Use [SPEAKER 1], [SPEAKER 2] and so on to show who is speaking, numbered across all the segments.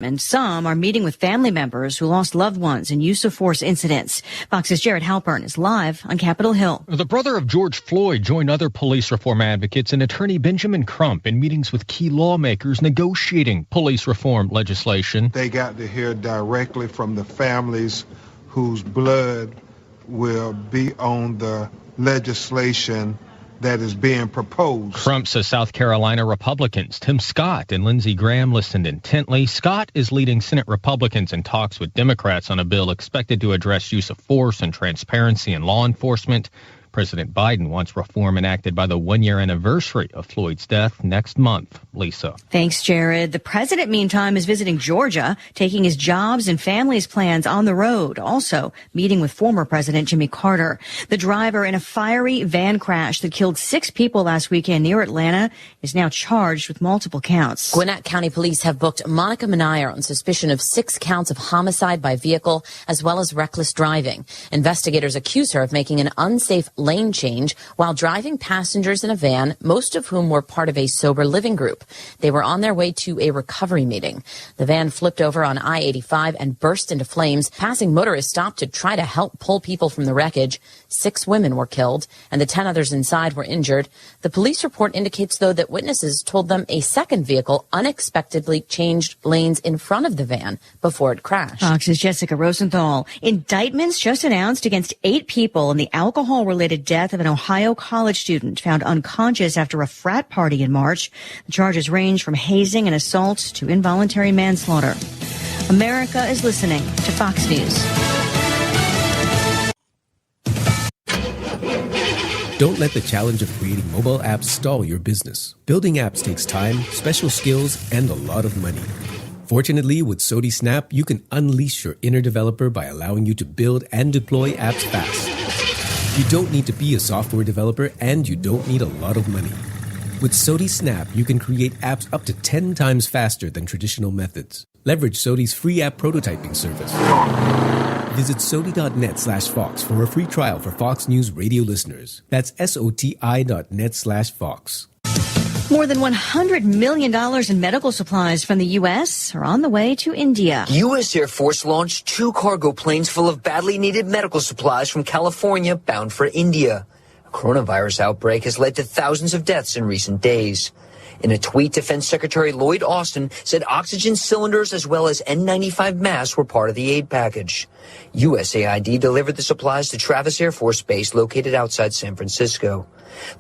[SPEAKER 1] And some are meeting with family members who lost loved ones in use of force incidents. Fox's Jared Halpern is live on Capitol Hill.
[SPEAKER 2] The brother of George Floyd joined other police reform advocates and attorney Benjamin Crump in meetings with key lawmakers negotiating police reform legislation.
[SPEAKER 3] They got to hear directly from the families whose blood will be on the legislation that is being proposed.
[SPEAKER 2] Crump says South Carolina Republicans Tim Scott and Lindsey Graham listened intently. Scott is leading Senate Republicans in talks with Democrats on a bill expected to address use of force and transparency in law enforcement. President Biden wants reform enacted by the one-year anniversary of Floyd's death next month. Lisa.
[SPEAKER 1] Thanks, Jared. The president, meantime, is visiting Georgia, taking his jobs and family's plans on the road. Also meeting with former President Jimmy Carter. The driver in a fiery van crash that killed 6 people last weekend near Atlanta is now charged with multiple counts.
[SPEAKER 4] Gwinnett County Police have booked Monica Manayer on suspicion of 6 counts of homicide by vehicle as well as reckless driving. Investigators accuse her of making an unsafe lane change while driving passengers in a van, most of whom were part of a sober living group. They were on their way to a recovery meeting. The van flipped over on I-85 and burst into flames. Passing motorists stopped to try to help pull people from the wreckage. 6 women were killed, and the 10 others inside were injured. The police report indicates, though, that witnesses told them a second vehicle unexpectedly changed lanes in front of the van before it crashed.
[SPEAKER 1] Fox's Jessica Rosenthal. Indictments just announced against 8 people in the alcohol-related death of an Ohio college student found unconscious after a frat party in March. The charges range from hazing and assault to involuntary manslaughter. America is listening to Fox News.
[SPEAKER 5] Don't let the challenge of creating mobile apps stall your business. Building apps takes time, special skills, and a lot of money. Fortunately, with Sodi Snap, you can unleash your inner developer by allowing you to build and deploy apps fast. You don't need to be a software developer, and you don't need a lot of money. With Sodi Snap, you can create apps up to 10 times faster than traditional methods. Leverage Sodi's free app prototyping service. Visit sodi.net/Fox for a free trial for Fox News radio listeners. That's SOTI.net/Fox.
[SPEAKER 1] More than $100 million in medical supplies from the U.S. are on the way to India.
[SPEAKER 6] U.S. Air Force launched 2 cargo planes full of badly needed medical supplies from California bound for India. A coronavirus outbreak has led to thousands of deaths in recent days. In a tweet, Defense Secretary Lloyd Austin said oxygen cylinders as well as N95 masks were part of the aid package. USAID delivered the supplies to Travis Air Force Base located outside San Francisco.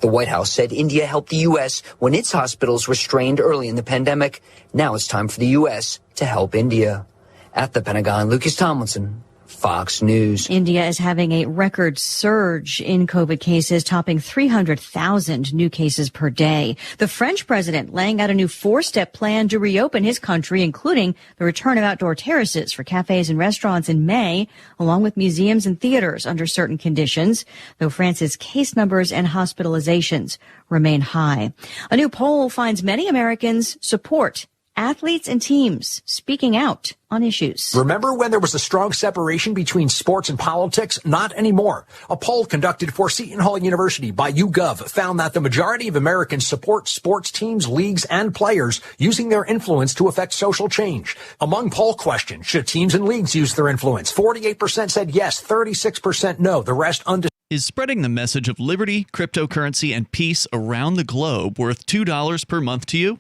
[SPEAKER 6] The White House said India helped the U.S. when its hospitals were strained early in the pandemic. Now it's time for the U.S. to help India. At the Pentagon, Lucas Tomlinson, Fox News.
[SPEAKER 1] India is having a record surge in COVID cases, topping 300,000 new cases per day. The French president laying out a new 4-step plan to reopen his country, including the return of outdoor terraces for cafes and restaurants in May, along with museums and theaters under certain conditions, though France's case numbers and hospitalizations remain high. A new poll finds many Americans support athletes and teams speaking out on issues.
[SPEAKER 7] Remember when there was a strong separation between sports and politics? Not anymore. A poll conducted for Seton Hall University by YouGov found that the majority of Americans support sports teams, leagues, and players using their influence to affect social change. Among poll questions, should teams and leagues use their influence? 48% said yes, 36% no, the rest undecided.
[SPEAKER 8] Is spreading the message of liberty, cryptocurrency, and peace around the globe worth $2 per month to you?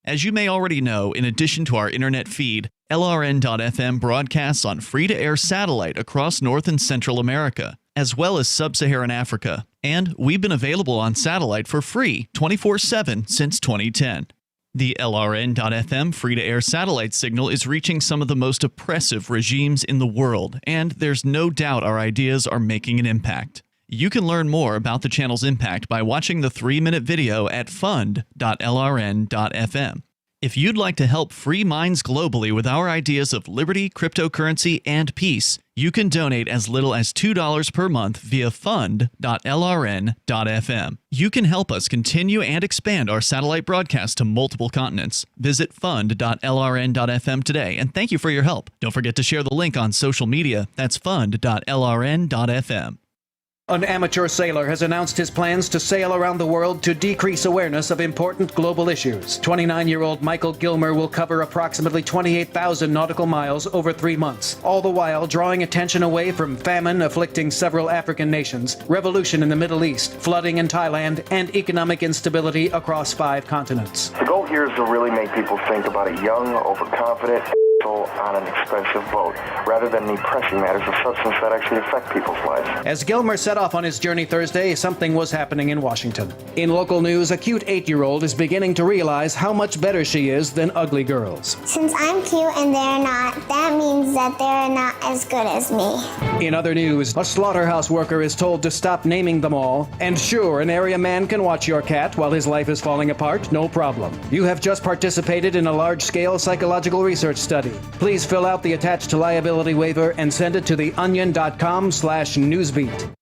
[SPEAKER 8] As you may already know, in addition to our internet feed, LRN.FM broadcasts on free-to-air satellite across North and Central America, as well as Sub-Saharan Africa. And we've been available on satellite for free 24/7 since 2010. The LRN.FM free-to-air satellite signal is reaching some of the most oppressive regimes in the world, and there's no doubt our ideas are making an impact. You can learn more about the channel's impact by watching the 3-minute video at fund.lrn.fm. If you'd like to help free minds globally with our ideas of liberty, cryptocurrency, and peace, you can donate as little as $2 per month via fund.lrn.fm. You can help us continue and expand our satellite broadcast to multiple continents. Visit fund.lrn.fm today, and thank you for your help. Don't forget to share the link on social media. That's fund.lrn.fm.
[SPEAKER 9] An amateur sailor has announced his plans to sail around the world to decrease awareness of important global issues. 29-year-old Michael Gilmer will cover approximately 28,000 nautical miles over 3 months, all the while drawing attention away from famine afflicting several African nations, revolution in the Middle East, flooding in Thailand, and economic instability across 5 continents.
[SPEAKER 10] The goal here is to really make people think about a young, overconfident on an expensive boat, rather than the pressing matters of substance that actually affect people's lives.
[SPEAKER 9] As Gilmer set off on his journey Thursday, something was happening in Washington. In local news, a cute 8-year-old is beginning to realize how much better she is than ugly girls.
[SPEAKER 11] Since I'm cute and they're not, that means that they're not as good as me.
[SPEAKER 9] In other news, a slaughterhouse worker is told to stop naming them all. And sure, an area man can watch your cat while his life is falling apart, no problem. You have just participated in a large-scale psychological research study. Please fill out the attached liability waiver and send it to theonion.com/newsbeat.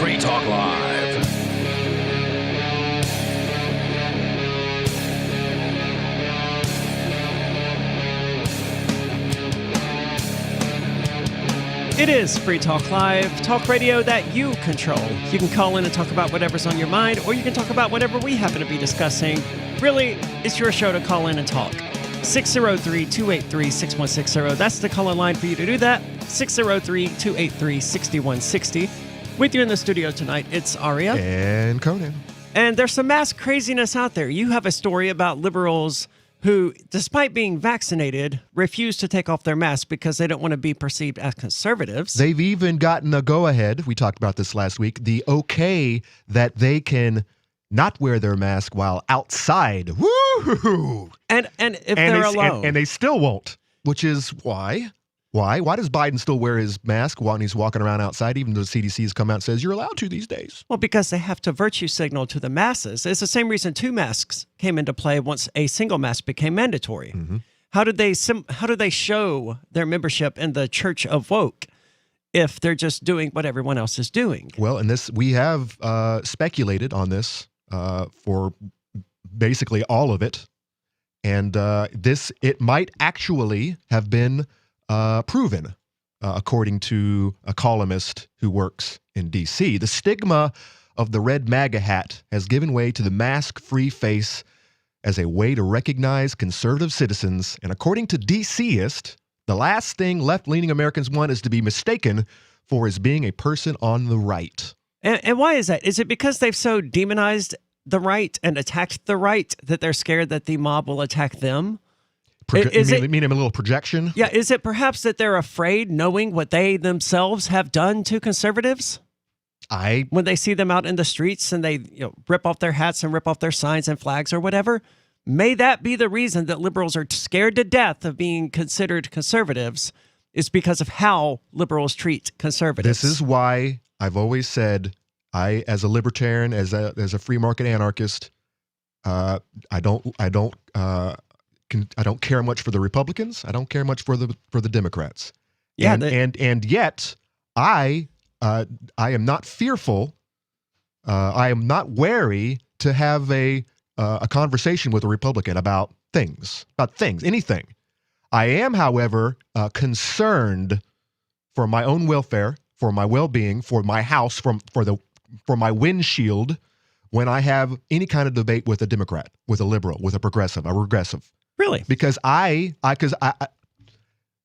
[SPEAKER 12] Free Talk Live.
[SPEAKER 13] It is Free Talk Live, talk radio that you control. You can call in and talk about whatever's on your mind, or you can talk about whatever we happen to be discussing. Really, it's your show to call in and talk. 603-283-6160. That's the call-in line for you to do that. 603-283-6160. With you in the studio tonight, it's Aria.
[SPEAKER 14] And Conan.
[SPEAKER 13] And there's some mass craziness out there. You have a story about liberals who, despite being vaccinated, refuse to take off their mask because they don't want to be perceived as conservatives.
[SPEAKER 14] They've even gotten a go-ahead, we talked about this last week, the okay that they can not wear their mask while outside. Woo!
[SPEAKER 13] And if they're alone.
[SPEAKER 14] And they still won't, which is why? Why does Biden still wear his mask while he's walking around outside, even though the CDC has come out and says you're allowed to these days?
[SPEAKER 13] Well, because they have to virtue signal to the masses. It's the same reason 2 masks came into play once a single mask became mandatory.
[SPEAKER 14] Mm-hmm.
[SPEAKER 13] How did they show their membership in the Church of Woke if they're just doing what everyone else is doing?
[SPEAKER 14] Well, and this we have speculated on this for basically all of it, and it might actually have been proven, according to a columnist who works in D.C. The stigma of the red MAGA hat has given way to the mask-free face as a way to recognize conservative citizens. And according to DCist, the last thing left-leaning Americans want is to be mistaken for as being a person on the right.
[SPEAKER 13] And why is that? Is it because they've so demonized the right and attacked the right that they're scared that the mob will attack them?
[SPEAKER 14] You mean a little projection?
[SPEAKER 13] Yeah. Is it perhaps that they're afraid knowing what they themselves have done to conservatives? When they see them out in the streets and they rip off their hats and rip off their signs and flags or whatever, may that be the reason that liberals are scared to death of being considered conservatives, is because of how liberals treat conservatives.
[SPEAKER 14] This is why I've always said, as a libertarian, as a free market anarchist, I don't care much for the Republicans. I don't care much for the Democrats.
[SPEAKER 13] Yeah,
[SPEAKER 14] and yet I am not fearful. I am not wary to have a conversation with a Republican about anything. I am, however, concerned for my own welfare, for my well-being, for my house, for my windshield when I have any kind of debate with a Democrat, with a liberal, with a progressive, a regressive.
[SPEAKER 13] Really?
[SPEAKER 14] Because I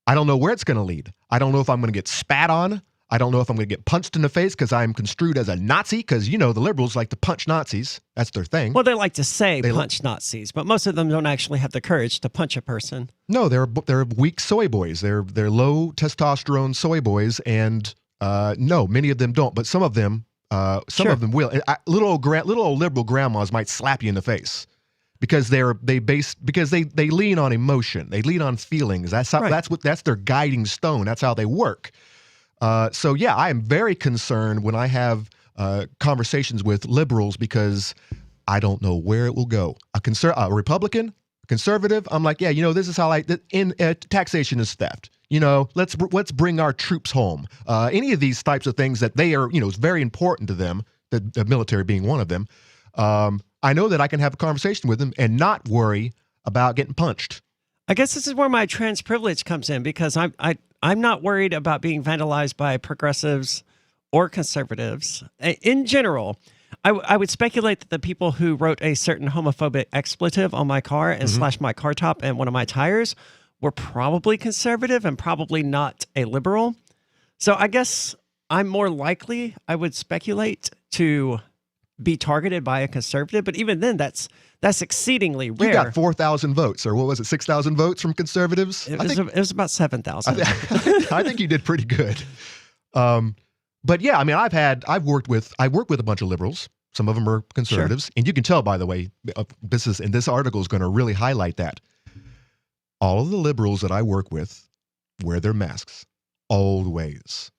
[SPEAKER 14] don't know where it's going to lead. I don't know if I'm going to get spat on. I don't know if I'm going to get punched in the face because I'm construed as a Nazi, because, the liberals like to punch Nazis. That's their thing.
[SPEAKER 13] Well, they like to say punch Nazis, but most of them don't actually have the courage to punch a person.
[SPEAKER 14] No, they're weak soy boys. They're low testosterone soy boys, and no, many of them don't, but some of them will. Little old liberal grandmas might slap you in the face. Because they lean on emotion, they lean on feelings. That's their guiding stone. That's how they work. So yeah, I am very concerned when I have conversations with liberals because I don't know where it will go. A Republican, a conservative, I'm like, this is how taxation is theft. Let's bring our troops home. Any of these types of things that they are, is very important to them. The military being one of them. I know that I can have a conversation with them and not worry about getting punched.
[SPEAKER 13] I guess this is where my trans privilege comes in, because I'm not worried about being vandalized by progressives or conservatives. In general, I would speculate that the people who wrote a certain homophobic expletive on my car and slashed my car top and one of my tires were probably conservative and probably not a liberal. So I guess I'm more likely, I would speculate, to be targeted by a conservative. But even then, that's exceedingly rare.
[SPEAKER 14] You got 4,000 votes, or what was it, 6,000 votes from conservatives?
[SPEAKER 13] It was about 7,000.
[SPEAKER 14] I think you did pretty good. But yeah, I mean, I work with a bunch of liberals. Some of them are conservatives, and you can tell, by the way, this article is going to really highlight that. All of the liberals that I work with wear their masks always.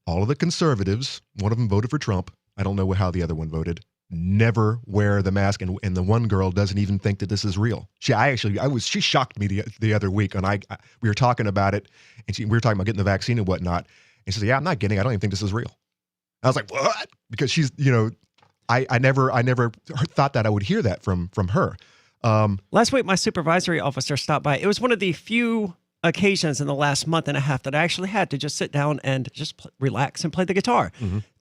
[SPEAKER 14] All of the conservatives, one of them voted for Trump. I don't know how the other one voted. Never wear the mask, and the one girl doesn't even think that this is real. She shocked me the other week, and we were talking about it, and we were talking about getting the vaccine and whatnot. And she said, "Yeah, I'm not getting it. I don't even think this is real." I was like, "What?" Because she's, I never thought that I would hear that from her.
[SPEAKER 13] Last week, my supervisory officer stopped by. It was one of the few occasions in the last month and a half that I actually had to just sit down and just relax and play the guitar.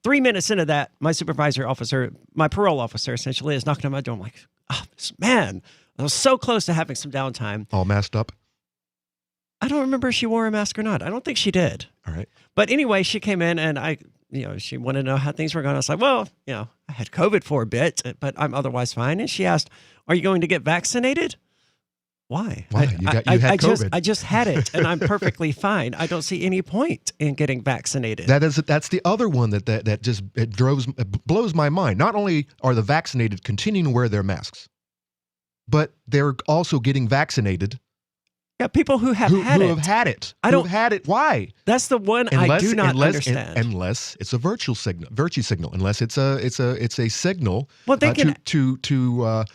[SPEAKER 13] 3 minutes into that, my supervisory officer, my parole officer essentially, is knocking on my door. I'm like, oh, man, I was so close to having some downtime.
[SPEAKER 14] All masked up?
[SPEAKER 13] I don't remember if she wore a mask or not. I don't think she did.
[SPEAKER 14] All right.
[SPEAKER 13] But anyway, she came in and she wanted to know how things were going. I was like, well, I had COVID for a bit, but I'm otherwise fine. And she asked, are you going to get vaccinated? Why?
[SPEAKER 14] You had COVID.
[SPEAKER 13] I just had it, and I'm perfectly fine. I don't see any point in getting vaccinated.
[SPEAKER 14] That's the other one that just blows my mind. Not only are the vaccinated continuing to wear their masks, but they're also getting vaccinated.
[SPEAKER 13] Yeah, people who have had it.
[SPEAKER 14] Had it. Why?
[SPEAKER 13] That's the one I do not understand.
[SPEAKER 14] Unless it's a virtue signal. Unless it's a signal.
[SPEAKER 13] Well, they can
[SPEAKER 14] to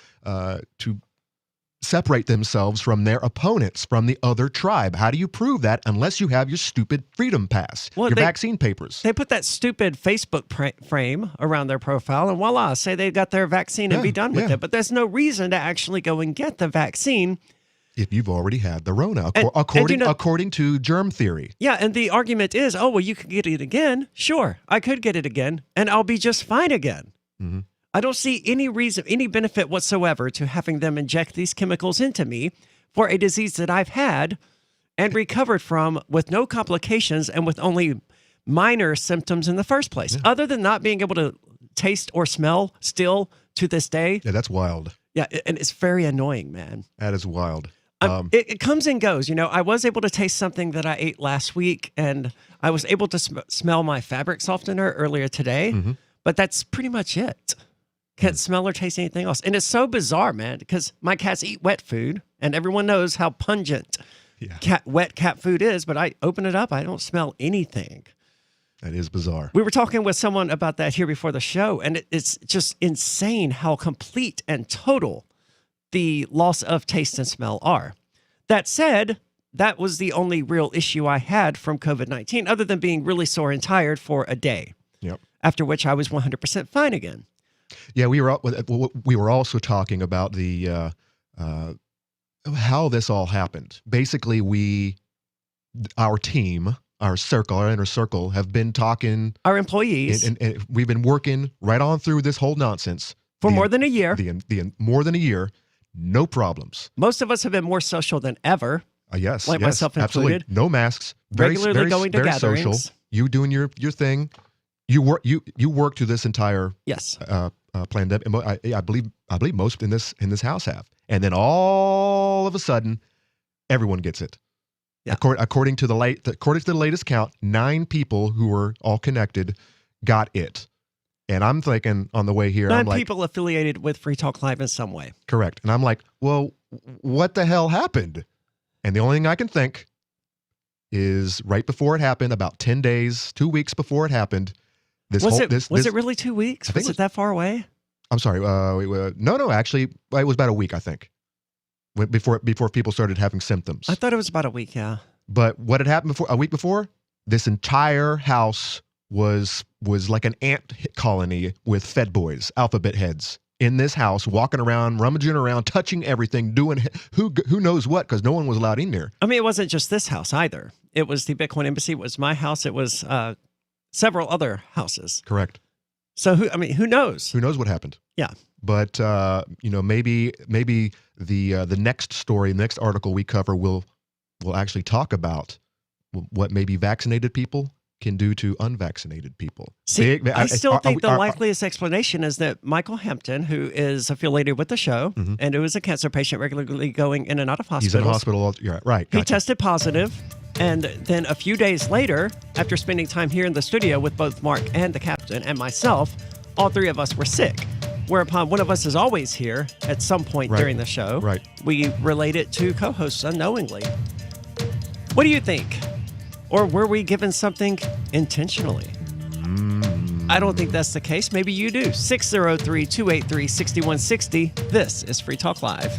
[SPEAKER 14] separate themselves from their opponents, from the other tribe. How do you prove that unless you have your stupid freedom pass, your vaccine papers?
[SPEAKER 13] They put that stupid Facebook frame around their profile, and voila, say they got their vaccine and be done with it. But there's no reason to actually go and get the vaccine
[SPEAKER 14] if you've already had the Rona, according to germ theory.
[SPEAKER 13] Yeah, and the argument is, oh, well, you can get it again. Sure, I could get it again, and I'll be just fine again.
[SPEAKER 14] Mm-hmm.
[SPEAKER 13] I don't see any reason, any benefit whatsoever to having them inject these chemicals into me for a disease that I've had and recovered from with no complications and with only minor symptoms in the first place, other than not being able to taste or smell still to this day.
[SPEAKER 14] Yeah, that's wild.
[SPEAKER 13] Yeah, and it's very annoying, man.
[SPEAKER 14] That is wild.
[SPEAKER 13] It comes and goes. I was able to taste something that I ate last week, and I was able to smell my fabric softener earlier today, but that's pretty much it. Can't smell or taste anything else. And it's so bizarre, man, because my cats eat wet food, and everyone knows how pungent wet cat food is, but I open it up, I don't smell anything.
[SPEAKER 14] That is bizarre.
[SPEAKER 13] We were talking with someone about that here before the show, and it's just insane how complete and total the loss of taste and smell are. That said, that was the only real issue I had from COVID-19, other than being really sore and tired for a day.
[SPEAKER 14] Yep.
[SPEAKER 13] After which I was 100% fine again.
[SPEAKER 14] Yeah, we were also talking about the how this all happened. Basically, our team, our inner circle, have been talking.
[SPEAKER 13] Our employees,
[SPEAKER 14] and we've been working right on through this whole nonsense
[SPEAKER 13] for more than a year.
[SPEAKER 14] More than a year, no problems.
[SPEAKER 13] Most of us have been more social than ever.
[SPEAKER 14] Yes,
[SPEAKER 13] myself included.
[SPEAKER 14] Absolutely. No masks.
[SPEAKER 13] Regularly going to
[SPEAKER 14] very
[SPEAKER 13] gatherings.
[SPEAKER 14] Social. You doing your thing. You work through this entire pandemic. I believe most in this house have, and then all of a sudden, everyone gets it. Yeah. According to the latest count, 9 people who were all connected got it, and I'm thinking on the way here,
[SPEAKER 13] 9 people affiliated with Free Talk Live in some way.
[SPEAKER 14] Correct, and I'm like, well, what the hell happened? And the only thing I can think is right before it happened, about 10 days, 2 weeks before it happened.
[SPEAKER 13] Was it really 2 weeks? Was it that far away?
[SPEAKER 14] I'm sorry. No. Actually, it was about a week, I think, before people started having symptoms.
[SPEAKER 13] I thought it was about a week. Yeah.
[SPEAKER 14] But what had happened a week before? This entire house was like an ant colony with Fed boys, alphabet heads, in this house, walking around, rummaging around, touching everything, doing who knows what, because no one was allowed in there.
[SPEAKER 13] I mean, it wasn't just this house either. It was the Bitcoin Embassy. It was my house. It was several other houses.
[SPEAKER 14] Correct.
[SPEAKER 13] So who knows?
[SPEAKER 14] Who knows what happened?
[SPEAKER 13] Yeah.
[SPEAKER 14] But maybe the next story, next article we cover will actually talk about what maybe vaccinated people can do to unvaccinated people.
[SPEAKER 13] See, I still think the likeliest explanation is that Michael Hampton, who is affiliated with the show and who is a cancer patient regularly going in and out of hospitals.
[SPEAKER 14] He's in a hospital. Yeah, right.
[SPEAKER 13] He tested positive. And then a few days later, after spending time here in the studio with both Mark and the captain and myself, all three of us were sick. Whereupon one of us is always here at some point during the show.
[SPEAKER 14] Right.
[SPEAKER 13] We relate it to co-hosts unknowingly. What do you think? Or were we given something intentionally? I don't think that's the case. Maybe you do. 603-283-6160. This is Free Talk Live.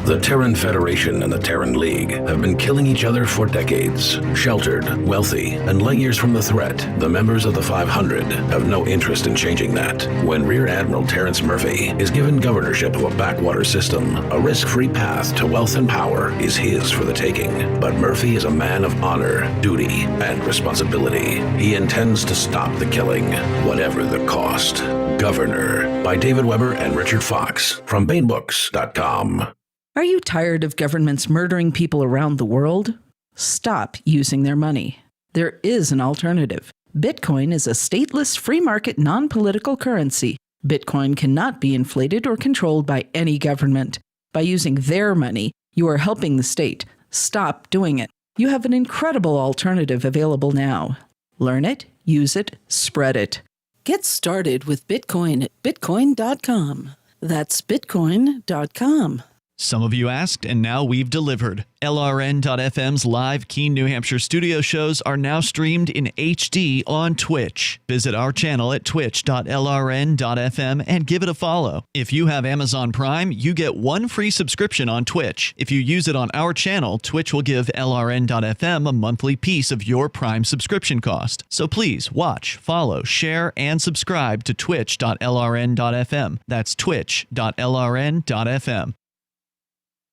[SPEAKER 15] The Terran Federation and the Terran League have been killing each other for decades. Sheltered, wealthy, and light years from the threat, the members of the 500 have no interest in changing that. When Rear Admiral Terrence Murphy is given governorship of a backwater system, a risk-free path to wealth and power is his for the taking. But Murphy is a man of honor, duty, and responsibility. He intends to stop the killing, whatever the cost. Governor, by David Weber and Richard Fox, from BaneBooks.com.
[SPEAKER 16] Are you tired of governments murdering people around the world? Stop using their money. There is an alternative. Bitcoin is a stateless, free market, non-political currency. Bitcoin cannot be inflated or controlled by any government. By using their money, you are helping the state. Stop doing it. You have an incredible alternative available now. Learn it, use it, spread it. Get started with Bitcoin at Bitcoin.com. That's Bitcoin.com.
[SPEAKER 8] Some of you asked, and now we've delivered. LRN.FM's live Keene, New Hampshire studio shows are now streamed in HD on Twitch. Visit our channel at twitch.lrn.fm and give it a follow. If you have Amazon Prime, you get one free subscription on Twitch. If you use it on our channel, Twitch will give LRN.FM a monthly piece of your Prime subscription cost. So please watch, follow, share, and subscribe to twitch.lrn.fm. That's twitch.lrn.fm.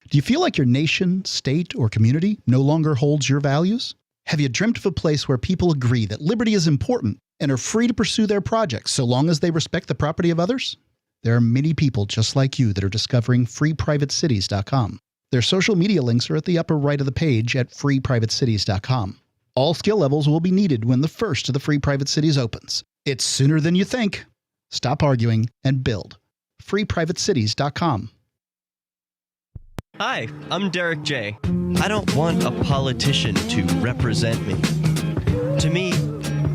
[SPEAKER 17] Do you feel like your nation, state, or community no longer holds your values? Have you dreamt of a place where people agree that liberty is important and are free to pursue their projects so long as they respect the property of others? There are many people just like you that are discovering freeprivatecities.com. Their social media links are at the upper right of the page at freeprivatecities.com. All skill levels will be needed when the first of the Free Private Cities opens. It's sooner than you think. Stop arguing and build. freeprivatecities.com.
[SPEAKER 18] Hi, I'm Derek J. I don't want a politician to represent me. To me,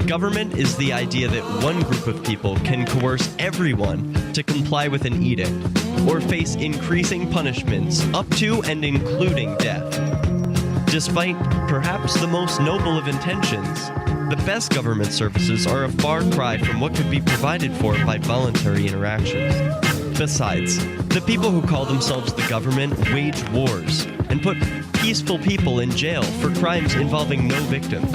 [SPEAKER 18] government is the idea that one group of people can coerce everyone to comply with an edict or face increasing punishments up to and including death. Despite perhaps the most noble of intentions, the best government services are a far cry from what could be provided for by voluntary interactions. Besides, the people who call themselves the government wage wars and put peaceful people in jail for crimes involving no victims.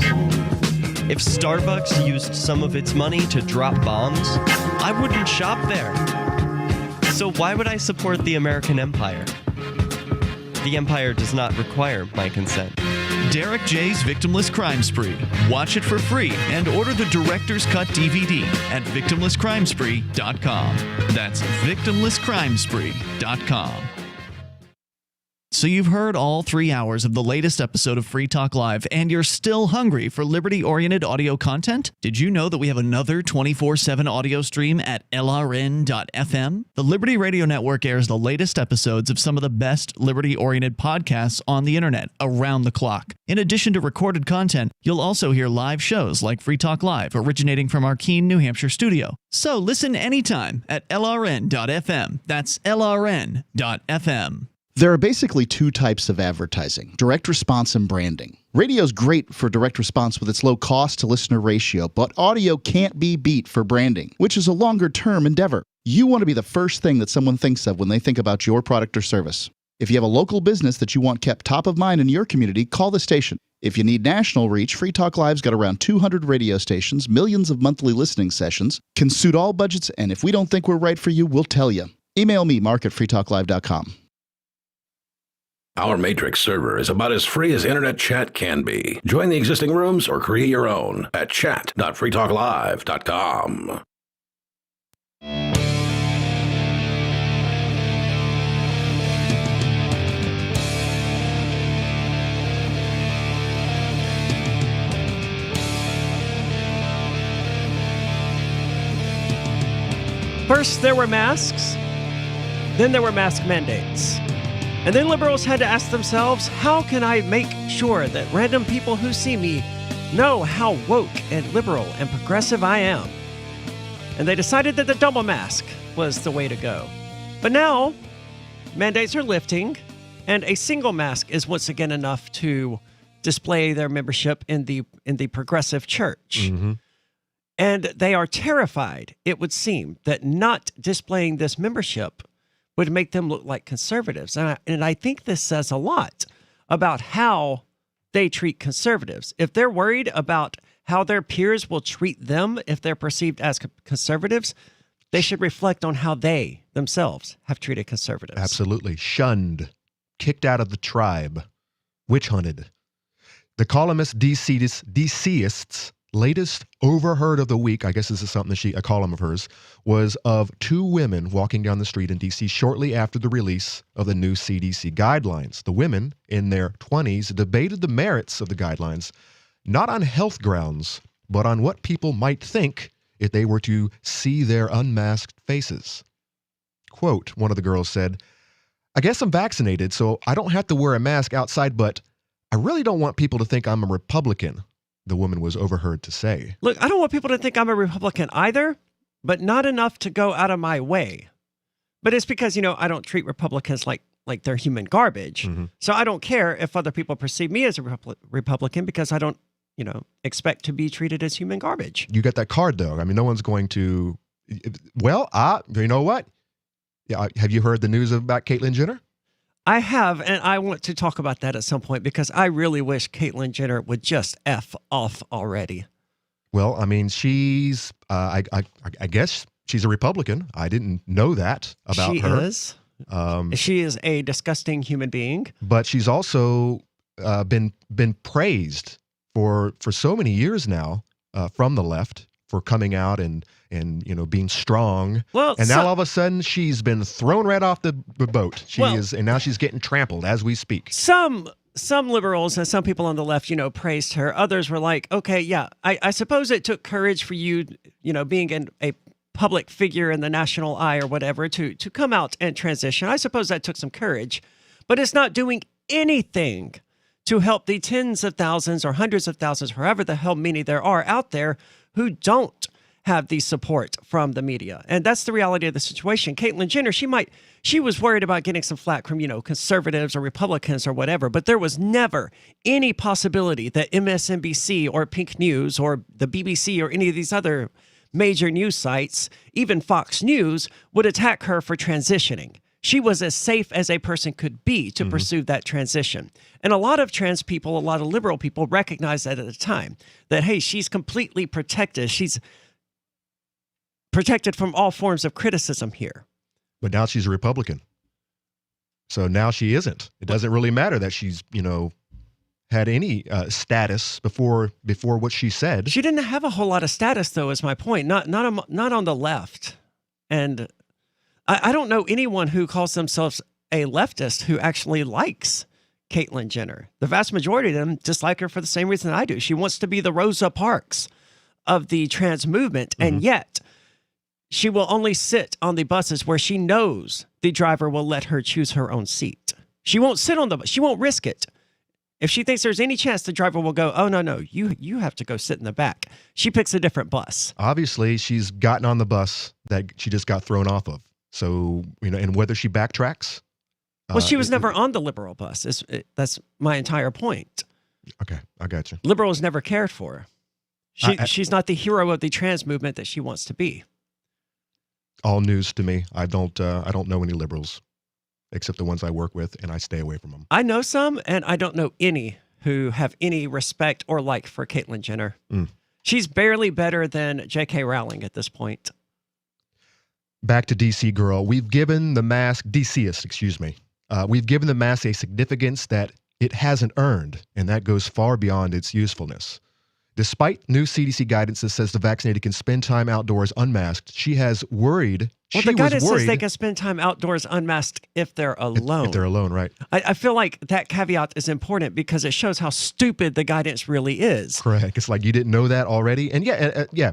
[SPEAKER 18] If Starbucks used some of its money to drop bombs, I wouldn't shop there. So why would I support the American empire? The empire does not require my consent.
[SPEAKER 8] Derek J's Victimless Crime Spree. Watch it for free and order the Director's Cut DVD at victimlesscrimespree.com. That's victimlesscrimespree.com. So you've heard all 3 hours of the latest episode of Free Talk Live, and you're still hungry for liberty-oriented audio content? Did you know that we have another 24/7 audio stream at LRN.FM? The Liberty Radio Network airs the latest episodes of some of the best liberty-oriented podcasts on the internet around the clock. In addition to recorded content, you'll also hear live shows like Free Talk Live, originating from our Keene, New Hampshire studio. So listen anytime at LRN.FM. That's LRN.FM.
[SPEAKER 17] There are basically two types of advertising: direct response and branding. Radio's great for direct response with its low cost to listener ratio, but audio can't be beat for branding, which is a longer term endeavor. You want to be the first thing that someone thinks of when they think about your product or service. If you have a local business that you want kept top of mind in your community, call the station. If you need national reach, Free Talk Live's got around 200 radio stations, millions of monthly listening sessions, can suit all budgets, and if we don't think we're right for you, we'll tell you. Email me, mark@freetalklive.com.
[SPEAKER 15] Our Matrix server is about as free as internet chat can be. Join the existing rooms or create your own at chat.freetalklive.com.
[SPEAKER 13] First, there were masks. Then there were mask mandates. And then liberals had to ask themselves, how can I make sure that random people who see me know how woke and liberal and progressive I am? And they decided that the double mask was the way to go. But now, mandates are lifting, and a single mask is once again enough to display their membership in the progressive church.
[SPEAKER 14] Mm-hmm.
[SPEAKER 13] And they are terrified, it would seem, that not displaying this membership would make them look like conservatives. And I think this says a lot about how they treat conservatives. If they're worried about how their peers will treat them if they're perceived as conservatives, they should reflect on how they themselves have treated conservatives.
[SPEAKER 14] Absolutely. Shunned, kicked out of the tribe, witch hunted. The columnist DCist's latest overheard of the week, I guess this is something a column of hers, was of two women walking down the street in D.C. shortly after the release of the new CDC guidelines. The women, in their 20s, debated the merits of the guidelines, not on health grounds, but on what people might think if they were to see their unmasked faces. Quote, one of the girls said, "I guess I'm vaccinated, so I don't have to wear a mask outside, but I really don't want people to think I'm a Republican," the woman was overheard to say.
[SPEAKER 13] Look, I don't want people to think I'm a Republican either, but not enough to go out of my way. But it's because, I don't treat Republicans like they're human garbage.
[SPEAKER 14] Mm-hmm.
[SPEAKER 13] So I don't care if other people perceive me as a Republican because I don't, expect to be treated as human garbage.
[SPEAKER 14] You get that card, though. I mean, no one's going to, you know what? Yeah, have you heard the news about Caitlyn Jenner?
[SPEAKER 13] I have, and I want to talk about that at some point because I really wish Caitlyn Jenner would just F off already.
[SPEAKER 14] Well, I mean, she's, I guess she's a Republican. I didn't know that about her.
[SPEAKER 13] She is a disgusting human being.
[SPEAKER 14] But she's also been praised for so many years now from the left for coming out and being strong.
[SPEAKER 13] Well,
[SPEAKER 14] and now all of a sudden she's been thrown right off the boat. And now she's getting trampled as we speak.
[SPEAKER 13] Some liberals and some people on the left, praised her. Others were like, okay, yeah, I suppose it took courage for you, being a public figure in the national eye or whatever to come out and transition. I suppose that took some courage, but it's not doing anything to help the tens of thousands or hundreds of thousands, however the hell many there are out there who don't have the support from the media. And that's the reality of the situation. Caitlyn Jenner, she was worried about getting some flack from, conservatives or Republicans or whatever, but there was never any possibility that MSNBC or Pink News or the BBC or any of these other major news sites, even Fox News, would attack her for transitioning. She was as safe as a person could be to pursue that transition. And a lot of trans people, a lot of liberal people recognized that at the time, that, hey, she's completely protected. She's protected from all forms of criticism here.
[SPEAKER 14] But now she's a Republican. So now she isn't. It doesn't really matter that she's, had any status before what she said.
[SPEAKER 13] She didn't have a whole lot of status, though, is my point. Not on the left. And I don't know anyone who calls themselves a leftist who actually likes Caitlyn Jenner. The vast majority of them dislike her for the same reason I do. She wants to be the Rosa Parks of the trans movement, and yet she will only sit on the buses where she knows the driver will let her choose her own seat. She won't sit on the bus. She won't risk it. If she thinks there's any chance the driver will go, oh, no, you have to go sit in the back, she picks a different bus.
[SPEAKER 14] Obviously, she's gotten on the bus that she just got thrown off of. So, and whether she backtracks.
[SPEAKER 13] Well, she was never on the liberal bus. That's my entire point.
[SPEAKER 14] Okay, I got you.
[SPEAKER 13] Liberals never cared for her. She's not the hero of the trans movement that she wants to be.
[SPEAKER 14] All news to me. I don't know any liberals. except the ones I work with, and I stay away from them.
[SPEAKER 13] I know some, and I don't know any who have any respect or like for Caitlyn Jenner. She's barely better than J.K. Rowling at this point.
[SPEAKER 14] Back to DC Girl. We've given the mask, DCist, excuse me. We've given the mask a significance that it hasn't earned, and that goes far beyond its usefulness. Despite new CDC guidance that says the vaccinated can spend time outdoors unmasked, she has worried.
[SPEAKER 13] Well, the guidance says they can spend time outdoors unmasked if they're alone.
[SPEAKER 14] If they're alone, right.
[SPEAKER 13] I feel like that caveat is important because it shows how stupid the guidance really is.
[SPEAKER 14] Correct. It's like you didn't know that already. And yeah.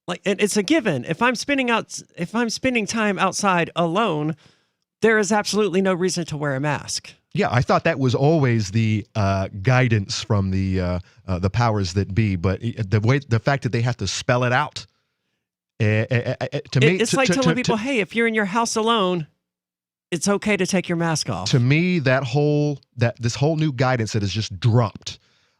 [SPEAKER 13] Like it's a given. If I'm spending time outside alone, there is absolutely no reason to wear a mask.
[SPEAKER 14] Yeah, I thought that was always the guidance from the powers that be, but the fact that they have to spell it out, to me,
[SPEAKER 13] it's like telling people, "Hey, if you're in your house alone, it's okay to take your mask off."
[SPEAKER 14] To me, this whole new guidance that is just dropped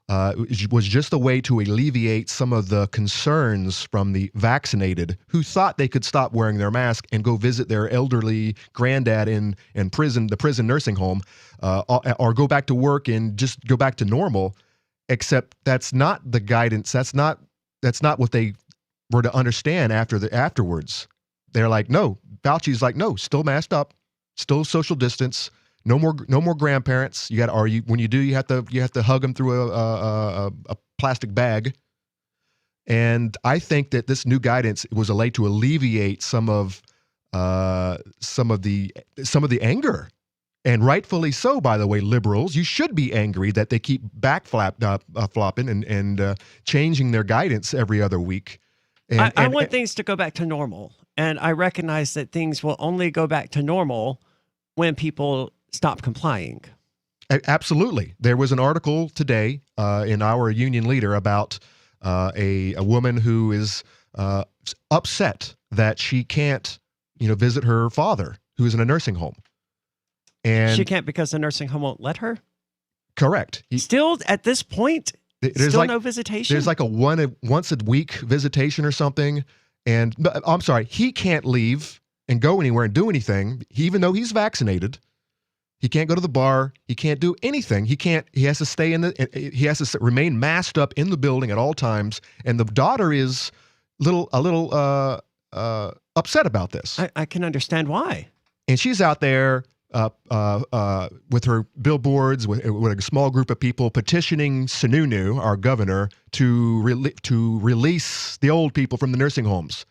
[SPEAKER 14] was just a way to alleviate some of the concerns from the vaccinated who thought they could stop wearing their mask and go visit their elderly granddad in prison, the prison nursing home, or go back to work and just go back to normal. Except that's not the guidance. That's not what they were to understand afterwards. They're like, no. Fauci's like, no. Still masked up. Still social distance. No more grandparents. When you do, you have to hug them through a plastic bag. And I think that this new guidance was a way to alleviate some of the anger, and rightfully so. By the way, liberals, you should be angry that they keep flopping and changing their guidance every other week.
[SPEAKER 13] I want things to go back to normal, and I recognize that things will only go back to normal when people stop complying.
[SPEAKER 14] Absolutely. There was an article today in our Union Leader about a woman who is upset that she can't, visit her father who is in a nursing home. And
[SPEAKER 13] she can't because the nursing home won't let her?
[SPEAKER 14] Correct.
[SPEAKER 13] Still at this point, no visitation?
[SPEAKER 14] There's like a once a week visitation or something. And I'm sorry, he can't leave and go anywhere and do anything, even though he's vaccinated. He can't go to the bar. He can't do anything. He has to stay he has to remain masked up in the building at all times. And the daughter is a little upset about this.
[SPEAKER 13] I can understand why.
[SPEAKER 14] And she's out there with her billboards with a small group of people petitioning Sununu, our governor, to release the old people from the nursing homes.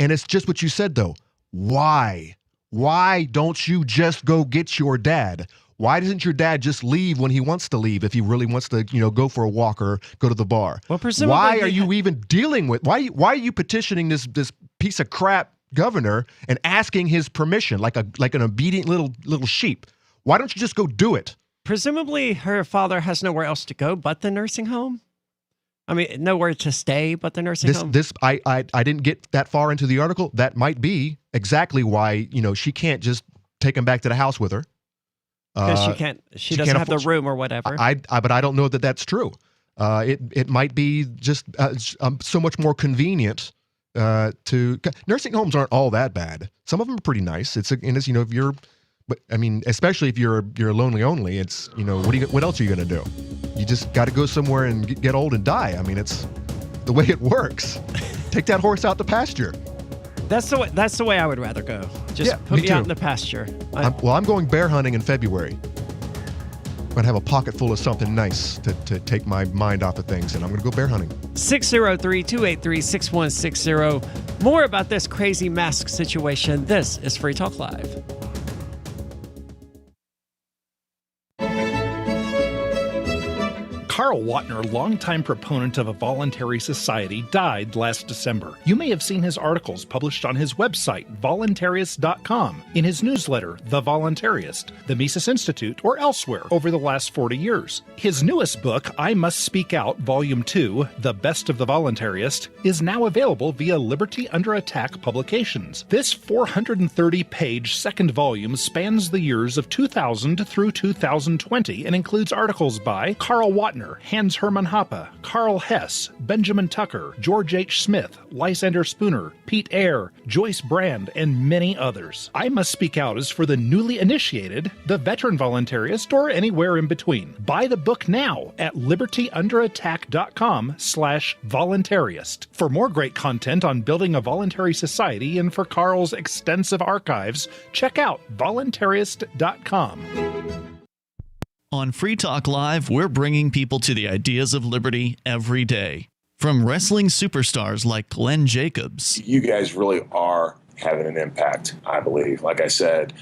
[SPEAKER 14] And it's just what you said, though. Why? Why don't you just go get your dad? Why doesn't your dad just leave when he wants to leave if he really wants to, go for a walk or go to the bar?
[SPEAKER 13] Well, presumably
[SPEAKER 14] why are you even dealing with? Why are you petitioning this piece of crap governor and asking his permission like an obedient little sheep? Why don't you just go do it?
[SPEAKER 13] Presumably her father has nowhere else to go but the nursing home. I mean, nowhere to stay but the nursing home.
[SPEAKER 14] I didn't get that far into the article. That might be exactly why, she can't just take him back to the house with her.
[SPEAKER 13] Because she doesn't have the room or whatever.
[SPEAKER 14] But I don't know that that's true. It might be just so much more convenient nursing homes aren't all that bad. Some of them are pretty nice. If you're, especially if you're lonely only, it's, what else are you going to do? You just got to go somewhere and get old and die. I mean, it's the way it works. Take that horse out to pasture.
[SPEAKER 13] That's the way I would rather go. Just put me out in the pasture.
[SPEAKER 14] I'm going bear hunting in February. I'm going to have a pocket full of something nice to take my mind off of things, and I'm going to go bear hunting.
[SPEAKER 13] 603-283-6160. More about this crazy mask situation. This is Free Talk Live.
[SPEAKER 19] Carl Watner, longtime proponent of a voluntary society, died last December. You may have seen his articles published on his website, voluntarist.com, in his newsletter, The Voluntarist, the Mises Institute, or elsewhere over the last 40 years. His newest book, I Must Speak Out, Volume 2, The Best of the Voluntarist, is now available via Liberty Under Attack Publications. This 430-page second volume spans the years of 2000 through 2020 and includes articles by Carl Watner, Miller, Hans Hermann Hoppe, Carl Hess, Benjamin Tucker, George H. Smith, Lysander Spooner, Pete Eyre, Joyce Brand, and many others. I Must Speak Out is for the newly initiated, the veteran voluntarist, or anywhere in between. Buy the book now at libertyunderattack.com/voluntarist. For more great content on building a voluntary society and for Carl's extensive archives, check out voluntarist.com.
[SPEAKER 8] On Free Talk Live, we're bringing people to the ideas of liberty every day. From wrestling superstars like Glenn Jacobs.
[SPEAKER 20] You guys really are having an impact, I believe. Like I said,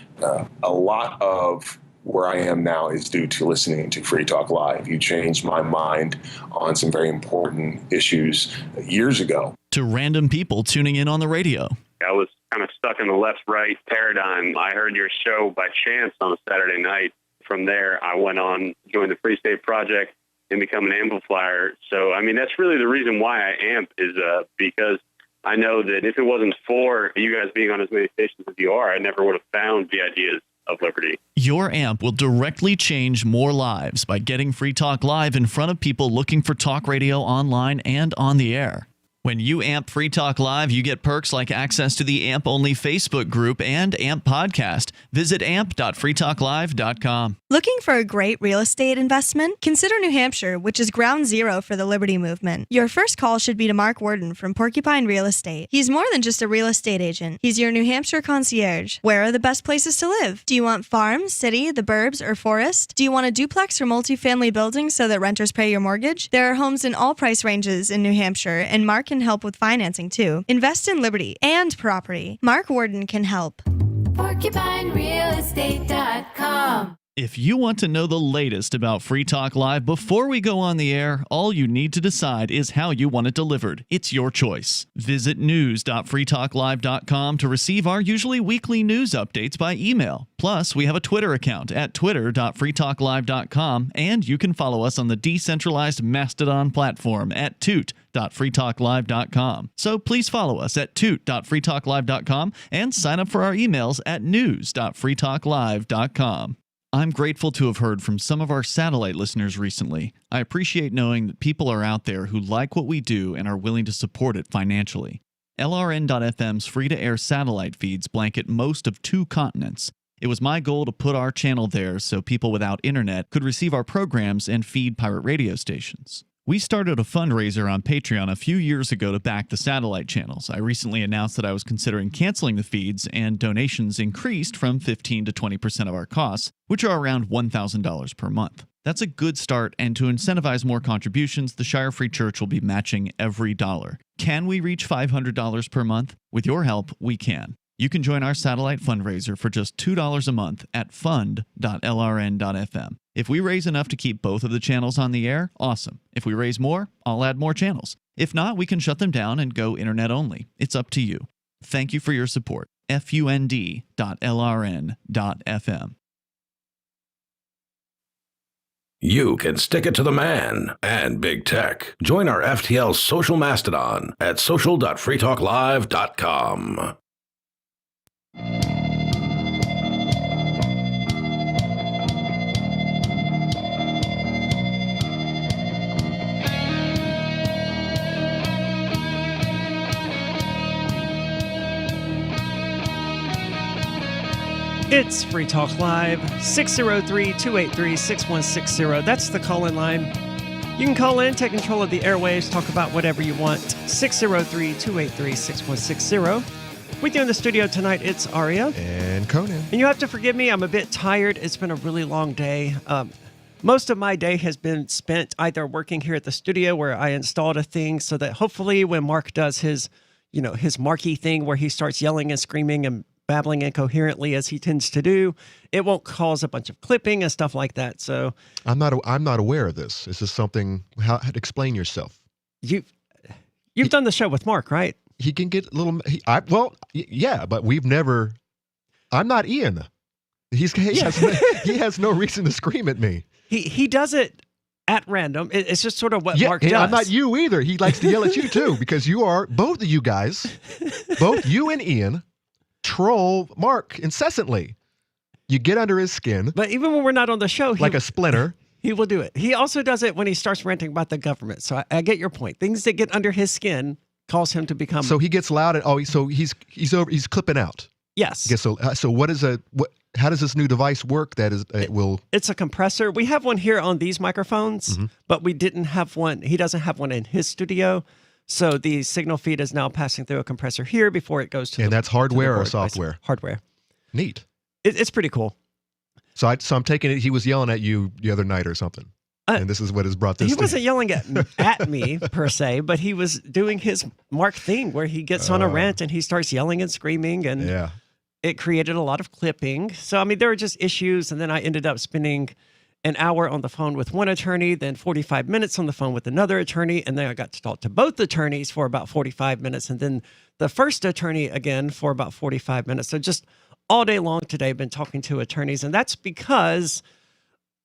[SPEAKER 20] a lot of where I am now is due to listening to Free Talk Live. You changed my mind on some very important issues years ago.
[SPEAKER 8] To random people tuning in on the radio.
[SPEAKER 21] I was kind of stuck in the left-right paradigm. I heard your show by chance on a Saturday night. From there, I went on, joined the Free State Project, and become an amplifier. So, I mean, that's really the reason why I amp is because I know that if it wasn't for you guys being on as many stations as you are, I never would have found the ideas of liberty.
[SPEAKER 8] Your amp will directly change more lives by getting Free Talk Live in front of people looking for talk radio online and on the air. When you amp Free Talk Live, you get perks like access to the AMP-only Facebook group and AMP podcast. Visit amp.freetalklive.com.
[SPEAKER 22] Looking for a great real estate investment? Consider New Hampshire, which is ground zero for the Liberty Movement. Your first call should be to Mark Worden from Porcupine Real Estate. He's more than just a real estate agent. He's your New Hampshire concierge. Where are the best places to live? Do you want farm, city, the burbs, or forest? Do you want a duplex or multifamily building so that renters pay your mortgage? There are homes in all price ranges in New Hampshire, and Mark can help with financing too. Invest in liberty and property. Mark Worden can help.
[SPEAKER 23] PorcupineRealEstate.com.
[SPEAKER 8] If you want to know the latest about Free Talk Live before we go on the air, all you need to decide is how you want it delivered. It's your choice. Visit news.freetalklive.com to receive our usually weekly news updates by email. Plus, we have a Twitter account at twitter.freetalklive.com, and you can follow us on the decentralized Mastodon platform at toot.freetalklive.com. So please follow us at toot.freetalklive.com and sign up for our emails at news.freetalklive.com. I'm grateful to have heard from some of our satellite listeners recently. I appreciate knowing that people are out there who like what we do and are willing to support it financially. LRN.FM's free-to-air satellite feeds blanket most of 2 continents. It was my goal to put our channel there so people without internet could receive our programs and feed pirate radio stations. We started a fundraiser on Patreon a few years ago to back the satellite channels. I recently announced that I was considering canceling the feeds, and donations increased from 15 to 20% of our costs, which are around $1,000 per month. That's a good start, and to incentivize more contributions, the Shire Free Church will be matching every dollar. Can we reach $500 per month? With your help, we can. You can join our satellite fundraiser for just $2 a month at fund.lrn.fm. If we raise enough to keep both of the channels on the air, awesome. If we raise more, I'll add more channels. If not, we can shut them down and go internet only. It's up to you. Thank you for your support. fund.lrn.fm.
[SPEAKER 15] You can stick it to the man and big tech. Join our FTL social mastodon at social.freetalklive.com.
[SPEAKER 13] It's Free Talk Live, 603-283-6160. That's the call-in line. You can call in, take control of the airwaves, talk about whatever you want. 603-283-6160. With you in the studio tonight, it's Aria.
[SPEAKER 14] And Conan.
[SPEAKER 13] And you have to forgive me, I'm a bit tired. It's been a really long day. Most of my day has been spent either working here at the studio where I installed a thing so that hopefully when Mark does his Marky thing where he starts yelling and screaming and babbling incoherently as he tends to do, it won't cause a bunch of clipping and stuff like that. So
[SPEAKER 14] I'm not aware of this. This is something. How explain yourself?
[SPEAKER 13] You've done the show with Mark, right?
[SPEAKER 14] He can get a little. Yeah, but we've never. I'm not Ian. He has no reason to scream at me.
[SPEAKER 13] He does it at random. It's just sort of what Mark does.
[SPEAKER 14] I'm not you either. He likes to yell at you too because you are both of you guys, both you and Ian, troll Mark incessantly. You get under his skin.
[SPEAKER 13] But even when we're not on the show,
[SPEAKER 14] like a splinter.
[SPEAKER 13] He will do it. He also does it when he starts ranting about the government. So I get your point. Things that get under his skin cause him to become.
[SPEAKER 14] So he gets loud. So he's clipping out.
[SPEAKER 13] Yes.
[SPEAKER 14] Okay, so how does this new device work that
[SPEAKER 13] It's a compressor. We have one here on these microphones, but we didn't have one. He doesn't have one in his studio. So the signal feed is now passing through a compressor here before it goes to
[SPEAKER 14] And that's hardware or software?
[SPEAKER 13] Hardware.
[SPEAKER 14] Neat.
[SPEAKER 13] It's pretty cool.
[SPEAKER 14] So I'm taking it he was yelling at you the other night or something. And this is what has brought this.
[SPEAKER 13] He wasn't yelling at me per se, but he was doing his Mark thing where he gets on a rant and he starts yelling and screaming, and it created a lot of clipping. So I mean, there were just issues, and then I ended up spending an hour on the phone with one attorney, then 45 minutes on the phone with another attorney, and then I got to talk to both attorneys for about 45 minutes, and then the first attorney again for about 45 minutes. So just all day long today, I've been talking to attorneys, and that's because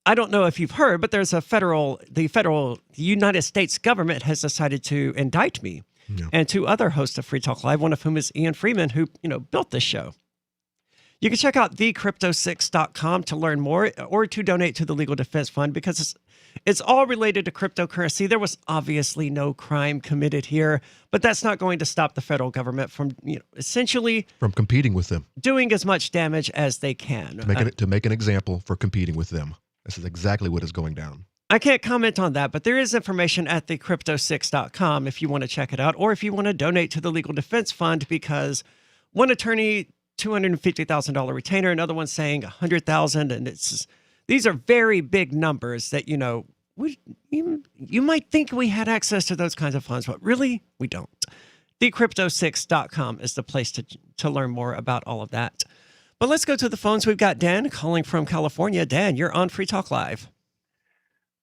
[SPEAKER 13] I don't know if you've heard, but there's the United States government has decided to indict me and two other hosts of Free Talk Live, one of whom is Ian Freeman, who built this show. You can check out thecrypto6.com to learn more or to donate to the Legal Defense Fund because it's all related to cryptocurrency. There was obviously no crime committed here, but that's not going to stop the federal government from essentially
[SPEAKER 14] from competing with them,
[SPEAKER 13] doing as much damage as they can.
[SPEAKER 14] To make an example for competing with them. This is exactly what is going down.
[SPEAKER 13] I can't comment on that, but there is information at thecrypto6.com if you want to check it out, or if you want to donate to the Legal Defense Fund, because one attorney, $250,000 retainer, another one saying $100,000, and these are very big numbers that you might think we had access to those kinds of funds, but really we don't. Thecrypto6.com is the place to learn more about all of that. But let's go to the phones. We've got Dan calling from California. Dan, you're on Free Talk Live.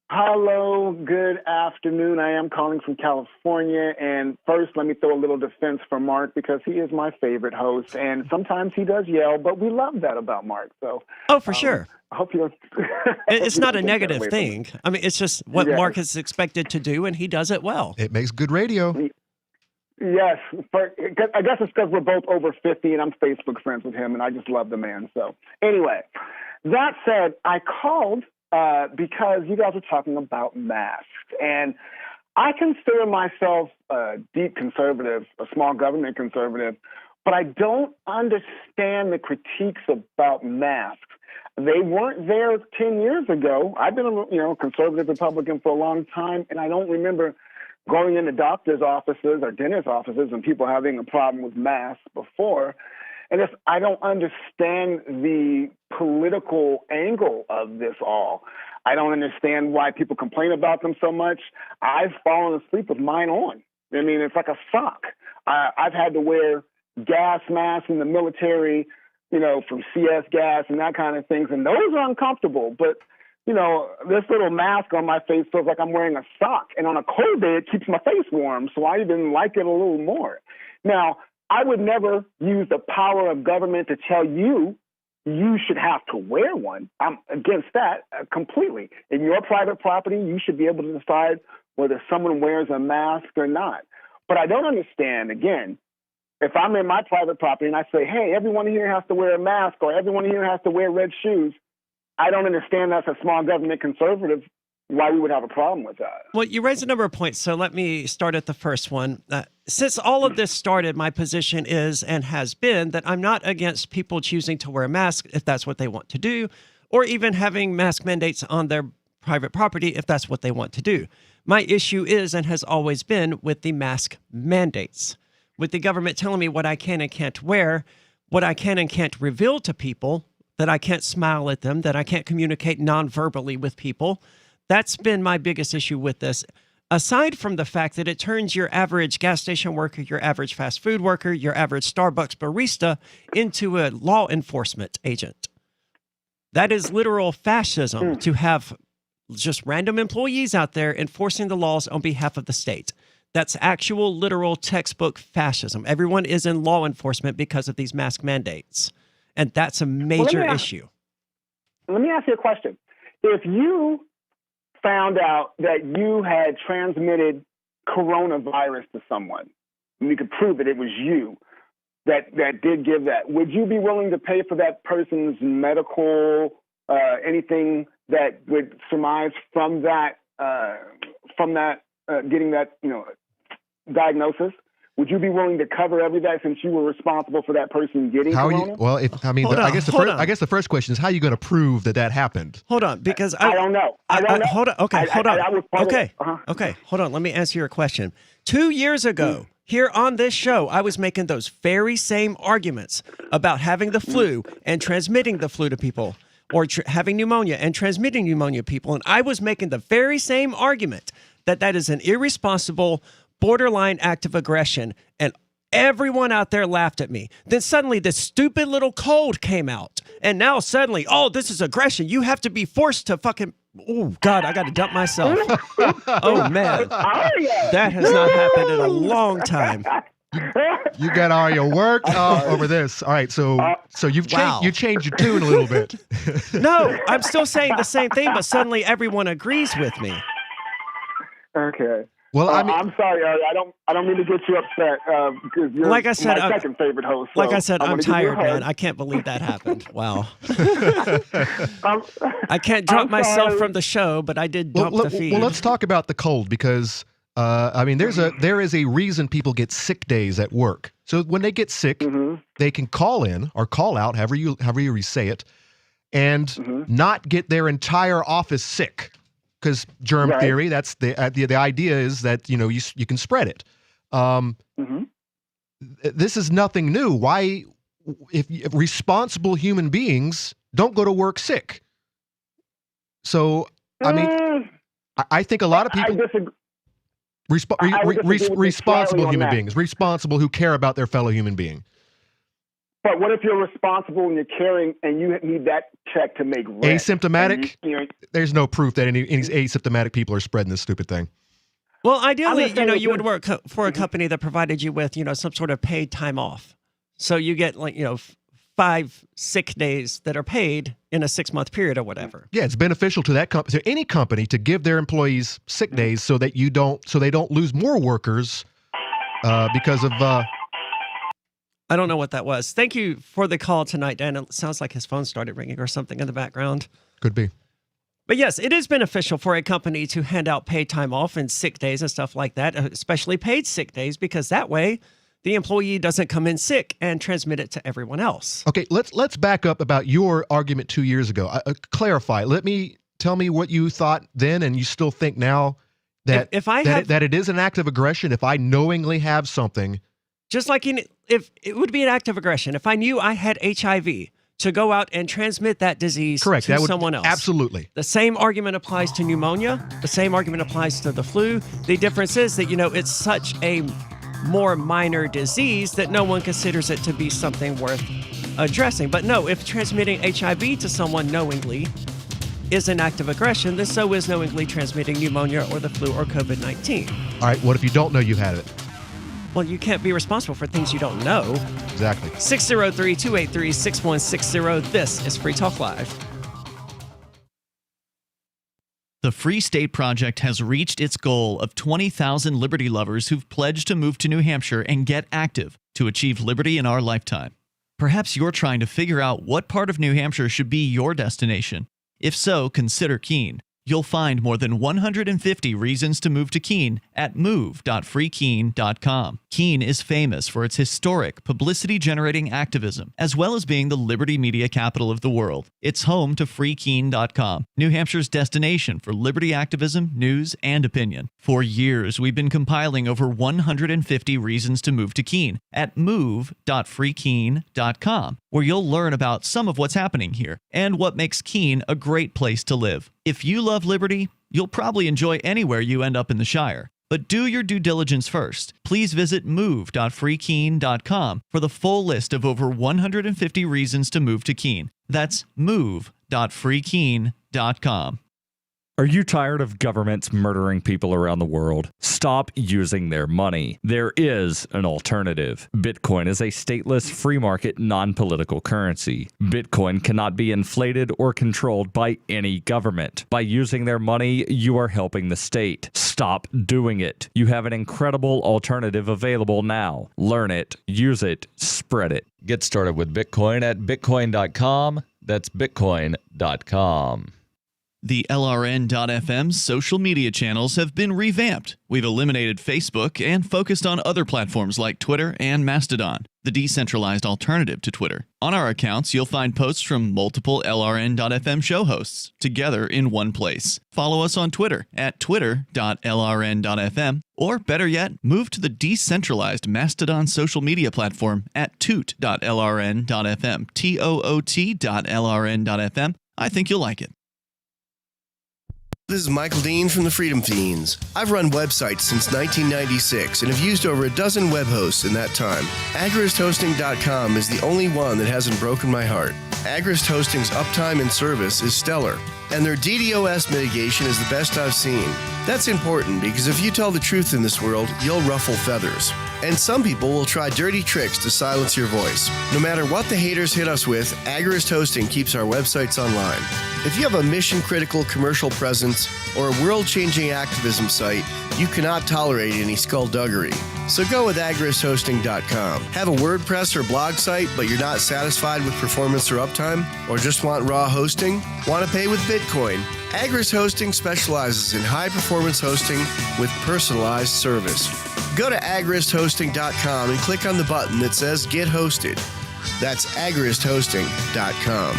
[SPEAKER 2] Hello, good afternoon. I am calling from California. And first, let me throw a little defense for Mark because he is my favorite host. And sometimes he does yell, but we love that about Mark. So,
[SPEAKER 13] for sure.
[SPEAKER 2] I hope you don't.
[SPEAKER 13] It's not a negative thing. I mean, it's just what Mark is expected to do, and he does it well.
[SPEAKER 14] It makes good radio.
[SPEAKER 2] Yes. I guess it's because we're both over 50 and I'm Facebook friends with him and I just love the man. So anyway, that said, I called because you guys were talking about masks. And I consider myself a deep conservative, a small government conservative, but I don't understand the critiques about masks. They weren't there 10 years ago. I've been a conservative Republican for a long time, and I don't remember going into doctor's offices or dentist offices and people having a problem with masks before. And I don't understand the political angle of this all. I don't understand why people complain about them so much. I've fallen asleep with mine on. I mean, it's like a sock. I've had to wear gas masks in the military, from CS gas and that kind of things, and those are uncomfortable. But this little mask on my face feels like I'm wearing a sock. And on a cold day, it keeps my face warm, so I even like it a little more. Now, I would never use the power of government to tell you should have to wear one. I'm against that completely. In your private property, you should be able to decide whether someone wears a mask or not. But I don't understand, again, if I'm in my private property and I say, hey, everyone here has to wear a mask or everyone here has to wear red shoes, I don't understand as a small government conservative why we would have a problem with that.
[SPEAKER 13] Well, you raised a number of points, so let me start at the first one. Since all of this started, my position is and has been that I'm not against people choosing to wear a mask if that's what they want to do, or even having mask mandates on their private property if that's what they want to do. My issue is and has always been with the mask mandates, with the government telling me what I can and can't wear, what I can and can't reveal to people, that I can't smile at them, that I can't communicate non-verbally with people. That's been my biggest issue with this. Aside from the fact that it turns your average gas station worker, your average fast food worker, your average Starbucks barista into a law enforcement agent. That is literal fascism to have just random employees out there enforcing the laws on behalf of the state. That's actual, literal, textbook fascism. Everyone is in law enforcement because of these mask mandates. And that's a major issue.
[SPEAKER 2] Let me ask you a question. If you found out that you had transmitted coronavirus to someone, and you could prove that it was you that did give that, would you be willing to pay for that person's medical, anything that would surmise from that getting that diagnosis? Would you be willing to cover every day since you were responsible for that person getting corona?
[SPEAKER 14] I guess the first question is, how are you going to prove that happened?
[SPEAKER 13] Hold on, because
[SPEAKER 2] I don't know. I don't know.
[SPEAKER 13] Hold on. Okay, hold on.
[SPEAKER 2] Uh-huh.
[SPEAKER 13] Okay, hold on. Let me answer your question. 2 years ago, here on this show, I was making those very same arguments about having the flu and transmitting the flu to people, or having pneumonia and transmitting pneumonia to people. And I was making the very same argument that is an irresponsible, borderline act of aggression, and everyone out there laughed at me. Then suddenly this stupid little cold came out, and now suddenly, oh, this is aggression. You have to be forced to fucking, oh, God, I got to dump myself. Oh, man. That has not happened in a long time.
[SPEAKER 14] You got all your work over this. All right, so you changed your tune a little bit.
[SPEAKER 13] No, I'm still saying the same thing, but suddenly everyone agrees with me.
[SPEAKER 2] Okay.
[SPEAKER 14] Well,
[SPEAKER 2] I'm sorry, Ari. I don't mean to get you upset because you're
[SPEAKER 13] like I said,
[SPEAKER 2] my second favorite host.
[SPEAKER 13] Like I said, I'm tired, man. I can't believe that happened. Wow. I can't drop myself from the show, but I did dump the feed.
[SPEAKER 14] Well, let's talk about the cold because there is a reason people get sick days at work. So when they get sick, they can call in or call out, however you say it, and not get their entire office sick. Because germ theory, that's the idea is that you can spread it. This is nothing new. Why, if responsible human beings don't go to work sick? So I mean, I think a lot of people responsible human beings, responsible who care about their fellow human being.
[SPEAKER 2] But what if you're responsible and you're caring and you need that check to make rent?
[SPEAKER 14] Asymptomatic? There's no proof that any asymptomatic people are spreading this stupid thing.
[SPEAKER 13] Well, ideally, you would work for a company that provided you with, some sort of paid time off. So you get 5 sick days that are paid in a 6-month period or whatever.
[SPEAKER 14] Yeah, it's beneficial to that company, to any company, to give their employees sick days so they don't lose more workers because of.
[SPEAKER 13] I don't know what that was. Thank you for the call tonight, Dan. It sounds like his phone started ringing or something in the background.
[SPEAKER 14] Could be.
[SPEAKER 13] But yes, it is beneficial for a company to hand out paid time off and sick days and stuff like that, especially paid sick days, because that way the employee doesn't come in sick and transmit it to everyone else.
[SPEAKER 14] Okay, let's back up about your argument 2 years ago. Clarify. Tell me what you thought then, and you still think now that that it is an act of aggression if I knowingly have something.
[SPEAKER 13] Just like if it would be an act of aggression if I knew I had HIV to go out and transmit that disease to someone else.
[SPEAKER 14] Absolutely.
[SPEAKER 13] The same argument applies to pneumonia. The same argument applies to the flu. The difference is that, it's such a more minor disease that no one considers it to be something worth addressing. But no, if transmitting HIV to someone knowingly is an act of aggression, then so is knowingly transmitting pneumonia or the flu or COVID-19.
[SPEAKER 14] All right, what if you don't know you've had it?
[SPEAKER 13] Well, you can't be responsible for things you don't know.
[SPEAKER 14] Exactly.
[SPEAKER 13] 603-283-6160. This is Free Talk Live.
[SPEAKER 8] The Free State Project has reached its goal of 20,000 liberty lovers who've pledged to move to New Hampshire and get active to achieve liberty in our lifetime. Perhaps you're trying to figure out what part of New Hampshire should be your destination. If so, consider Keene. You'll find more than 150 reasons to move to Keene at move.freekeene.com. Keene is famous for its historic, publicity-generating activism, as well as being the liberty media capital of the world. It's home to freekeene.com, New Hampshire's destination for liberty activism, news, and opinion. For years, we've been compiling over 150 reasons to move to Keene at move.freekeene.com, where you'll learn about some of what's happening here and what makes Keene a great place to live. If you love liberty, you'll probably enjoy anywhere you end up in the Shire. But do your due diligence first. Please visit move.freekeene.com for the full list of over 150 reasons to move to Keene. That's move.freekeene.com.
[SPEAKER 3] Are you tired of governments murdering people around the world? Stop using their money. There is an alternative. Bitcoin is a stateless, free market, non-political currency. Bitcoin cannot be inflated or controlled by any government. By using their money, you are helping the state. Stop doing it. You have an incredible alternative available now. Learn it, use it, spread it.
[SPEAKER 4] Get started with Bitcoin at bitcoin.com. That's bitcoin.com.
[SPEAKER 8] The LRN.FM social media channels have been revamped. We've eliminated Facebook and focused on other platforms like Twitter and Mastodon, the decentralized alternative to Twitter. On our accounts, you'll find posts from multiple LRN.FM show hosts together in one place. Follow us on Twitter at twitter.lrn.fm, or better yet, move to the decentralized Mastodon social media platform at toot.lrn.fm, toot.lrn.fm. I think you'll like it.
[SPEAKER 4] This is Michael Dean from the Freedom Fiends. I've run websites since 1996 and have used over a dozen web hosts in that time. AgristHosting.com is the only one that hasn't broken my heart. Agrist Hosting's uptime and service is stellar, and their DDoS mitigation is the best I've seen. That's important because if you tell the truth in this world, you'll ruffle feathers. And some people will try dirty tricks to silence your voice. No matter what the haters hit us with, Agrist Hosting keeps our websites online. If you have a mission-critical commercial presence or a world-changing activism site, you cannot tolerate any skullduggery. So go with agristhosting.com. Have a WordPress or blog site, but you're not satisfied with performance or uptime? Or just want raw hosting? Want to pay with Bitcoin? Agrist Hosting specializes in high-performance hosting with personalized service. Go to agristhosting.com and click on the button that says Get Hosted. That's agristhosting.com.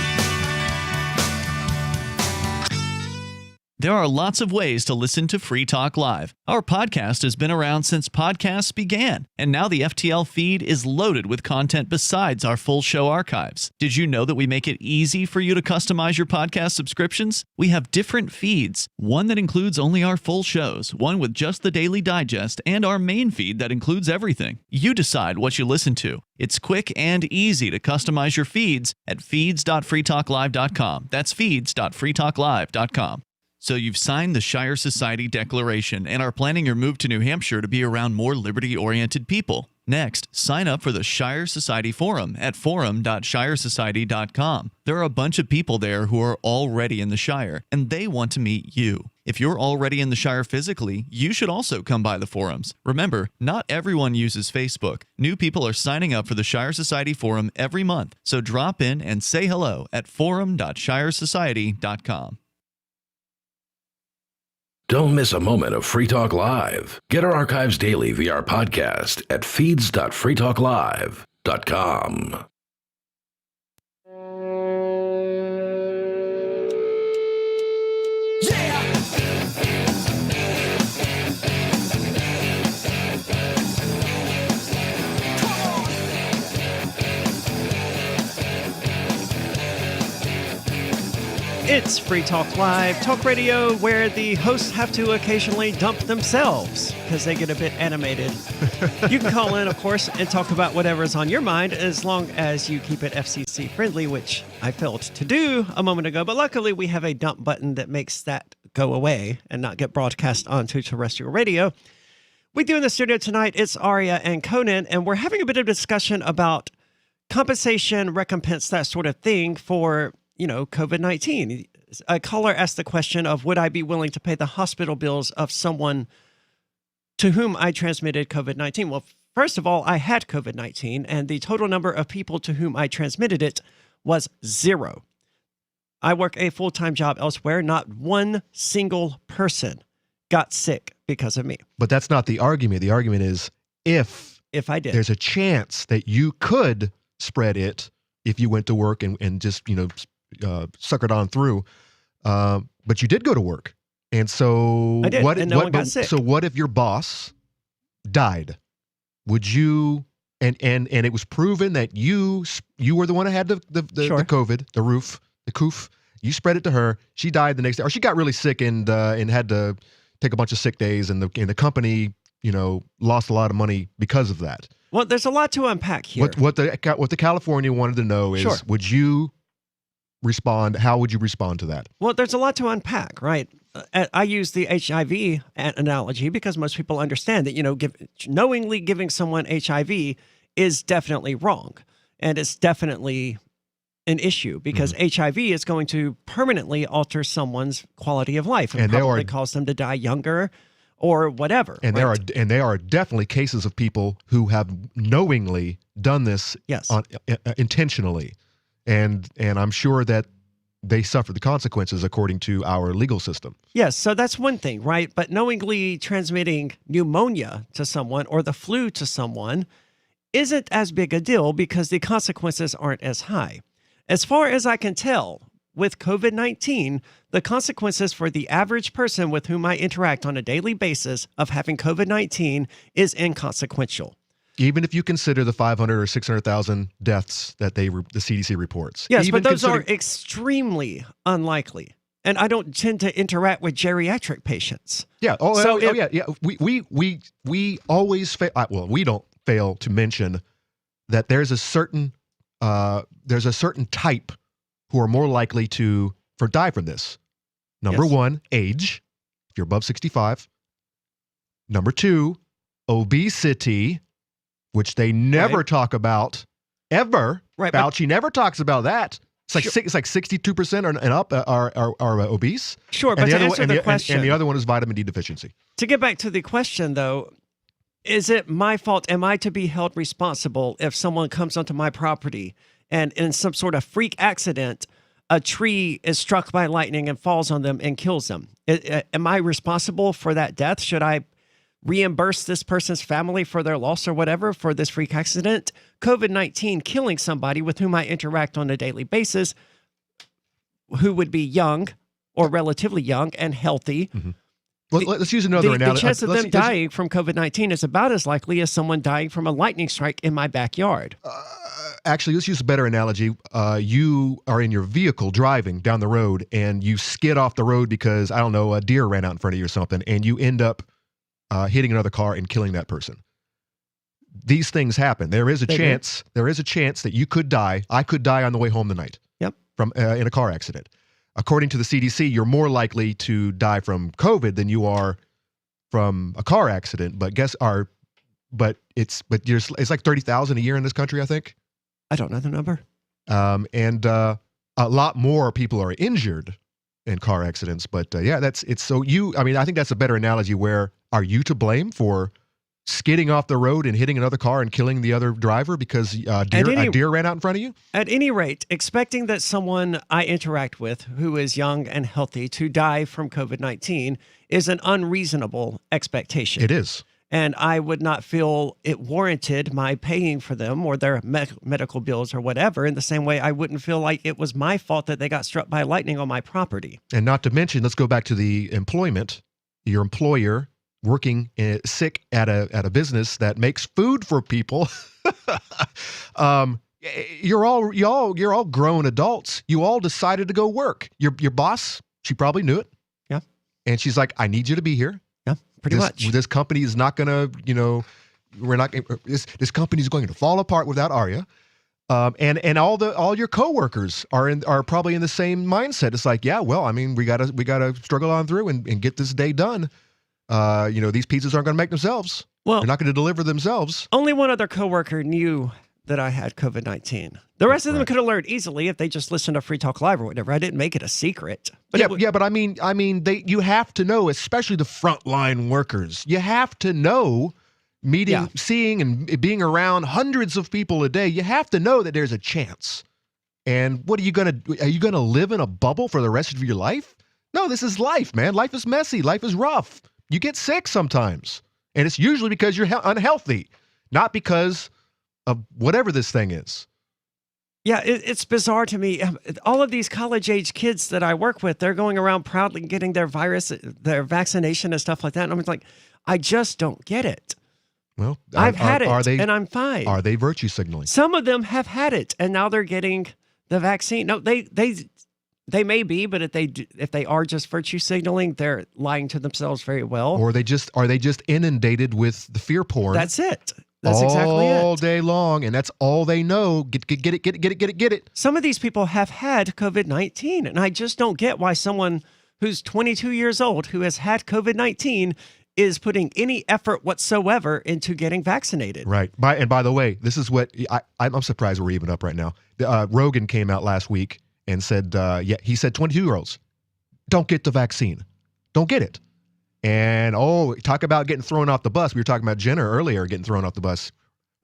[SPEAKER 8] There are lots of ways to listen to Free Talk Live. Our podcast has been around since podcasts began, and now the FTL feed is loaded with content besides our full show archives. Did you know that we make it easy for you to customize your podcast subscriptions? We have different feeds, one that includes only our full shows, one with just the Daily Digest, and our main feed that includes everything. You decide what you listen to. It's quick and easy to customize your feeds at feeds.freetalklive.com. That's feeds.freetalklive.com. So you've signed the Shire Society Declaration and are planning your move to New Hampshire to be around more liberty-oriented people. Next, sign up for the Shire Society Forum at forum.shiresociety.com. There are a bunch of people there who are already in the Shire, and they want to meet you. If you're already in the Shire physically, you should also come by the forums. Remember, not everyone uses Facebook. New people are signing up for the Shire Society Forum every month, so drop in and say hello at forum.shiresociety.com.
[SPEAKER 15] Don't miss a moment of Free Talk Live. Get our archives daily via our podcast at feeds.freetalklive.com.
[SPEAKER 13] It's Free Talk Live, talk radio where the hosts have to occasionally dump themselves because they get a bit animated. You can call in, of course, and talk about whatever's on your mind as long as you keep it FCC friendly, which I failed to do a moment ago. But luckily, we have a dump button that makes that go away and not get broadcast onto terrestrial radio. With you in the studio tonight, it's Aria and Conan, and we're having a bit of discussion about compensation, recompense, that sort of thing for COVID-19. A caller asked the question of, would I be willing to pay the hospital bills of someone to whom I transmitted COVID-19? Well, first of all, I had COVID-19, and the total number of people to whom I transmitted it was 0. I work a full-time job elsewhere. Not one single person got sick because of me.
[SPEAKER 14] But that's not the argument. The argument is if
[SPEAKER 13] I did,
[SPEAKER 14] there's a chance that you could spread it if you went to work and just, suckered on through, but you did go to work, and so
[SPEAKER 13] I did, and no one got sick.
[SPEAKER 14] So what if your boss died? Would you? And it was proven that you were the one who had the COVID, the coof. You spread it to her. She died the next day, or she got really sick and had to take a bunch of sick days, and the company lost a lot of money because of that.
[SPEAKER 13] Well, there's a lot to unpack here.
[SPEAKER 14] What the California wanted to know is, would you respond? How would you respond to that?
[SPEAKER 13] Well, there's a lot to unpack, right? I use the HIV analogy because most people understand that, knowingly giving someone HIV is definitely wrong. And it's definitely an issue because HIV is going to permanently alter someone's quality of life and probably cause them to die younger or whatever.
[SPEAKER 14] And there are definitely cases of people who have knowingly done this intentionally. And I'm sure that they suffer the consequences according to our legal system.
[SPEAKER 13] Yes, so that's one thing, right? But knowingly transmitting pneumonia to someone or the flu to someone isn't as big a deal because the consequences aren't as high. As far as I can tell, with COVID-19, the consequences for the average person with whom I interact on a daily basis of having COVID-19 is inconsequential.
[SPEAKER 14] Even if you consider the 500 or 600,000 deaths that the CDC reports.
[SPEAKER 13] Yes,
[SPEAKER 14] Even
[SPEAKER 13] but those are extremely unlikely. And I don't tend to interact with geriatric patients.
[SPEAKER 14] Yeah. Yeah. We always fail. Well, we don't fail to mention that there's a certain type who are more likely to die from this. Number one, age, if you're above 65. Number two, obesity, which they never talk about ever.
[SPEAKER 13] Right,
[SPEAKER 14] Fauci never talks about that. It's like it's like 62% and up are obese.
[SPEAKER 13] Sure, but to answer the question,
[SPEAKER 14] and the other one is vitamin D deficiency.
[SPEAKER 13] To get back to the question, though, is it my fault? Am I to be held responsible if someone comes onto my property and in some sort of freak accident, a tree is struck by lightning and falls on them and kills them? Am I responsible for that death? Should I reimburse this person's family for their loss or whatever for this freak accident? COVID-19 killing somebody with whom I interact on a daily basis, who would be young or relatively young and healthy.
[SPEAKER 14] Mm-hmm. Well, let's use another analogy.
[SPEAKER 13] The chance of them dying from COVID-19 is about as likely as someone dying from a lightning strike in my backyard.
[SPEAKER 14] Actually, let's use a better analogy. You are in your vehicle driving down the road and you skid off the road because, I don't know, a deer ran out in front of you or something, and you end up hitting another car and killing that person. These things happen. There is a chance that you could die. I could die on the way home tonight.
[SPEAKER 13] Yep.
[SPEAKER 14] From in a car accident. According to the CDC, you're more likely to die from COVID than you are from a car accident. But it's like 30,000 a year in this country, I think.
[SPEAKER 13] I don't know the number.
[SPEAKER 14] And a lot more people are injured in car accidents. But I think that's a better analogy. Where are you to blame for skidding off the road and hitting another car and killing the other driver because a deer ran out in front of you?
[SPEAKER 13] At any rate, expecting that someone I interact with who is young and healthy to die from COVID-19 is an unreasonable expectation.
[SPEAKER 14] It is.
[SPEAKER 13] And I would not feel it warranted my paying for them or their medical bills or whatever, in the same way I wouldn't feel like it was my fault that they got struck by lightning on my property.
[SPEAKER 14] And not to mention, let's go back to the employment. Your employer working sick at a business that makes food for people. You're all grown adults. You all decided to go work. Your boss, she probably knew it.
[SPEAKER 13] Yeah.
[SPEAKER 14] And she's like, I need you to be here.
[SPEAKER 13] Yeah, pretty much.
[SPEAKER 14] This company is not gonna, this company is going to fall apart without Arya. And all your coworkers are probably in the same mindset. It's like, yeah, well, I mean, we gotta struggle on through and get this day done. These pizzas aren't going to make themselves. Well, they're not going to deliver themselves.
[SPEAKER 13] Only one other coworker knew that I had COVID-19. The rest of them could have learned easily if they just listened to Free Talk Live or whatever. I didn't make it a secret.
[SPEAKER 14] But but I mean, you have to know, especially the frontline workers. You have to know, seeing and being around hundreds of people a day. You have to know that there's a chance. And what are you going to live in a bubble for the rest of your life? No, this is life, man. Life is messy. Life is rough. You get sick sometimes, and it's usually because you're unhealthy, not because of whatever this thing is.
[SPEAKER 13] Yeah, it's bizarre to me. All of these college-age kids that I work with, they're going around proudly getting their vaccination and stuff like that. And I'm like, I just don't get it.
[SPEAKER 14] Well,
[SPEAKER 13] I've had it, and I'm fine.
[SPEAKER 14] Are they virtue signaling?
[SPEAKER 13] Some of them have had it, and now they're getting the vaccine. No, they may be, but if they are just virtue signaling, they're lying to themselves very well.
[SPEAKER 14] Or are they just inundated with the fear porn?
[SPEAKER 13] That's it. That's exactly it.
[SPEAKER 14] All day long, and that's all they know. Get it.
[SPEAKER 13] Some of these people have had COVID-19, and I just don't get why someone who's 22 years old who has had COVID-19 is putting any effort whatsoever into getting vaccinated.
[SPEAKER 14] Right. By the way, this is what I'm surprised we're even up right now. Rogan came out last week and said, he said 22-year-olds, don't get the vaccine. Don't get it. And, talk about getting thrown off the bus. We were talking about Jenner earlier getting thrown off the bus.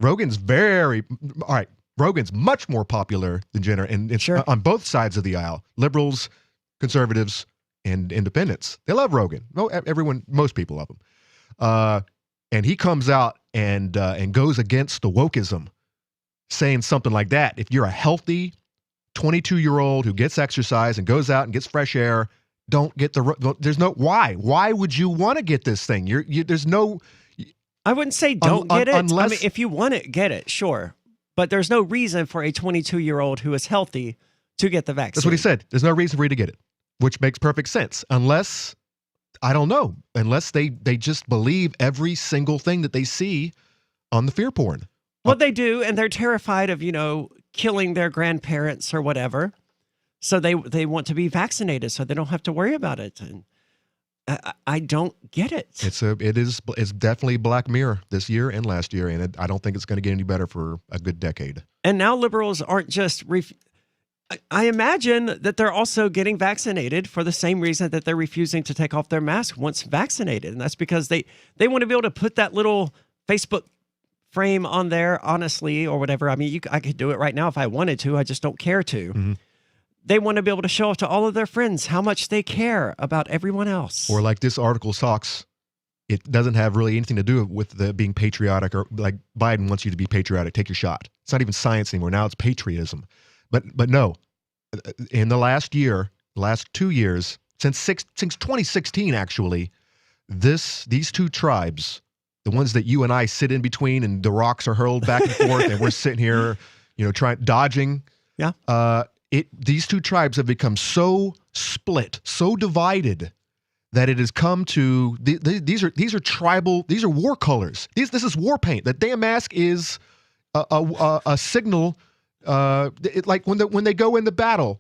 [SPEAKER 14] Rogan's all right, Rogan's much more popular than Jenner, and it's on both sides of the aisle. Liberals, conservatives, and independents. They love Rogan. No, everyone, most people love him. And he comes out and goes against the wokeism, saying something like that. If you're a healthy 22-year-old who gets exercise and goes out and gets fresh air, don't get there's no why. Why would you want to get this thing? There's no.
[SPEAKER 13] I wouldn't say don't get it.
[SPEAKER 14] Unless,
[SPEAKER 13] I mean, if you want it, get it, sure. But there's no reason for a 22-year-old who is healthy to get the vaccine.
[SPEAKER 14] That's what he said. There's no reason for you to get it, which makes perfect sense. Unless, I don't know, unless they just believe every single thing that they see on the fear porn.
[SPEAKER 13] Well, they do, and they're terrified of, killing their grandparents or whatever. So they want to be vaccinated so they don't have to worry about it. And I don't get it.
[SPEAKER 14] It's definitely Black Mirror this year and last year, and I don't think it's going to get any better for a good decade.
[SPEAKER 13] And now liberals aren't just. I imagine that they're also getting vaccinated for the same reason that they're refusing to take off their mask once vaccinated, and that's because they want to be able to put that little Facebook frame on there, honestly, or whatever. I mean, I could do it right now if I wanted to. I just don't care to.
[SPEAKER 14] Mm-hmm.
[SPEAKER 13] They want to be able to show off to all of their friends how much they care about everyone else.
[SPEAKER 14] Or like this article talks, it doesn't have really anything to do with the being patriotic, or like Biden wants you to be patriotic. Take your shot. It's not even science anymore. Now it's patriotism. But no, in the last 2 years, since 2016 actually, these two tribes, the ones that you and I sit in between, and the rocks are hurled back and forth, and we're sitting here, dodging.
[SPEAKER 13] Yeah.
[SPEAKER 14] These two tribes have become so split, so divided, that it has come to these are tribal. These are war colors. This is war paint. That damn mask is a signal. Like when they go into battle,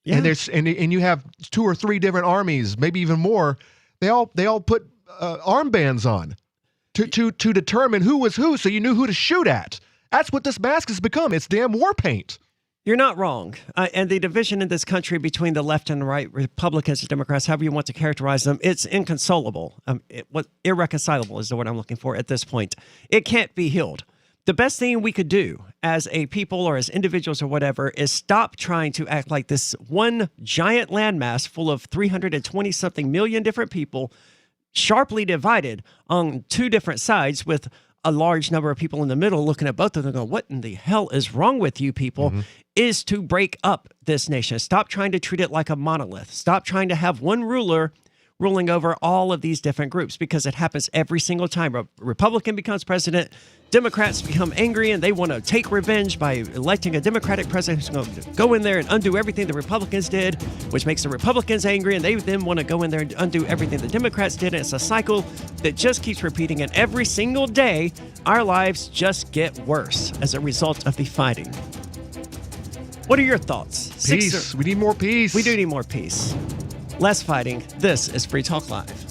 [SPEAKER 14] and and you have 2 or 3 different armies, maybe even more. They all put armbands on to determine who was who, so you knew who to shoot at. That's what this mask has become. It's damn war paint.
[SPEAKER 13] You're not wrong. And the division in this country between the left and the right, Republicans and Democrats, however you want to characterize them, it's inconsolable. Irreconcilable is the word I'm looking for at this point. It can't be healed. The best thing we could do as a people or as individuals or whatever is stop trying to act like this one giant landmass full of 320-something million different people, sharply divided on 2 different sides with a large number of people in the middle looking at both of them going, what in the hell is wrong with you people, is to break up this nation. Stop trying to treat it like a monolith. Stop trying to have one ruler ruling over all of these different groups, because it happens every single time. A Republican becomes president, Democrats become angry, and they want to take revenge by electing a Democratic president who's going to go in there and undo everything the Republicans did, which makes the Republicans angry, and they then want to go in there and undo everything the Democrats did. And it's a cycle that just keeps repeating, and every single day, our lives just get worse as a result of the fighting. What are your thoughts?
[SPEAKER 14] Peace. We need more peace.
[SPEAKER 13] We do need more peace. Less fighting. This is Free Talk Live.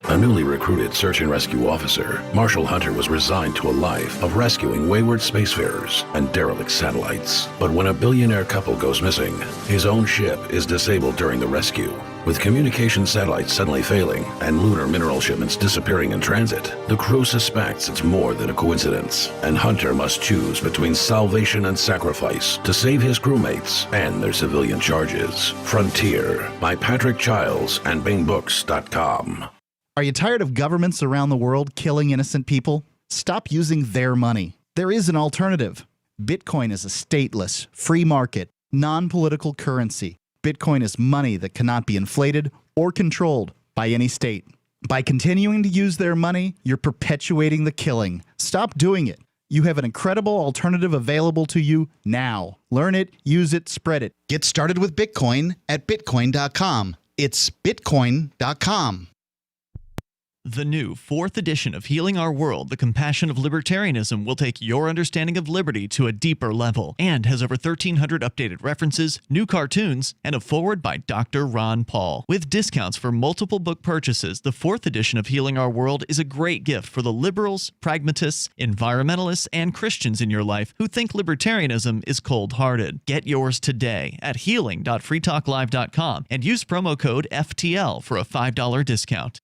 [SPEAKER 15] A newly recruited search and rescue officer, Marshall Hunter was resigned to a life of rescuing wayward spacefarers and derelict satellites. But when a billionaire couple goes missing, his own ship is disabled during the rescue. With communication satellites suddenly failing and lunar mineral shipments disappearing in transit, the crew suspects it's more than a coincidence, and Hunter must choose between salvation and sacrifice to save his crewmates and their civilian charges. Frontier by Patrick Childs and BingBooks.com.
[SPEAKER 17] Are you tired of governments around the world killing innocent people? Stop using their money. There is an alternative. Bitcoin is a stateless, free market, non-political currency. Bitcoin is money that cannot be inflated or controlled by any state. By continuing to use their money, you're perpetuating the killing. Stop doing it. You have an incredible alternative available to you now. Learn it, use it, spread it. Get started with Bitcoin at Bitcoin.com. It's Bitcoin.com.
[SPEAKER 8] The new 4th edition of Healing Our World, The Compassion of Libertarianism, will take your understanding of liberty to a deeper level and has over 1,300 updated references, new cartoons, and a foreword by Dr. Ron Paul. With discounts for multiple book purchases, the 4th edition of Healing Our World is a great gift for the liberals, pragmatists, environmentalists, and Christians in your life who think libertarianism is cold-hearted. Get yours today at healing.freetalklive.com and use promo code FTL for a $5 discount.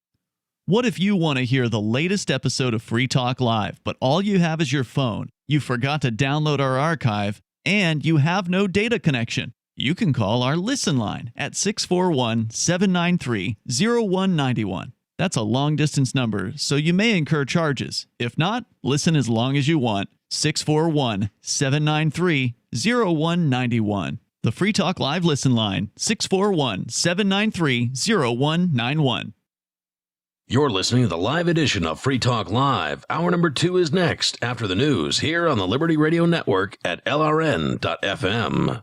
[SPEAKER 8] What if you want to hear the latest episode of Free Talk Live, but all you have is your phone, you forgot to download our archive, and you have no data connection? You can call our Listen line at 641-793-0191. That's a long-distance number, so you may incur charges. If not, listen as long as you want. 641-793-0191. The Free Talk Live Listen line, 641-793-0191.
[SPEAKER 15] You're listening to the live edition of Free Talk Live. Hour number 2 is next, after the news, here on the Liberty Radio Network at LRN.FM.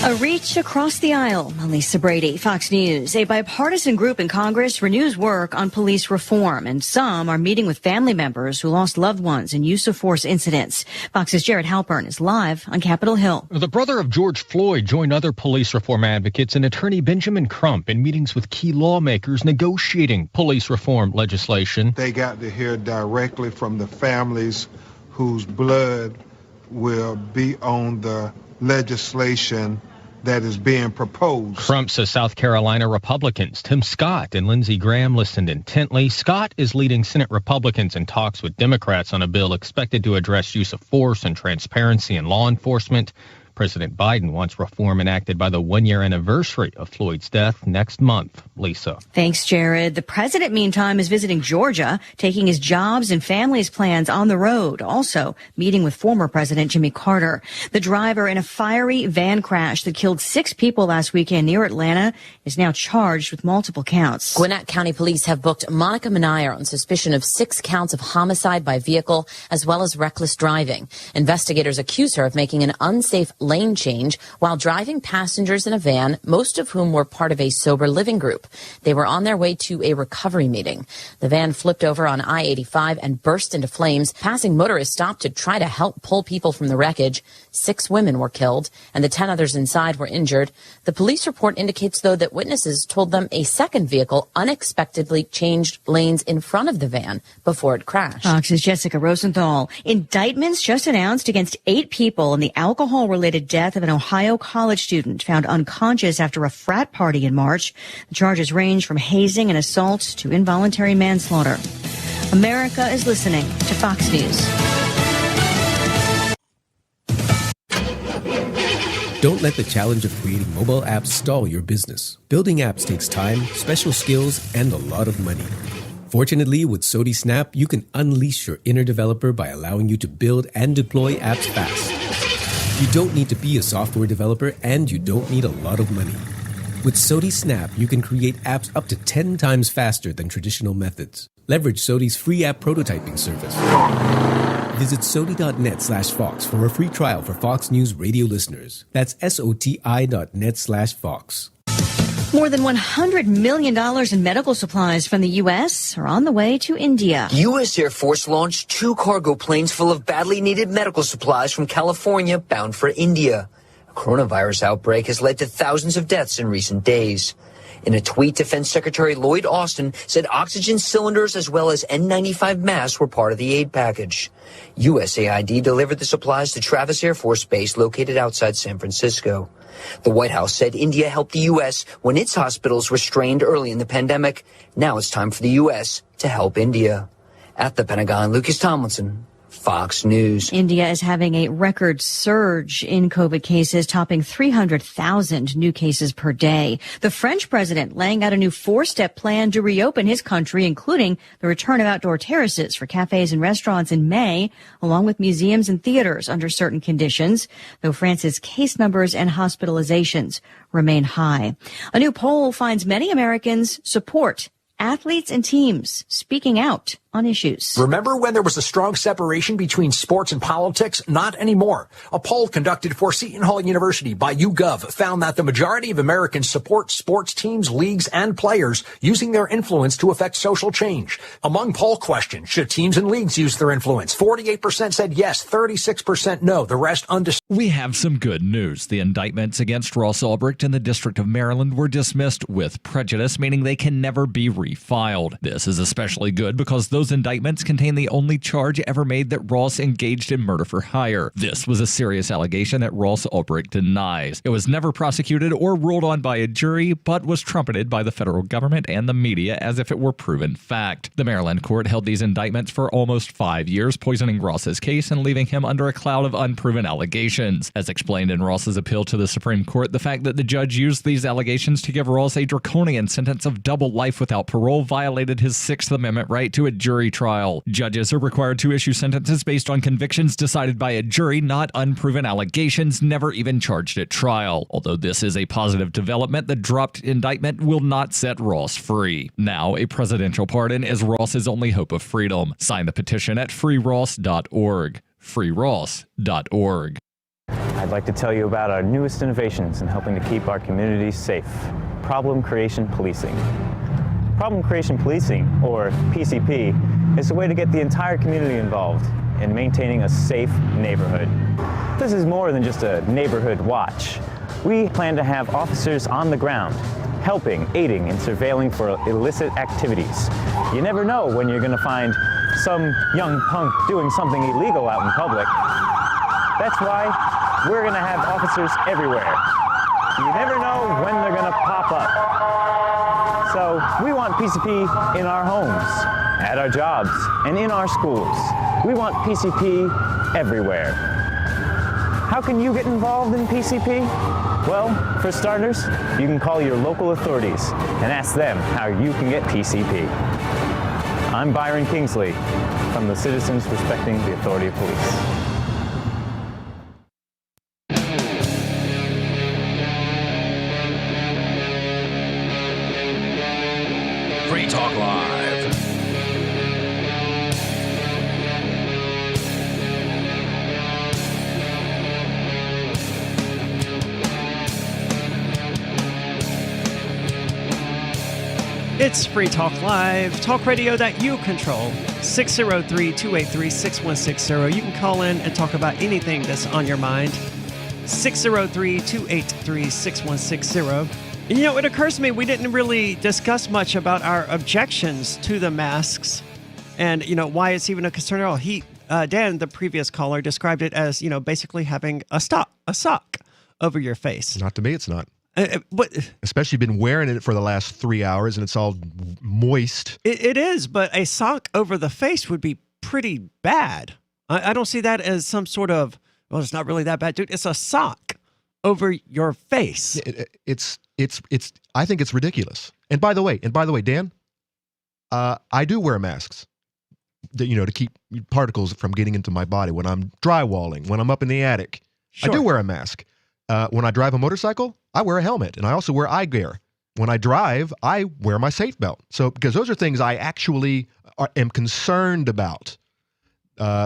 [SPEAKER 1] A reach across the aisle. Lisa Brady, Fox News. A bipartisan group in Congress renews work on police reform, and some are meeting with family members who lost loved ones in use of force incidents. Fox's Jared Halpern is live on Capitol Hill.
[SPEAKER 5] The brother of George Floyd joined other police reform advocates and attorney Benjamin Crump in meetings with key lawmakers negotiating police reform legislation.
[SPEAKER 6] They got to hear directly from the families whose blood will be on the legislation that is being proposed.
[SPEAKER 5] Crump says South Carolina Republicans Tim Scott and Lindsey Graham listened intently. Scott is leading Senate Republicans in talks with Democrats on a bill expected to address use of force and transparency in law enforcement. President Biden wants reform enacted by the one-year anniversary of Floyd's death next month. Lisa.
[SPEAKER 1] Thanks, Jared. The president, meantime, is visiting Georgia, taking his jobs and family's plans on the road, also meeting with former President Jimmy Carter. The driver in a fiery van crash that killed 6 people last weekend near Atlanta is now charged with multiple counts.
[SPEAKER 23] Gwinnett County Police have booked Monica Manayer on suspicion of 6 counts of homicide by vehicle as well as reckless driving. Investigators accuse her of making an unsafe lane change while driving passengers in a van, most of whom were part of a sober living group. They were on their way to a recovery meeting. The van flipped over on I-85 and burst into flames. Passing motorists stopped to try to help pull people from the wreckage. 6 women were killed, and the 10 others inside were injured. The police report indicates, though, that witnesses told them a second vehicle unexpectedly changed lanes in front of the van before it crashed.
[SPEAKER 1] Fox's Jessica Rosenthal. Indictments just announced against 8 people in the alcohol-related death of an Ohio college student found unconscious after a frat party in March. The charges range from hazing and assault to involuntary manslaughter. America is listening to Fox News.
[SPEAKER 24] Don't let the challenge of creating mobile apps stall your business. Building apps takes time, special skills, and a lot of money. Fortunately, with Sodi Snap, you can unleash your inner developer by allowing you to build and deploy apps fast. You don't need to be a software developer, and you don't need a lot of money. With Sodi Snap, you can create apps up to 10 times faster than traditional methods. Leverage Sodi's free app prototyping service. Visit Sodi.net/Fox for a free trial for Fox News radio listeners. That's SOTI.net/Fox.
[SPEAKER 1] More than $100 million in medical supplies from the U.S. are on the way to India.
[SPEAKER 25] U.S. Air Force launched 2 cargo planes full of badly needed medical supplies from California bound for India. A coronavirus outbreak has led to thousands of deaths in recent days. In a tweet, Defense Secretary Lloyd Austin said oxygen cylinders as well as N95 masks were part of the aid package. USAID delivered the supplies to Travis Air Force Base located outside San Francisco. The White House said India helped the U.S. when its hospitals were strained early in the pandemic. Now it's time for the U.S. to help India. At the Pentagon, Lucas Tomlinson, Fox News.
[SPEAKER 1] India is having a record surge in COVID cases, topping 300,000 new cases per day. The French president laying out a new 4-step plan to reopen his country, including the return of outdoor terraces for cafes and restaurants in May, along with museums and theaters under certain conditions, though France's case numbers and hospitalizations remain high. A new poll finds many Americans support athletes and teams speaking out on issues.
[SPEAKER 7] Remember when there was a strong separation between sports and politics? Not anymore. A poll conducted for Seton Hall University by YouGov found that the majority of Americans support sports teams, leagues, and players using their influence to affect social change. Among poll questions, should teams and leagues use their influence? 48% said yes, 36% no, the rest undecided.
[SPEAKER 3] We have some good news. The indictments against Ross Ulbricht in the District of Maryland were dismissed with prejudice, meaning they can never be refiled. This is especially good because those those indictments contain the only charge ever made that Ross engaged in murder for hire. This was a serious allegation that Ross Ulbricht denies. It was never prosecuted or ruled on by a jury, but was trumpeted by the federal government and the media as if it were proven fact. The Maryland court held these indictments for almost 5 years, poisoning Ross's case and leaving him under a cloud of unproven allegations. As explained in Ross's appeal to the Supreme Court, the fact that the judge used these allegations to give Ross a draconian sentence of double life without parole violated his Sixth Amendment right to a jury trial. Judges are required to issue sentences based on convictions decided by a jury, not unproven allegations never even charged at trial. Although this is a positive development, the dropped indictment will not set Ross free. Now, a presidential pardon is Ross's only hope of freedom. Sign the petition at freeross.org. freeross.org.
[SPEAKER 9] I'd like to tell you about our newest innovations in helping to keep our communities safe. Problem Creation Policing. Problem Creation Policing, or PCP, is a way to get the entire community involved in maintaining a safe neighborhood. This is more than just a neighborhood watch. We plan to have officers on the ground, helping, aiding, and surveilling for illicit activities. You never know when you're going to find some young punk doing something illegal out in public. That's why we're going to have officers everywhere. You never know when they're going to pop up. So we want PCP in our homes, at our jobs, and in our schools. We want PCP everywhere. How can you get involved in PCP? Well, for starters, you can call your local authorities and ask them how you can get PCP. I'm Byron Kingsley from the Citizens Respecting the Authority of Police.
[SPEAKER 15] Free Talk Live.
[SPEAKER 13] It's Free Talk Live, talk radio that you control. 603-283-6160. You can call in and talk about anything that's on your mind. 603-283-6160. You know, it occurs to me we didn't really discuss much about our objections to the masks and, you know, why it's even a concern at all. Dan, the previous caller, described it as, you know, basically having a sock over your face.
[SPEAKER 14] Not to me, it's not.
[SPEAKER 13] But
[SPEAKER 14] especially been wearing it for the last 3 hours and it's all moist.
[SPEAKER 13] It is, but a sock over the face would be pretty bad. I don't see that as some sort of, well, it's not really that bad, dude. It's a sock over your face.
[SPEAKER 14] It's. I think it's ridiculous. And by the way, Dan, I do wear masks, to keep particles from getting into my body when I'm drywalling, when I'm up in the attic. Sure. I do wear a mask. When I drive a motorcycle, I wear a helmet, and I also wear eye gear. When I drive, I wear my safe belt. So, because those are things I actually am concerned about.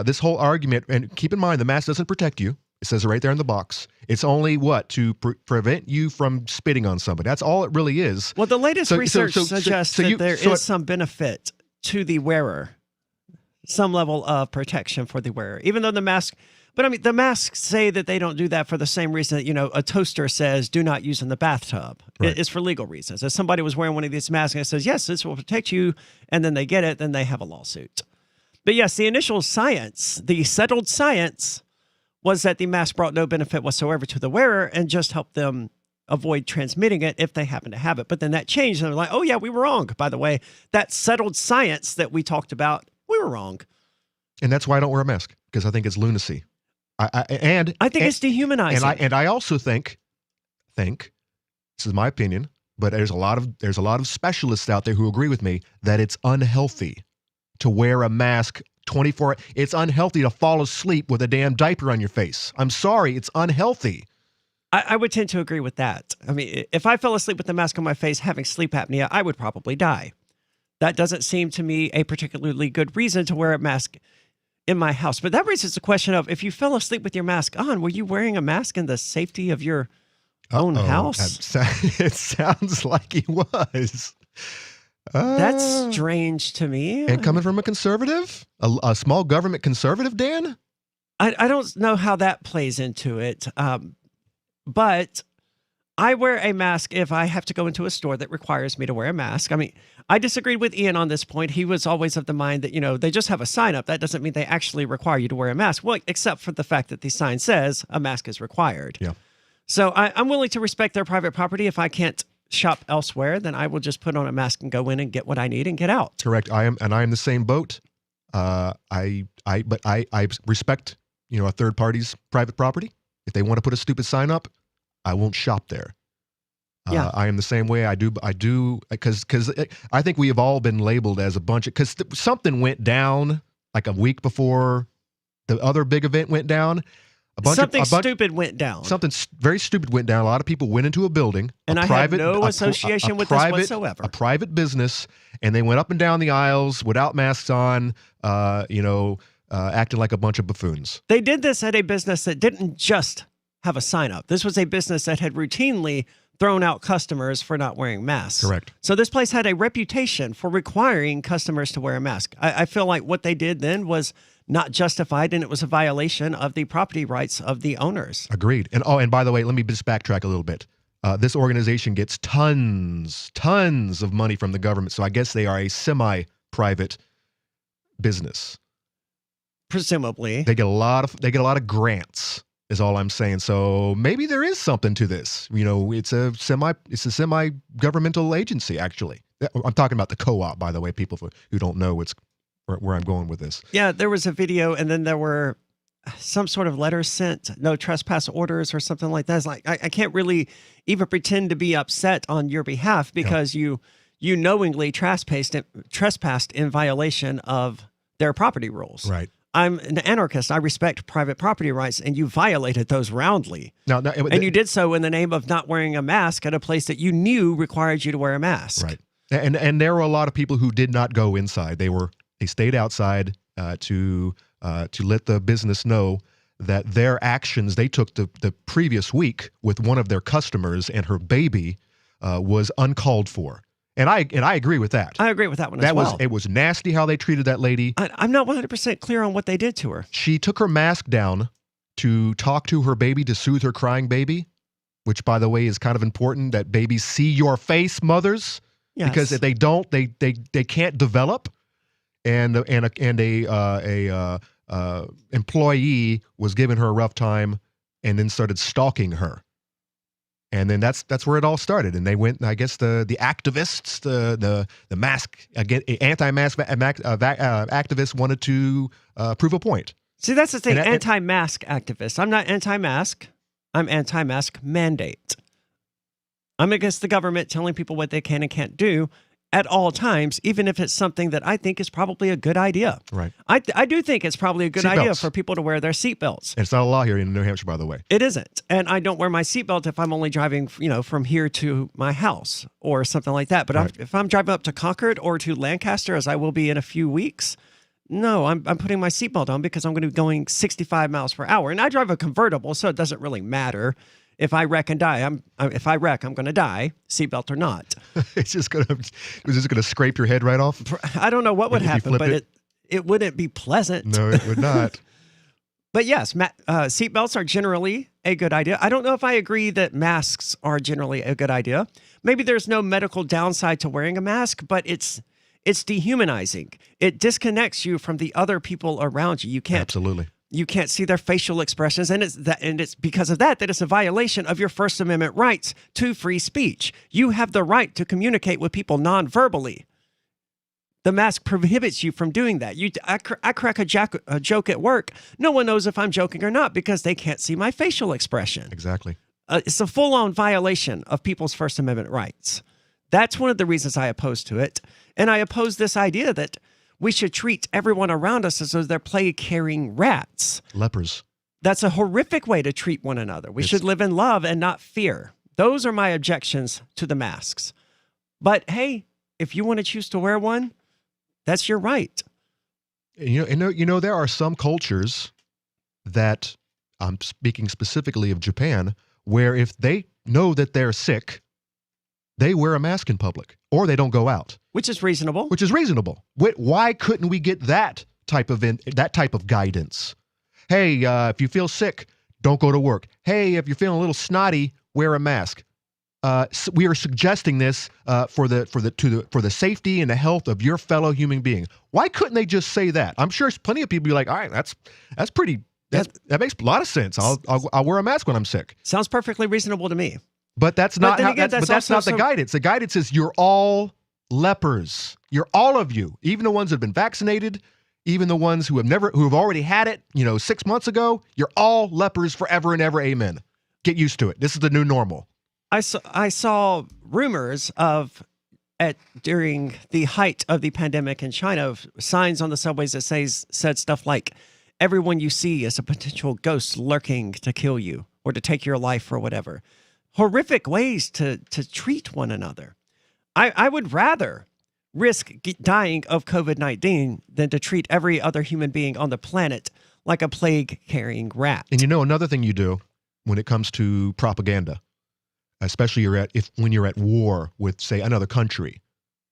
[SPEAKER 14] This whole argument, and keep in mind, the mask doesn't protect you. It says it right there in the box. It's only to prevent you from spitting on somebody. That's all it really is.
[SPEAKER 13] Well, the latest research suggests that there is some benefit to the wearer, some level of protection for the wearer, even though the mask. But I mean, the masks say that they don't do that for the same reason that, a toaster says do not use in the bathtub. Right. It's for legal reasons. If somebody was wearing one of these masks and it says, yes, this will protect you, and then they get it, then they have a lawsuit. But yes, the initial science, the settled science, was that the mask brought no benefit whatsoever to the wearer and just helped them avoid transmitting it if they happen to have it. But then that changed, and they're like, oh yeah, we were wrong. By the way, that settled science that we talked about, we were wrong.
[SPEAKER 14] And that's why I don't wear a mask, because I think it's lunacy. I think
[SPEAKER 13] it's dehumanizing.
[SPEAKER 14] And I also think this is my opinion, but there's a lot of specialists out there who agree with me that it's unhealthy to wear a mask 24. It's unhealthy to fall asleep with a damn diaper on your face. I'm sorry, it's unhealthy.
[SPEAKER 13] I would tend to agree with that. I mean, if I fell asleep with the mask on my face having sleep apnea, I would probably die. That doesn't seem to me a particularly good reason to wear a mask in my house. But that raises the question of, if you fell asleep with your mask on, were you wearing a mask in the safety of your own house?
[SPEAKER 14] It sounds like he was.
[SPEAKER 13] That's strange to me.
[SPEAKER 14] And coming from a conservative, a small government conservative, Dan?
[SPEAKER 13] I don't know how that plays into it. But I wear a mask if I have to go into a store that requires me to wear a mask. I mean, I disagreed with Ian on this point. He was always of the mind that, they just have a sign up. That doesn't mean they actually require you to wear a mask. Well, except for the fact that the sign says a mask is required.
[SPEAKER 14] Yeah.
[SPEAKER 13] So I'm willing to respect their private property. If I can't shop elsewhere, then I will just put on a mask and go in and get what I need and get out.
[SPEAKER 14] Correct. I am the same boat. But I respect, a third party's private property. If they want to put a stupid sign up, I won't shop there.
[SPEAKER 13] Yeah.
[SPEAKER 14] I am the same way. I do because I think we have all been labeled as a bunch of, because something went down like a week before the other big event went down.
[SPEAKER 13] Something stupid went down.
[SPEAKER 14] Something very stupid went down. A lot of people went into a building.
[SPEAKER 13] And I have no association with this whatsoever.
[SPEAKER 14] A private business, and they went up and down the aisles without masks on, acting like a bunch of buffoons.
[SPEAKER 13] They did this at a business that didn't just have a sign up. This was a business that had routinely thrown out customers for not wearing masks.
[SPEAKER 14] Correct.
[SPEAKER 13] So this place had a reputation for requiring customers to wear a mask. I feel like what they did then was not justified, and it was a violation of the property rights of the owners.
[SPEAKER 14] Agreed. And by the way, let me just backtrack a little bit. This organization gets tons of money from the government, so I guess they are a semi-private business.
[SPEAKER 13] Presumably,
[SPEAKER 14] they get a lot of grants. Is all I'm saying. So maybe there is something to this. It's a semi-governmental agency, actually. I'm talking about the co-op, by the way, people who don't know where I'm going with this.
[SPEAKER 13] Yeah, there was a video, and then there were some sort of letters sent, no trespass orders or something like that. It's like, I can't really even pretend to be upset on your behalf because you knowingly trespassed in violation of their property rules.
[SPEAKER 14] Right.
[SPEAKER 13] I'm an anarchist. I respect private property rights, and you violated those roundly. And you did so in the name of not wearing a mask at a place that you knew required you to wear a mask.
[SPEAKER 14] Right. And there were a lot of people who did not go inside. They stayed outside to let the business know that their actions they took the previous week with one of their customers and her baby was uncalled for. And I agree with that.
[SPEAKER 13] I agree with that one as well.
[SPEAKER 14] It was nasty how they treated that lady.
[SPEAKER 13] I'm not 100% clear on what they did to her.
[SPEAKER 14] She took her mask down to talk to her baby, to soothe her crying baby, which, by the way, is kind of important that babies see your face, mothers.
[SPEAKER 13] Yes.
[SPEAKER 14] Because if they don't, they can't develop. And a employee was giving her a rough time and then started stalking her. And then that's where it all started. And they went, I guess, the activists, the mask, again, anti-mask activists wanted to prove a point.
[SPEAKER 13] See, that's the thing, anti-mask activists. I'm not anti-mask. I'm anti-mask mandate. I'm against the government telling people what they can and can't do at all times, even if it's something that I think is probably a good idea.
[SPEAKER 14] Right.
[SPEAKER 13] I do think it's probably a good idea for people to wear their seatbelts.
[SPEAKER 14] It's not a law here in New Hampshire, by the way.
[SPEAKER 13] It isn't. And I don't wear my seatbelt if I'm only driving, from here to my house or something like that. But if I'm driving up to Concord or to Lancaster, as I will be in a few weeks, no, I'm putting my seatbelt on because I'm going to be going 65 miles per hour. And I drive a convertible, so it doesn't really matter. If I wreck and die, I'm going to die, seatbelt or not.
[SPEAKER 14] It's just going to scrape your head right off?
[SPEAKER 13] I don't know what would happen, but it wouldn't be pleasant.
[SPEAKER 14] No, it would not.
[SPEAKER 13] But yes, seatbelts are generally a good idea. I don't know if I agree that masks are generally a good idea. Maybe there's no medical downside to wearing a mask, but it's dehumanizing. It disconnects you from the other people around you. You can't.
[SPEAKER 14] Absolutely.
[SPEAKER 13] You can't see their facial expressions, and it's because of that it's a violation of your First Amendment rights to free speech. You have the right to communicate with people non-verbally. The mask prohibits you from doing that. I crack a joke at work. No one knows if I'm joking or not because they can't see my facial expression.
[SPEAKER 14] Exactly.
[SPEAKER 13] It's a full-on violation of people's First Amendment rights. That's one of the reasons I oppose to it, and I oppose this idea that we should treat everyone around us as though they're plague-carrying rats.
[SPEAKER 14] Lepers.
[SPEAKER 13] That's a horrific way to treat one another. We should live in love and not fear. Those are my objections to the masks. But hey, if you want to choose to wear one, that's your right.
[SPEAKER 14] There are some cultures that, I'm speaking specifically of Japan, where if they know that they're sick, they wear a mask in public or they don't go out.
[SPEAKER 13] Which is reasonable.
[SPEAKER 14] Why couldn't we get that type of guidance? Hey, if you feel sick, don't go to work. Hey, if you're feeling a little snotty, wear a mask. we are suggesting this for the safety and the health of your fellow human being. Why couldn't they just say that? I'm sure plenty of people be like, all right, that makes a lot of sense. I'll wear a mask when I'm sick.
[SPEAKER 13] Sounds perfectly reasonable to me.
[SPEAKER 14] But that's not the guidance. The guidance is you're all lepers. You're all of you, even the ones that have been vaccinated, even the ones who have already had it, 6 months ago. You're all lepers forever and ever. Amen. Get used to it. This is the new normal.
[SPEAKER 13] I saw rumors during the height of the pandemic in China, of signs on the subways that said stuff like, "Everyone you see is a potential ghost lurking to kill you or to take your life," or whatever. Horrific ways to treat one another. I would rather risk dying of COVID-19 than to treat every other human being on the planet like a plague-carrying rat.
[SPEAKER 14] And another thing you do when it comes to propaganda, especially when you're at war with, say, another country,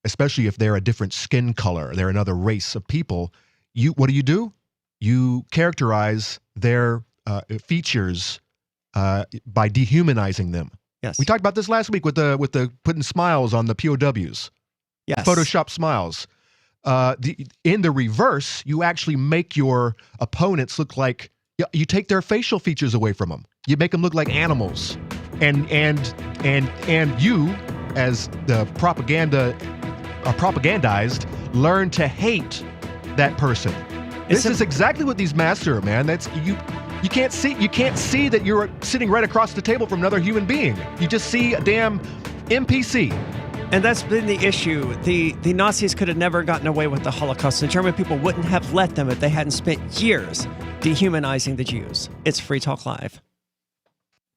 [SPEAKER 14] especially if they're a different skin color, they're another race of people, what do? You characterize their features by dehumanizing them.
[SPEAKER 13] Yes.
[SPEAKER 14] We talked about this last week with the putting smiles on the POWs.
[SPEAKER 13] Yes.
[SPEAKER 14] Photoshop smiles. In the reverse, you actually make your opponents look like, you take their facial features away from them. You make them look like animals. And you, as the propagandized, learn to hate that person. This is exactly what these masks are, man. That's you can't see that you're sitting right across the table from another human being. You just see a damn NPC.
[SPEAKER 13] And that's been the issue. The Nazis could have never gotten away with the Holocaust. The German people wouldn't have let them if they hadn't spent years dehumanizing the Jews. It's Free Talk Live.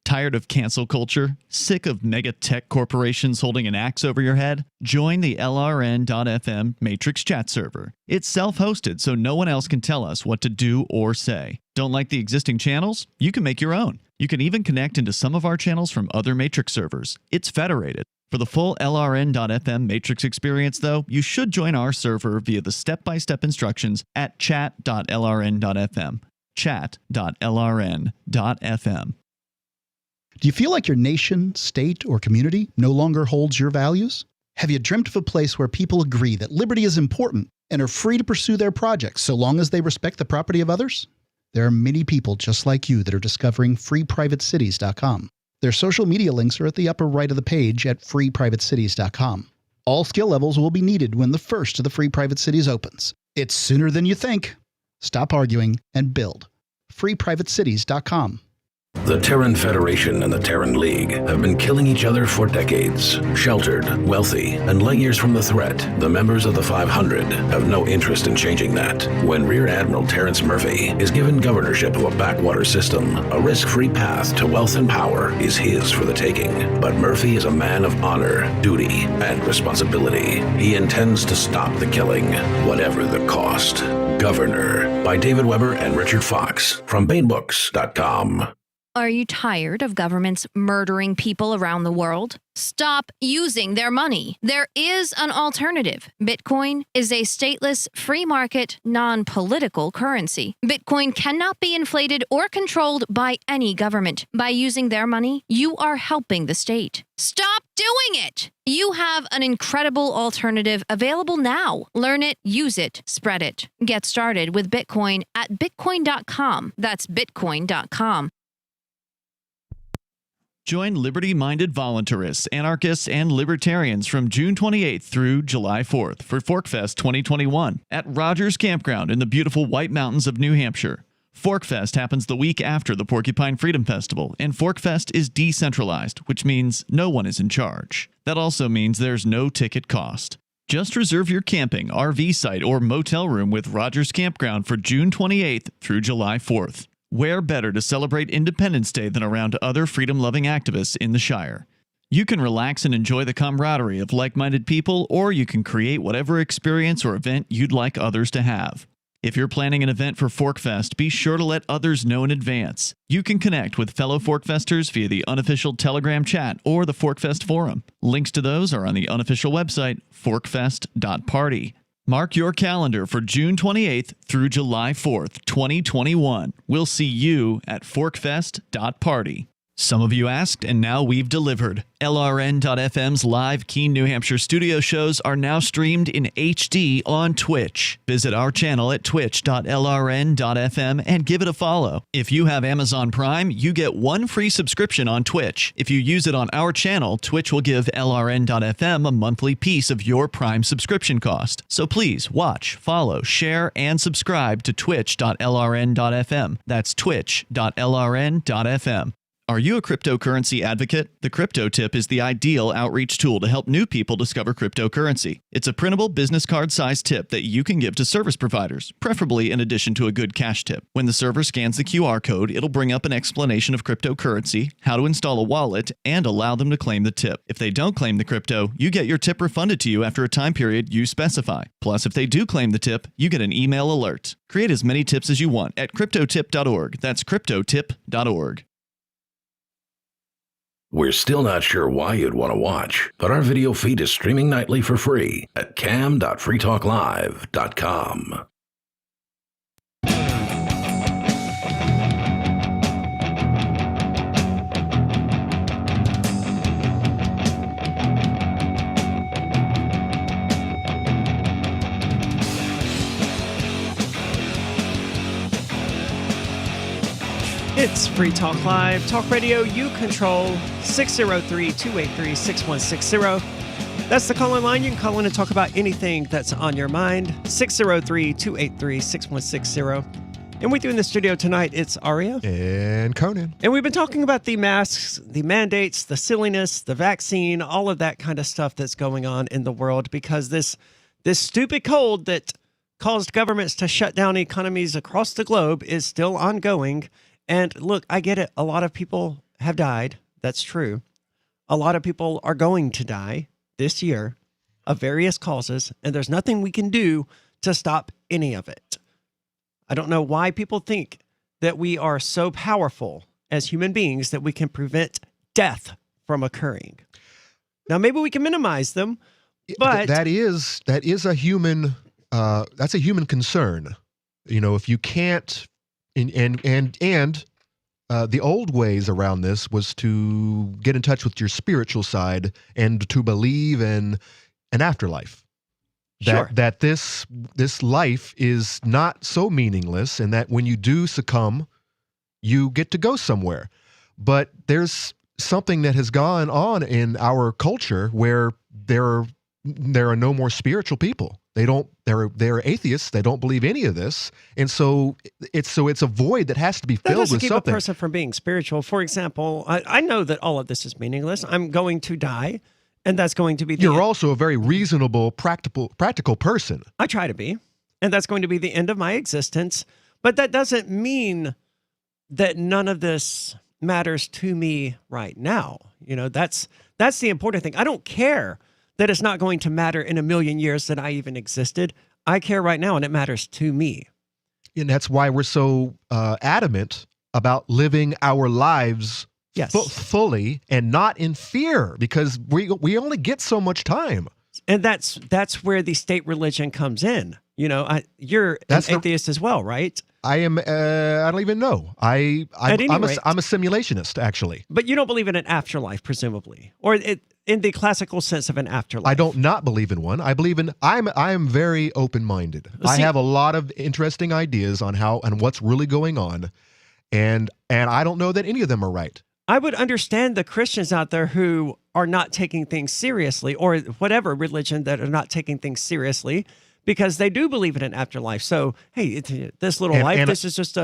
[SPEAKER 8] Tired of cancel culture? Sick of mega tech corporations holding an axe over your head? Join the LRN.FM Matrix chat server. It's self-hosted, so no one else can tell us what to do or say. Don't like the existing channels? You can make your own. You can even connect into some of our channels from other Matrix servers. It's federated. For the full LRN.FM Matrix experience, though, you should join our server via the step-by-step instructions at chat.lrn.fm. Chat.lrn.fm.
[SPEAKER 17] Do you feel like your nation, state, or community no longer holds your values? Have you dreamt of a place where people agree that liberty is important and are free to pursue their projects so long as they respect the property of others? There are many people just like you that are discovering freeprivatecities.com. Their social media links are at the upper right of the page at freeprivatecities.com. All skill levels will be needed when the first of the Free Private Cities opens. It's sooner than you think. Stop arguing and build. freeprivatecities.com.
[SPEAKER 15] The Terran Federation and the Terran League have been killing each other for decades. Sheltered, wealthy, and light years from the threat, the members of the 500 have no interest in changing that. When Rear Admiral Terrence Murphy is given governorship of a backwater system, a risk-free path to wealth and power is his for the taking. But Murphy is a man of honor, duty, and responsibility. He intends to stop the killing, whatever the cost. Governor, by David Weber and Richard Fox, from BaneBooks.com.
[SPEAKER 10] Are you tired of governments murdering people around the world? Stop using their money. There is an alternative. Bitcoin is a stateless, free market, non-political currency. Bitcoin cannot be inflated or controlled by any government. By using their money, you are helping the state. Stop doing it! You have an incredible alternative available now. Learn it, use it, spread it. Get started with Bitcoin at bitcoin.com. That's bitcoin.com.
[SPEAKER 8] Join liberty-minded voluntarists, anarchists, and libertarians from June 28th through July 4th for ForkFest 2021 at Rogers Campground in the beautiful White Mountains of New Hampshire. ForkFest happens the week after the Porcupine Freedom Festival, and ForkFest is decentralized, which means no one is in charge. That also means there's no ticket cost. Just reserve your camping, RV site, or motel room with Rogers Campground for June 28th through July 4th. Where better to celebrate Independence Day than around other freedom-loving activists in the Shire? You can relax and enjoy the camaraderie of like-minded people, or you can create whatever experience or event you'd like others to have. If you're planning an event for ForkFest, be sure to let others know in advance. You can connect with fellow ForkFesters via the unofficial Telegram chat or the ForkFest forum. Links to those are on the unofficial website, forkfest.party. Mark your calendar for June 28th through July 4th, 2021. We'll see you at forkfest.party. Some of you asked, and now we've delivered. LRN.FM's live Keene, New Hampshire studio shows are now streamed in HD on Twitch. Visit our channel at twitch.lrn.fm and give it a follow. If you have Amazon Prime, you get one free subscription on Twitch. If you use it on our channel, Twitch will give LRN.FM a monthly piece of your Prime subscription cost. So please watch, follow, share, and subscribe to twitch.lrn.fm. That's twitch.lrn.fm. Are you a cryptocurrency advocate? The Crypto Tip is the ideal outreach tool to help new people discover cryptocurrency. It's a printable business card-sized tip that you can give to service providers, preferably in addition to a good cash tip. When the server scans the QR code, it'll bring up an explanation of cryptocurrency, how to install a wallet, and allow them to claim the tip. If they don't claim the crypto, you get your tip refunded to you after a time period you specify. Plus, if they do claim the tip, you get an email alert. Create as many tips as you want at cryptotip.org. That's cryptotip.org.
[SPEAKER 15] We're still not sure why you'd want to watch, but our video feed is streaming nightly for free at cam.freetalklive.com.
[SPEAKER 13] It's Free Talk Live, talk radio you control, 603-283-6160. That's the call-in line. You can call in and talk about anything that's on your mind, 603-283-6160. And with you in the studio tonight, it's Aria.
[SPEAKER 14] And Conan.
[SPEAKER 13] And we've been talking about the masks, the mandates, the silliness, the vaccine, all of that kind of stuff that's going on in the world because this stupid cold that caused governments to shut down economies across the globe is still ongoing. And look, I get it. A lot of people have died. That's true. A lot of people are going to die this year of various causes, and there's nothing we can do to stop any of it. I don't know why people think that we are so powerful as human beings that we can prevent death from occurring. Now, maybe we can minimize them, but
[SPEAKER 14] that is a human that's a human concern. You know, if you can't. And the old ways around this was to get in touch with your spiritual side and to believe in an afterlife. That this life is not so meaningless, and that when you do succumb, you get to go somewhere. But there's something that has gone on in our culture where there are no more spiritual people. They're atheists. They don't believe any of this. And so it's a void that has to be filled with something.
[SPEAKER 13] That doesn't keep a person from being spiritual. For example, I know that all of this is meaningless. I'm going to die, and that's going to be
[SPEAKER 14] You're also a very reasonable, practical person.
[SPEAKER 13] I try to be, and that's going to be the end of my existence. But that doesn't mean that none of this matters to me right now. You know, that's the important thing. I don't care that it's not going to matter in a million years that I even existed. I care right now, and it matters to me.
[SPEAKER 14] And that's why we're so adamant about living our lives fully and not in fear, because we only get so much time.
[SPEAKER 13] And that's where the state religion comes in. You know, you're an atheist as well, right?
[SPEAKER 14] I am. I don't even know. I'm a simulationist, actually.
[SPEAKER 13] But you don't believe in an afterlife, presumably, or in the classical sense of an afterlife.
[SPEAKER 14] I don't not believe in one. I believe in. I am very open-minded. I have a lot of interesting ideas on how and what's really going on, and I don't know that any of them are right.
[SPEAKER 13] I would understand the Christians out there who are not taking things seriously, or whatever religion that are not taking things seriously, because they do believe in an afterlife. So, hey, this little life, this is just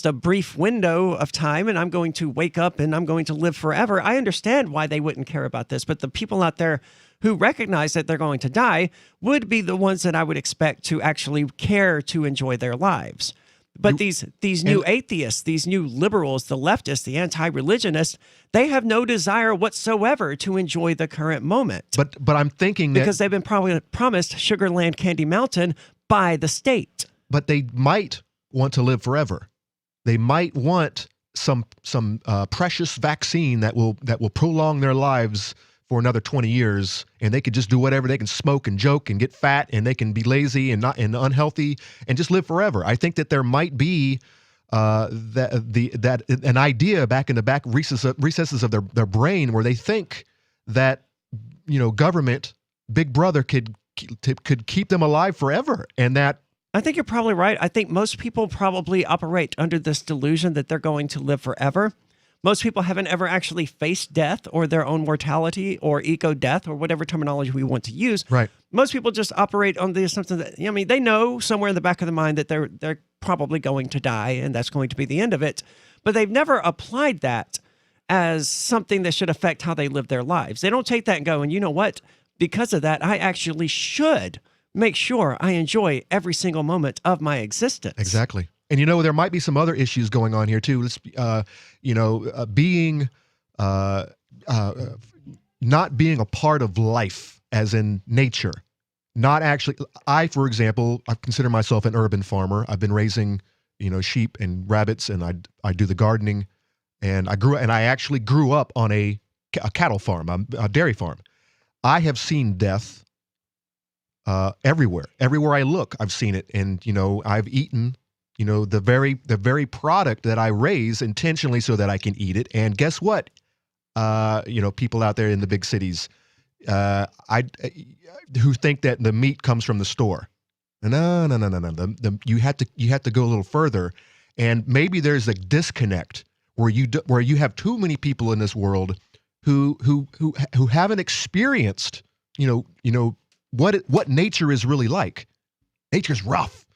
[SPEAKER 13] a brief window of time, and I'm going to wake up and I'm going to live forever. I understand why they wouldn't care about this, but the people out there who recognize that they're going to die would be the ones that I would expect to actually care to enjoy their lives. But these new atheists, these new liberals, the leftists, the anti-religionists, they have no desire whatsoever to enjoy the current moment.
[SPEAKER 14] But I'm thinking that
[SPEAKER 13] because they've been promised Sugarland Candy Mountain by the state.
[SPEAKER 14] But they might want to live forever. They might want some precious vaccine that will prolong their lives for another 20 years, and they could just do whatever. They can smoke and joke and get fat, and they can be lazy and unhealthy and just live forever. I think that there might be that an idea back in the back recesses of their brain where they think that government, Big Brother could keep them alive forever, and that.
[SPEAKER 13] I think you're probably right. I think most people probably operate under this delusion that they're going to live forever. Most people haven't ever actually faced death or their own mortality or eco-death or whatever terminology we want to use.
[SPEAKER 14] Right.
[SPEAKER 13] Most people just operate on the assumption that, they know somewhere in the back of their mind that they're probably going to die and that's going to be the end of it. But they've never applied that as something that should affect how they live their lives. They don't take that and go, and you know what? Because of that, I actually should make sure I enjoy every single moment of my existence.
[SPEAKER 14] Exactly. And there might be some other issues going on here too. Being not being a part of life, as in nature, not actually. For example, I consider myself an urban farmer. I've been raising, sheep and rabbits, and I do the gardening, and I actually grew up on a cattle farm, a dairy farm. I have seen death everywhere. Everywhere I look, I've seen it, and I've eaten. The very product that I raise intentionally so that I can eat it. And guess what? People out there in the big cities, who think that the meat comes from the store. No. You have to go a little further, and maybe there's a disconnect where you have too many people in this world who haven't experienced what nature is really like. Nature's rough.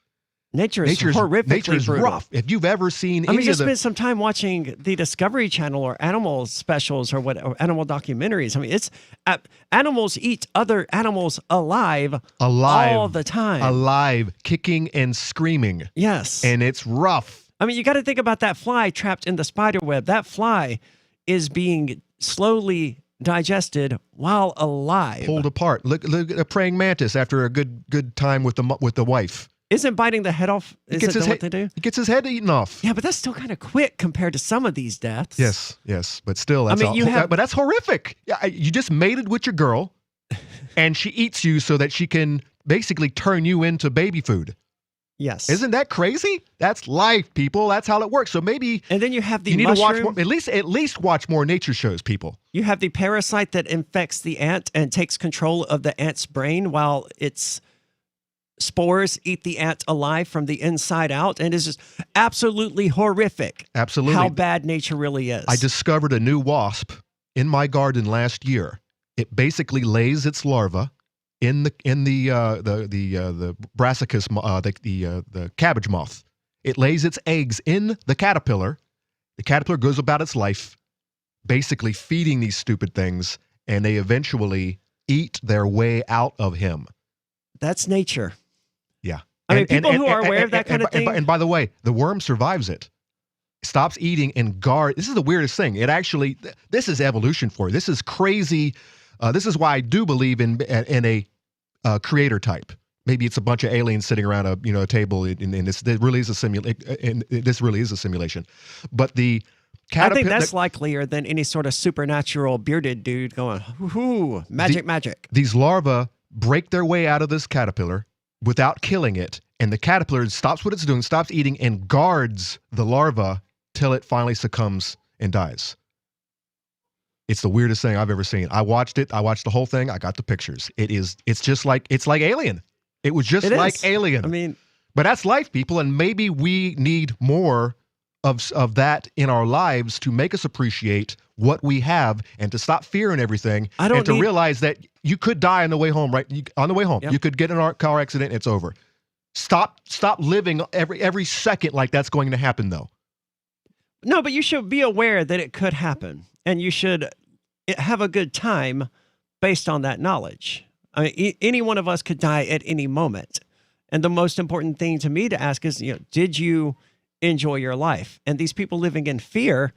[SPEAKER 13] Nature's horrifically
[SPEAKER 14] Nature's
[SPEAKER 13] brutal.
[SPEAKER 14] rough. If you've ever seen
[SPEAKER 13] you spent some time watching the Discovery Channel or animal specials or animal documentaries. It's animals eat other animals alive all the time.
[SPEAKER 14] Alive, kicking and screaming.
[SPEAKER 13] Yes.
[SPEAKER 14] And it's rough.
[SPEAKER 13] You got to think about that fly trapped in the spider web. That fly is being slowly digested while alive.
[SPEAKER 14] Pulled apart. Look at a praying mantis after a good time with the wife.
[SPEAKER 13] Isn't biting the head off? What they do?
[SPEAKER 14] He gets his head eaten off.
[SPEAKER 13] Yeah, but that's still kind of quick compared to some of these deaths.
[SPEAKER 14] Yes, but still, but that's horrific. You just mated with your girl, and she eats you so that she can basically turn you into baby food.
[SPEAKER 13] Yes,
[SPEAKER 14] isn't that crazy? That's life, people. That's how it works. So maybe,
[SPEAKER 13] and then you have the
[SPEAKER 14] you need
[SPEAKER 13] mushroom.
[SPEAKER 14] to watch more, at least watch more nature shows, people.
[SPEAKER 13] You have the parasite that infects the ant and takes control of the ant's brain while its spores eat the ant alive from the inside out, and it's just absolutely horrific.
[SPEAKER 14] Absolutely,
[SPEAKER 13] how bad nature really is.
[SPEAKER 14] I discovered a new wasp in my garden last year. It basically lays its larva in the brassicas, the cabbage moth. It lays its eggs in the caterpillar. The caterpillar goes about its life, basically feeding these stupid things, and they eventually eat their way out of him.
[SPEAKER 13] That's nature.
[SPEAKER 14] Yeah.
[SPEAKER 13] People who are aware of that kind of thing.
[SPEAKER 14] And by the way, the worm survives it. Stops eating and guard. This is the weirdest thing. This is evolution for you. This is crazy. This is why I do believe in a creator type. Maybe it's a bunch of aliens sitting around a table, and this really is a simulation. But the
[SPEAKER 13] I think that's likelier than any sort of supernatural bearded dude going, "Ooh, magic."
[SPEAKER 14] These larvae break their way out of this caterpillar without killing it, and the caterpillar stops what it's doing, stops eating, and guards the larva till it finally succumbs and dies. It's the weirdest thing I've ever seen. I watched it. I watched the whole thing. I got the pictures. It's like Alien. It was just like Alien. But that's life, people, and maybe we need more of that in our lives to make us appreciate what we have and to stop fearing everything and to realize that you could die on the way home, right? On the way home, you could get in a car accident, it's over. Stop living every second like that's going to happen, though.
[SPEAKER 13] No, but you should be aware that it could happen, and you should have a good time based on that knowledge. Any one of us could die at any moment. And the most important thing to me to ask is, did you enjoy your life? And these people living in fear,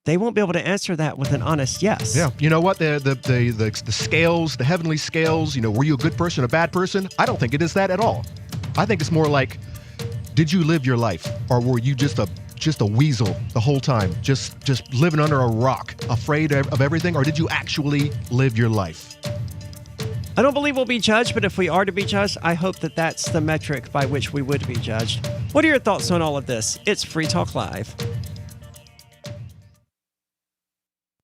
[SPEAKER 13] they won't be able to answer that with an honest yes.
[SPEAKER 14] Yeah. You know what? The scales, the heavenly scales, were you a good person, a bad person? I don't think it is that at all. I think it's more like, did you live your life? Or were you just a weasel the whole time, just living under a rock, afraid of everything? Or did you actually live your life?
[SPEAKER 13] I don't believe we'll be judged, but if we are to be judged, I hope that that's the metric by which we would be judged. What are your thoughts on all of this? It's Free Talk Live.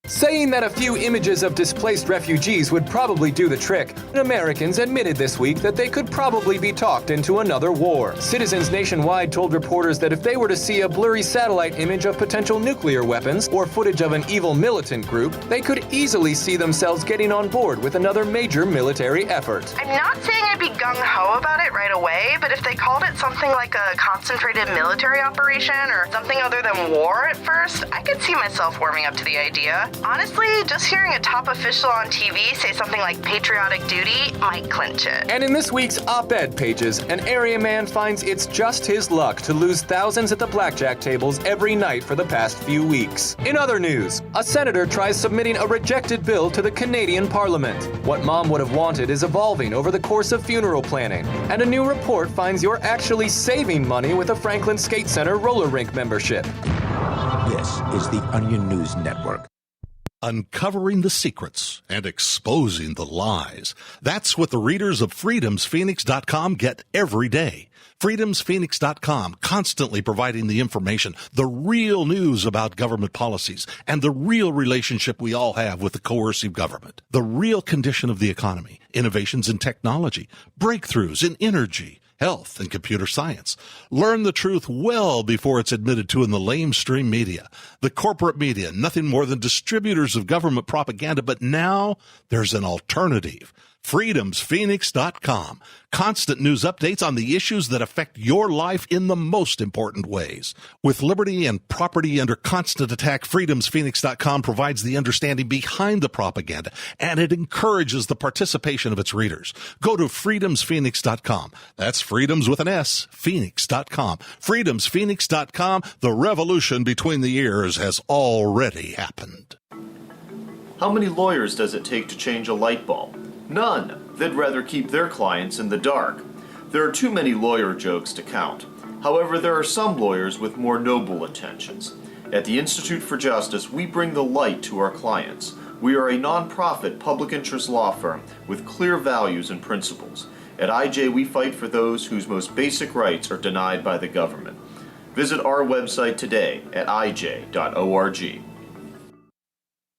[SPEAKER 11] Saying that a few images of displaced refugees would probably do the trick, Americans admitted this week that they could probably be talked into another war. Citizens nationwide told reporters that if they were to see a blurry satellite image of potential nuclear weapons or footage of an evil militant group, they could easily see themselves getting on board with another major military effort.
[SPEAKER 12] I'm not saying I'd be gung-ho about it right away, but if they called it something like a concentrated military operation or something other than war at first, I could see myself warming up to the idea. Honestly, just hearing a top official on TV say something like patriotic duty might clinch it.
[SPEAKER 11] And in this week's op-ed pages, an area man finds it's just his luck to lose thousands at the blackjack tables every night for the past few weeks. In other news, a senator tries submitting a rejected bill to the Canadian Parliament. What mom would have wanted is evolving over the course of funeral planning. And a new report finds you're actually saving money with a Franklin Skate Center roller rink membership.
[SPEAKER 16] This is the Onion News Network.
[SPEAKER 18] Uncovering the secrets and exposing the lies. That's what the readers of freedomsphoenix.com get every day. freedomsphoenix.com, constantly providing the information, the real news about government policies, and the real relationship we all have with the coercive government. The real condition of the economy, innovations in technology, breakthroughs in energy, health, and computer science. Learn the truth well before it's admitted to in the lamestream media. The corporate media, nothing more than distributors of government propaganda, but now there's an alternative. freedomsphoenix.com. Constant news updates on the issues that affect your life in the most important ways. With liberty and property under constant attack, freedomsphoenix.com provides the understanding behind the propaganda, and it encourages the participation of its readers. Go to freedomsphoenix.com. That's freedoms with an S, phoenix.com. freedomsphoenix.com. The revolution between the ears has already happened.
[SPEAKER 19] How many lawyers does it take to change a light bulb? None. They'd rather keep their clients in the dark. There are too many lawyer jokes to count. However, there are some lawyers with more noble intentions. At the Institute for Justice, we bring the light to our clients. We are a non-profit public interest law firm with clear values and principles. At IJ, we fight for those whose most basic rights are denied by the government. Visit our website today at ij.org.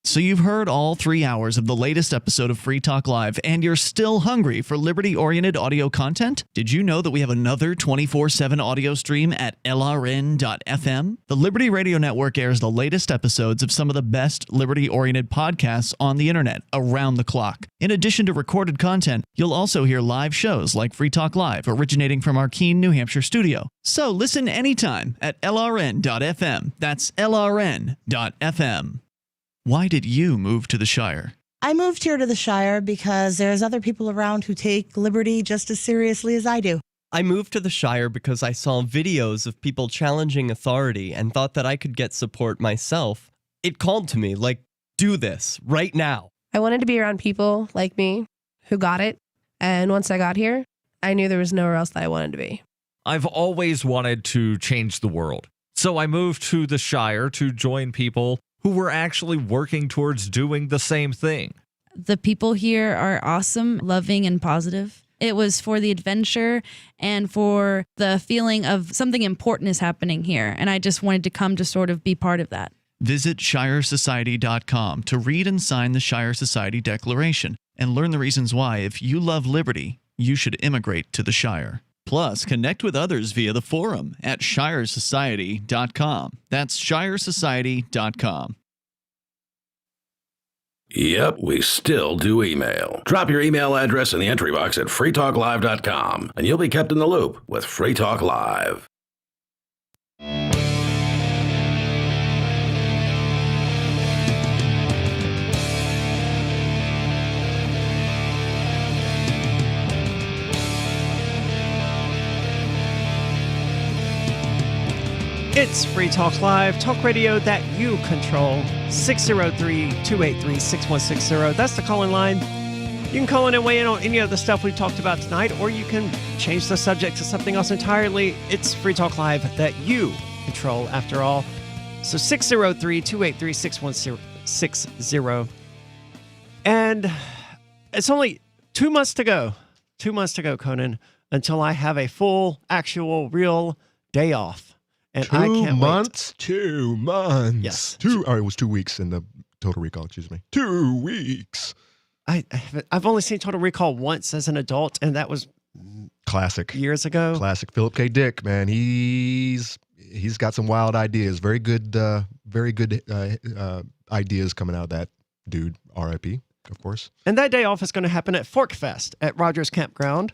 [SPEAKER 8] So you've heard all 3 hours of the latest episode of Free Talk Live, and you're still hungry for liberty-oriented audio content? Did you know that we have another 24/7 audio stream at LRN.FM? The Liberty Radio Network airs the latest episodes of some of the best liberty-oriented podcasts on the internet around the clock. In addition to recorded content, you'll also hear live shows like Free Talk Live, originating from our Keene, New Hampshire studio. So listen anytime at LRN.FM. That's LRN.FM. Why did you move to the Shire?
[SPEAKER 26] I moved here to the Shire because there's other people around who take liberty just as seriously as I do.
[SPEAKER 27] I moved to the Shire because I saw videos of people challenging authority and thought that I could get support myself. It called to me, like, do this right now.
[SPEAKER 28] I wanted to be around people like me who got it. And once I got here, I knew there was nowhere else that I wanted to be.
[SPEAKER 3] I've always wanted to change the world. So I moved to the Shire to join people who were actually working towards doing the same thing.
[SPEAKER 29] The people here are awesome, loving, and positive. It was for the adventure and for the feeling of something important is happening here. And I just wanted to come to sort of be part of that.
[SPEAKER 8] Visit ShireSociety.com to read and sign the Shire Society Declaration and learn the reasons why, if you love liberty, you should immigrate to the Shire. Plus, connect with others via the forum at ShireSociety.com. That's ShireSociety.com.
[SPEAKER 15] Yep, we still do email. Drop your email address in the entry box at freetalklive.com, and you'll be kept in the loop with Free Talk Live.
[SPEAKER 13] It's Free Talk Live, talk radio that you control. 603-283-6160. That's the call-in line. You can call in and weigh in on any of the stuff we've talked about tonight, or you can change the subject to something else entirely. It's Free Talk Live that you control, after all. So 603-283-6160. And it's only 2 months to go. 2 months to go, Conan, until I have a full, actual, real day off. And I can't wait.
[SPEAKER 14] 2 months.
[SPEAKER 13] Yes.
[SPEAKER 14] It was 2 weeks in the Total Recall, excuse me. 2 weeks.
[SPEAKER 13] I've only seen Total Recall once as an adult, and that was
[SPEAKER 14] classic
[SPEAKER 13] years ago.
[SPEAKER 14] Classic Philip K. Dick, man. He's got some wild ideas. Very good ideas coming out of that dude. R.I.P. Of course.
[SPEAKER 13] And that day off is going to happen at Fork Fest at Rogers Campground.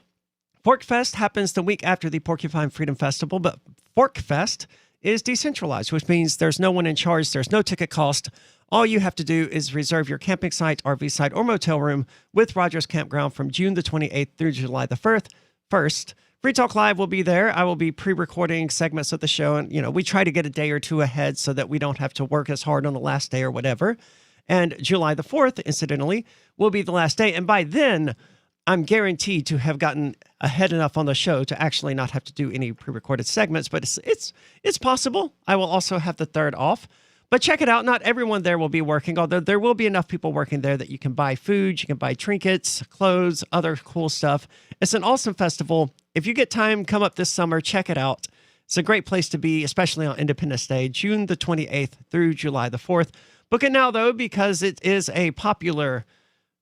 [SPEAKER 13] Fork Fest happens the week after the Porcupine Freedom Festival, but Fork Fest is decentralized, which means there's no one in charge. There's no ticket cost. All you have to do is reserve your camping site, RV site, or motel room with Rogers Campground from June the 28th through July the 1st. Free Talk Live will be there. I will be pre-recording segments of the show, and we try to get a day or two ahead so that we don't have to work as hard on the last day or whatever. And July the 4th, incidentally, will be the last day. And by then, I'm guaranteed to have gotten ahead enough on the show to actually not have to do any pre-recorded segments, but it's possible. I will also have the 3rd off. But check it out. Not everyone there will be working, although there will be enough people working there that you can buy food, you can buy trinkets, clothes, other cool stuff. It's an awesome festival. If you get time, come up this summer, check it out. It's a great place to be, especially on Independence Day, June the 28th through July the 4th. Book it now, though, because it is a popular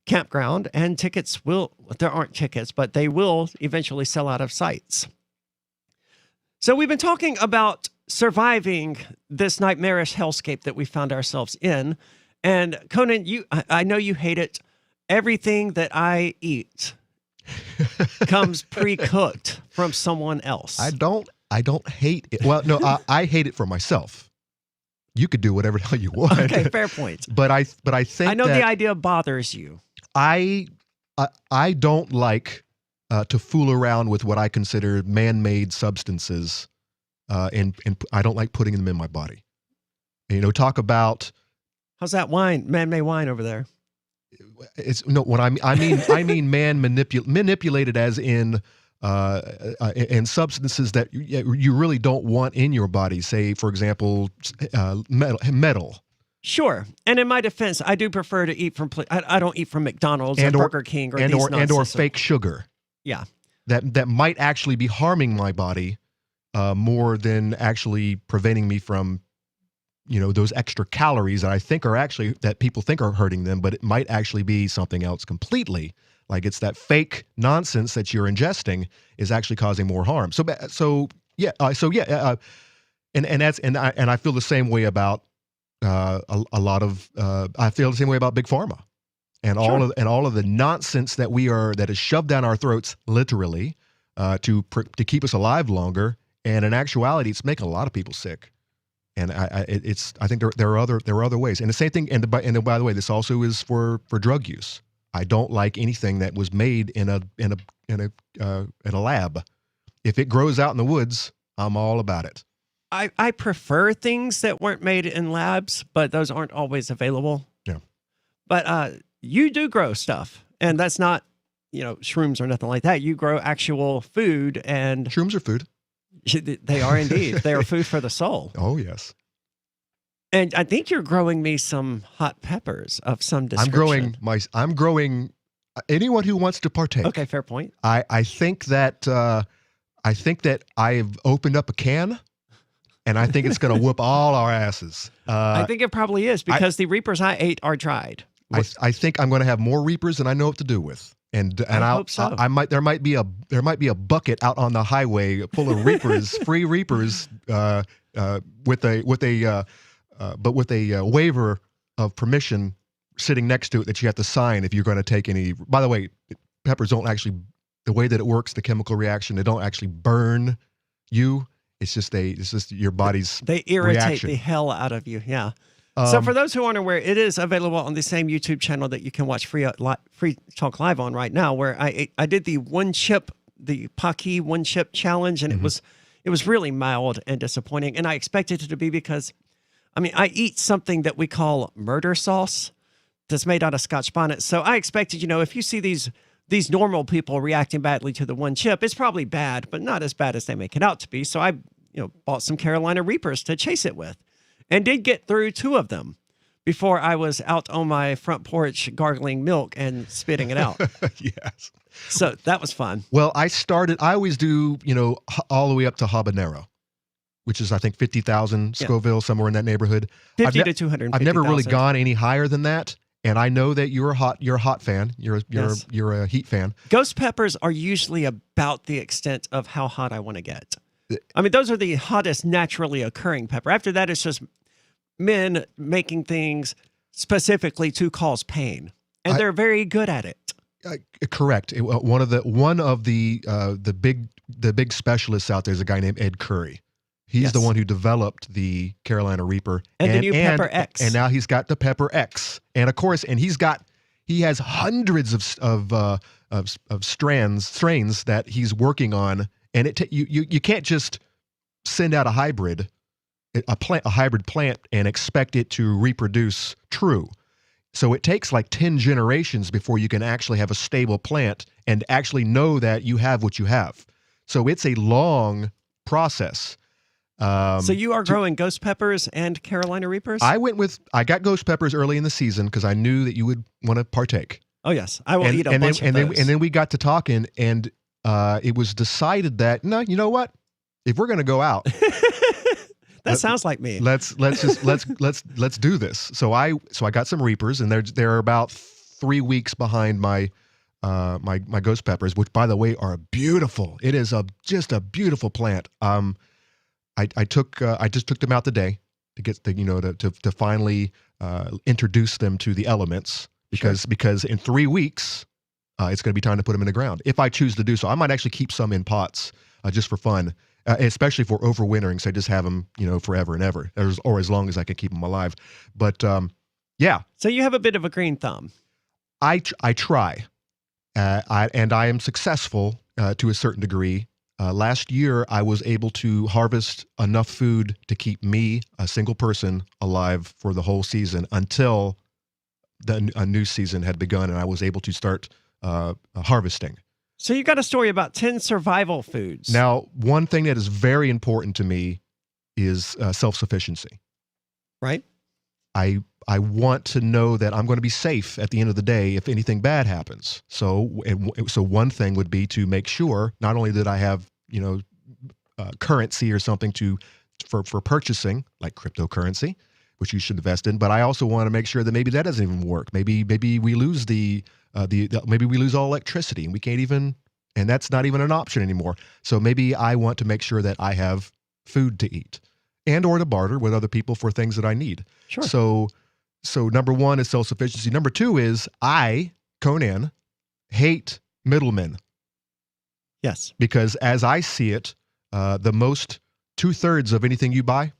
[SPEAKER 13] campground, and there aren't tickets, but they will eventually sell out of sites. So we've been talking about surviving this nightmarish hellscape that we found ourselves in. And Conan, I know you hate it. Everything that I eat comes pre-cooked from someone else.
[SPEAKER 14] I don't hate it. Well, no, I hate it for myself. You could do whatever the hell you want.
[SPEAKER 13] Okay, fair point.
[SPEAKER 14] But I think
[SPEAKER 13] I know the idea bothers you.
[SPEAKER 14] I don't like to fool around with what I consider man-made substances, and I don't like putting them in my body. Talk about
[SPEAKER 13] how's that wine, man-made wine over there?
[SPEAKER 14] It's no. What I mean, man manipulated as in. And substances that you really don't want in your body. Say, for example, metal.
[SPEAKER 13] Sure. And in my defense, I do prefer to eat from. I don't eat from McDonald's or Burger King or
[SPEAKER 14] fake sugar.
[SPEAKER 13] Yeah.
[SPEAKER 14] That might actually be harming my body more than actually preventing me from, those extra calories that people think are hurting them, but it might actually be something else completely. Like it's that fake nonsense that you're ingesting is actually causing more harm. And I feel the same way about I feel the same way about Big Pharma and all of the nonsense that is shoved down our throats literally to keep us alive longer. And in actuality, it's making a lot of people sick. And I think there are other ways. And the same thing. And by the way, this also is for drug use. I don't like anything that was made in a lab. If it grows out in the woods, I'm all about it.
[SPEAKER 13] I prefer things that weren't made in labs, but those aren't always available.
[SPEAKER 14] Yeah.
[SPEAKER 13] But you do grow stuff, and that's not, shrooms or nothing like that. You grow actual food, and
[SPEAKER 14] shrooms are food.
[SPEAKER 13] They are indeed. They are food for the soul.
[SPEAKER 14] Oh yes.
[SPEAKER 13] And I think you're growing me some hot peppers of some description.
[SPEAKER 14] I'm growing anyone who wants to partake.
[SPEAKER 13] Okay, fair point.
[SPEAKER 14] I think that I've opened up a can, and I think it's going to whoop all our asses.
[SPEAKER 13] I think it probably is because the Reapers I ate are dried.
[SPEAKER 14] I think I'm going to have more Reapers than I know what to do with. And
[SPEAKER 13] I hope so.
[SPEAKER 14] There might be a bucket out on the highway full of Reapers, free Reapers, with a waiver of permission sitting next to it that you have to sign if you're going to take any. By the way, peppers don't actually, the way that it works, the chemical reaction, they don't actually burn you. It's just your body's
[SPEAKER 13] They irritate
[SPEAKER 14] reaction.
[SPEAKER 13] the hell out of you. Yeah. So for those who aren't aware, it is available on the same YouTube channel that you can watch Free Talk Live on right now, where I did the Pocky one chip challenge, and it was really mild and disappointing. And I expected it to be because, I eat something that we call murder sauce that's made out of Scotch bonnet. So I expected, if you see these normal people reacting badly to the one chip, it's probably bad, but not as bad as they make it out to be. So I, bought some Carolina Reapers to chase it with. And did get through 2 of them. before I was out on my front porch gargling milk and spitting it out.
[SPEAKER 14] Yes.
[SPEAKER 13] So that was fun.
[SPEAKER 14] Well, I always do, all the way up to habanero, which is, I think, 50,000 Scoville, somewhere in that neighborhood.
[SPEAKER 13] 50 to 250,000.
[SPEAKER 14] I've never really gone any higher than that. And I know that you're a hot fan. You're a heat fan.
[SPEAKER 13] Ghost peppers are usually about the extent of how hot I want to get. I mean, those are the hottest naturally occurring pepper. After that, it's just men making things specifically to cause pain, and they're very good at it.
[SPEAKER 14] Correct. One of the big specialists out there is a guy named Ed Curry. He's the one who developed the Carolina Reaper
[SPEAKER 13] and the new Pepper X,
[SPEAKER 14] and now he's got the Pepper X, and of course, he has hundreds of strains that he's working on, and you can't just send out a hybrid plant and expect it to reproduce true. So it takes like 10 generations before you can actually have a stable plant and actually know that you have what you have. So it's a long process.
[SPEAKER 13] So you are growing ghost peppers and Carolina Reapers?
[SPEAKER 14] I got ghost peppers early in the season because I knew that you would want to partake.
[SPEAKER 13] Oh yes, I will eat a bunch of those.
[SPEAKER 14] And then we got to talking, and it was decided that, no, you know what? If we're going to go out,
[SPEAKER 13] that sounds like me.
[SPEAKER 14] Let's do this. So I got some Reapers, and they're about 3 weeks behind my ghost peppers, which, by the way, are beautiful. It is just a beautiful plant. I just took them out today to get to finally introduce them to the elements because in 3 weeks it's going to be time to put them in the ground if I choose to do so. I might actually keep some in pots just for fun, especially for overwintering. So I just have them forever and ever, or as long as I can keep them alive. But yeah.
[SPEAKER 13] So you have a bit of a green thumb.
[SPEAKER 14] I try, and I am successful to a certain degree. Last year, I was able to harvest enough food to keep me, a single person, alive for the whole season until a new season had begun, and I was able to start harvesting.
[SPEAKER 13] So you got a story about 10 survival foods.
[SPEAKER 14] Now, one thing that is very important to me is self-sufficiency.
[SPEAKER 13] Right.
[SPEAKER 14] I want to know that I'm going to be safe at the end of the day if anything bad happens. So one thing would be to make sure not only that I have currency or something for purchasing, like cryptocurrency, which you should invest in, but I also want to make sure that maybe that doesn't even work. Maybe we lose maybe we lose all electricity and we can't even, and that's not even an option anymore. So maybe I want to make sure that I have food to eat and or to barter with other people for things that I need.
[SPEAKER 13] Sure.
[SPEAKER 14] So number one is self-sufficiency. Number two is Conan, hate middlemen.
[SPEAKER 13] Yes.
[SPEAKER 14] Because as I see it, the most 2/3 of anything you buy,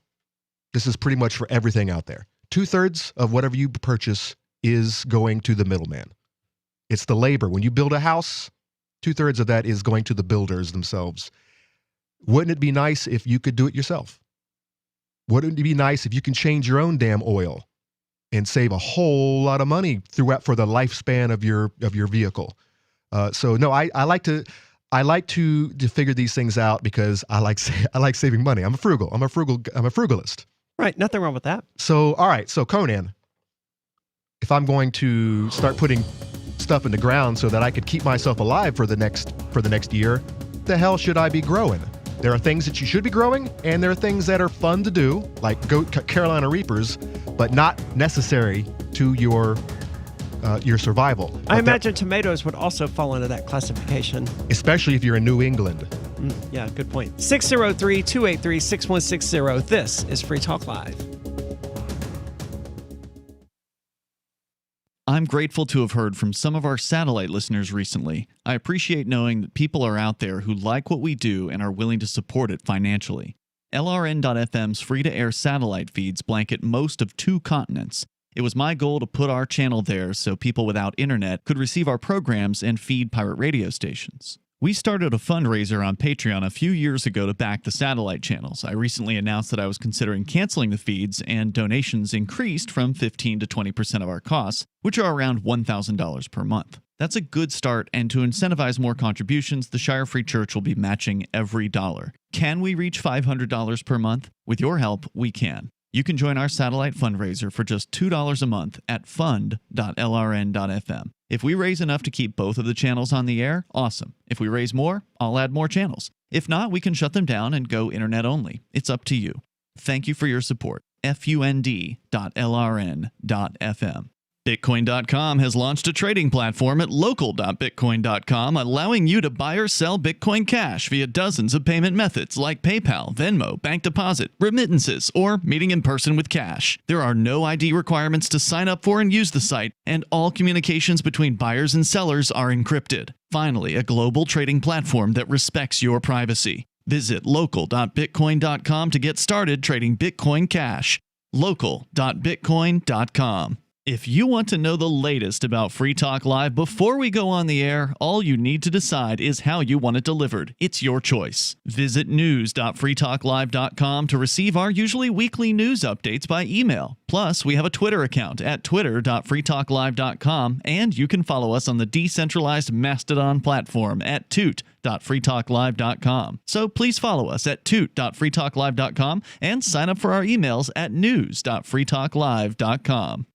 [SPEAKER 14] this is pretty much for everything out there. 2/3 of whatever you purchase is going to the middleman. It's the labor. When you build a house, 2/3 of that is going to the builders themselves. Wouldn't it be nice if you could do it yourself? Wouldn't it be nice if you can change your own damn oil and save a whole lot of money for the lifespan of your vehicle? So no, I like to figure these things out because I like saving money. I'm a frugalist.
[SPEAKER 13] Right, nothing wrong with that.
[SPEAKER 14] So all right, so Conan, if I'm going to start putting stuff in the ground so that I could keep myself alive for the next year, the hell should I be growing? There are things that you should be growing, and there are things that are fun to do, like Carolina Reapers, but not necessary to your survival.
[SPEAKER 13] I imagine tomatoes would also fall into that classification.
[SPEAKER 14] Especially if you're in New England.
[SPEAKER 13] Yeah, good point. 603-283-6160. This is Free Talk Live.
[SPEAKER 8] I'm grateful to have heard from some of our satellite listeners recently. I appreciate knowing that people are out there who like what we do and are willing to support it financially. LRN.FM's free-to-air satellite feeds blanket most of 2 continents. It was my goal to put our channel there so people without internet could receive our programs and feed pirate radio stations. We started a fundraiser on Patreon a few years ago to back the satellite channels. I recently announced that I was considering canceling the feeds, and donations increased from 15 to 20% of our costs, which are around $1,000 per month. That's a good start, and to incentivize more contributions, the Shire Free Church will be matching every dollar. Can we reach $500 per month? With your help, we can. You can join our satellite fundraiser for just $2 a month at fund.lrn.fm. If we raise enough to keep both of the channels on the air, awesome. If we raise more, I'll add more channels. If not, we can shut them down and go internet only. It's up to you. Thank you for your support. fund.lrn.fm. Bitcoin.com has launched a trading platform at local.bitcoin.com, allowing you to buy or sell Bitcoin Cash via dozens of payment methods like PayPal, Venmo, bank deposit, remittances, or meeting in person with cash. There are no ID requirements to sign up for and use the site, and all communications between buyers and sellers are encrypted. Finally, a global trading platform that respects your privacy. Visit local.bitcoin.com to get started trading Bitcoin Cash. local.bitcoin.com. If you want to know the latest about Free Talk Live before we go on the air, all you need to decide is how you want it delivered. It's your choice. Visit news.freetalklive.com to receive our usually weekly news updates by email. Plus, we have a Twitter account at twitter.freetalklive.com, and you can follow us on the decentralized Mastodon platform at toot.freetalklive.com. So please follow us at toot.freetalklive.com and sign up for our emails at news.freetalklive.com.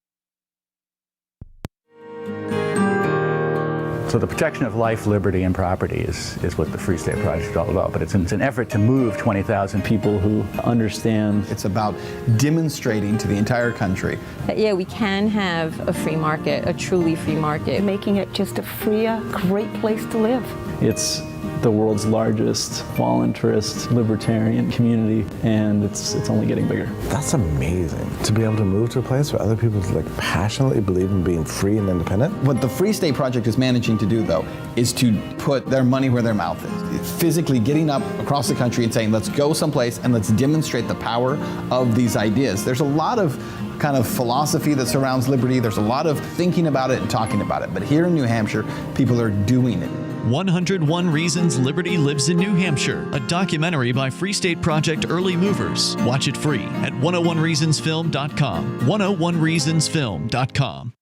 [SPEAKER 2] So the protection of life, liberty, and property is what the Free State Project is all about. But it's an effort to move 20,000 people who understand.
[SPEAKER 4] It's about demonstrating to the entire country
[SPEAKER 5] that, yeah, we can have a free market, a truly free market.
[SPEAKER 6] Making it just a freer, great place to live.
[SPEAKER 2] It's the world's largest voluntarist libertarian community, and it's only getting bigger.
[SPEAKER 20] That's amazing, to be able to move to a place where other people passionately believe in being free and independent.
[SPEAKER 4] What the Free State Project is managing to do, though, is to put their money where their mouth is. It's physically getting up across the country and saying, let's go someplace and let's demonstrate the power of these ideas. There's a lot of kind of philosophy that surrounds liberty. There's a lot of thinking about it and talking about it. But here in New Hampshire, people are doing it.
[SPEAKER 8] 101 Reasons Liberty Lives in New Hampshire, a documentary by Free State Project Early Movers. Watch it free at 101reasonsfilm.com. 101reasonsfilm.com.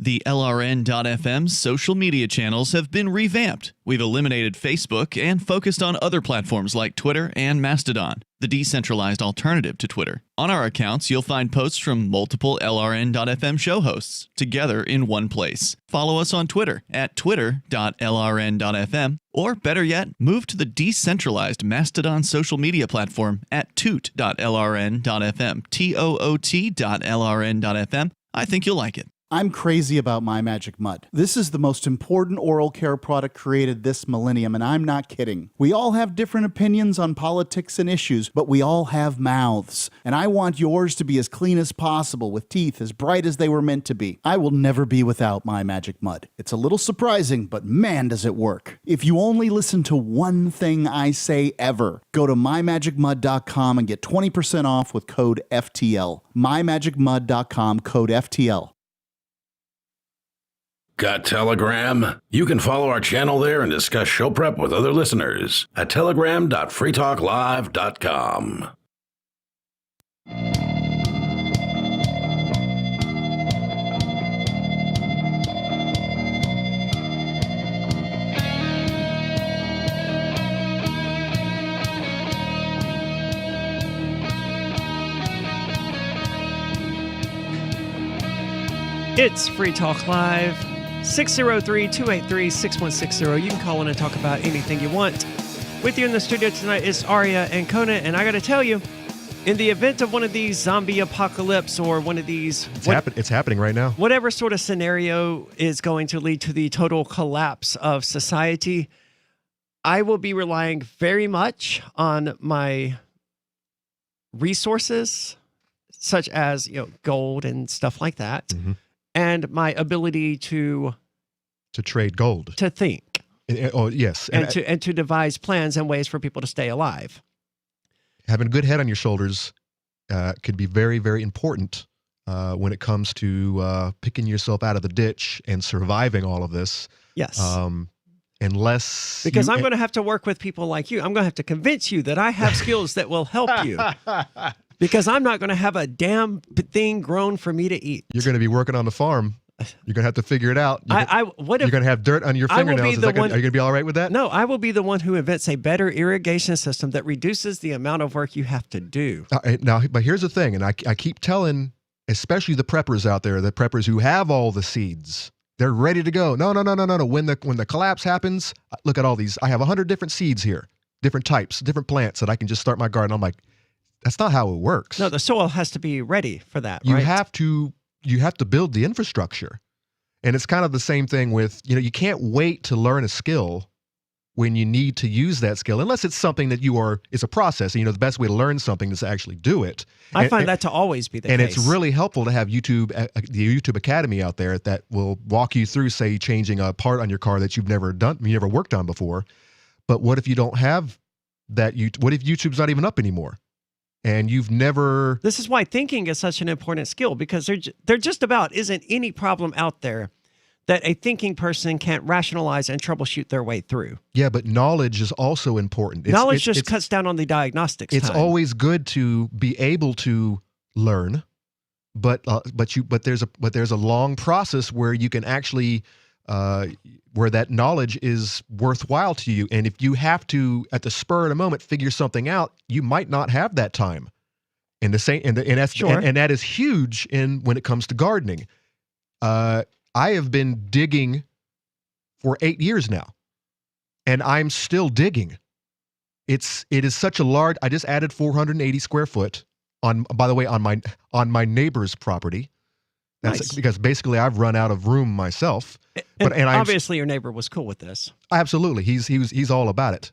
[SPEAKER 8] The LRN.FM's social media channels have been revamped. We've eliminated Facebook and focused on other platforms like Twitter and Mastodon, the decentralized alternative to Twitter. On our accounts, you'll find posts from multiple LRN.FM show hosts together in one place. Follow us on Twitter at twitter.lrn.fm, or better yet, move to the decentralized Mastodon social media platform at toot.lrn.fm, toot.lrn.fm. I think you'll like it.
[SPEAKER 17] I'm crazy about My Magic Mud. This is the most important oral care product created this millennium, and I'm not kidding. We all have different opinions on politics and issues, but we all have mouths. And I want yours to be as clean as possible, with teeth as bright as they were meant to be. I will never be without My Magic Mud. It's a little surprising, but man, does it work. If you only listen to one thing I say ever, go to mymagicmud.com and get 20% off with code FTL. mymagicmud.com, code FTL.
[SPEAKER 15] Got Telegram? You can follow our channel there and discuss show prep with other listeners at telegram.freetalklive.com.
[SPEAKER 13] It's Free Talk Live. 603-283-6160. You can call in and talk about anything you want. With you in the studio tonight is Arya and Conan, and I got to tell you, in the event of one of these zombie apocalypse or one of these...
[SPEAKER 14] It's happening right now.
[SPEAKER 13] Whatever sort of scenario is going to lead to the total collapse of society, I will be relying very much on my resources, such as gold and stuff like that. Mm-hmm. And my ability to
[SPEAKER 14] trade gold,
[SPEAKER 13] to think,
[SPEAKER 14] yes,
[SPEAKER 13] and to devise plans and ways for people to stay alive.
[SPEAKER 14] Having a good head on your shoulders could be very, very important when it comes to picking yourself out of the ditch and surviving all of this.
[SPEAKER 13] Yes.
[SPEAKER 14] I'm going
[SPEAKER 13] to have to work with people like you. I'm going to have to convince you that I have skills that will help you. Because I'm not going to have a damn thing grown for me to eat.
[SPEAKER 14] You're going to be working on the farm. You're gonna have to figure it out.
[SPEAKER 13] What if
[SPEAKER 14] you're gonna have dirt on your
[SPEAKER 13] I will be
[SPEAKER 14] fingernails?
[SPEAKER 13] the one-
[SPEAKER 14] Are you gonna be all right with that?
[SPEAKER 13] No, I will be the one who invents a better irrigation system that reduces the amount of work you have to do.
[SPEAKER 14] Now, but here's the thing, and I keep telling, especially the preppers out there, the preppers who have all the seeds, they're ready to go. No. When the collapse happens, look at all these. I have 100 different seeds here, different types, different plants that I can just start my garden. I'm like, that's not how it works.
[SPEAKER 13] No, the soil has to be ready for that.
[SPEAKER 14] You
[SPEAKER 13] right?
[SPEAKER 14] have to build the infrastructure. And it's kind of the same thing with, you can't wait to learn a skill when you need to use that skill, unless it's something that it's a process. And, the best way to learn something is to actually do it.
[SPEAKER 13] I find that to always be the case.
[SPEAKER 14] And it's really helpful to have the YouTube Academy out there that will walk you through, say, changing a part on your car that you've never worked on before. But what if you don't have that? What if YouTube's not even up anymore? And you've never...
[SPEAKER 13] This is why thinking is such an important skill, because there just about isn't any problem out there that a thinking person can't rationalize and troubleshoot their way through.
[SPEAKER 14] Yeah, but knowledge is also important.
[SPEAKER 13] Knowledge just cuts down on the diagnostics
[SPEAKER 14] It's
[SPEAKER 13] time.
[SPEAKER 14] always good to be able to learn, but there's a long process where you can actually where that knowledge is worthwhile to you. And if you have to, at the spur of the moment, figure something out, you might not have that time. And that is huge when it comes to gardening. I have been digging for 8 years now, and I'm still digging. It is such a large. I just added 480 square foot on my neighbor's property. That's
[SPEAKER 13] nice.
[SPEAKER 14] Because basically I've run out of room myself.
[SPEAKER 13] And obviously your neighbor was cool with this.
[SPEAKER 14] Absolutely, he's all about it.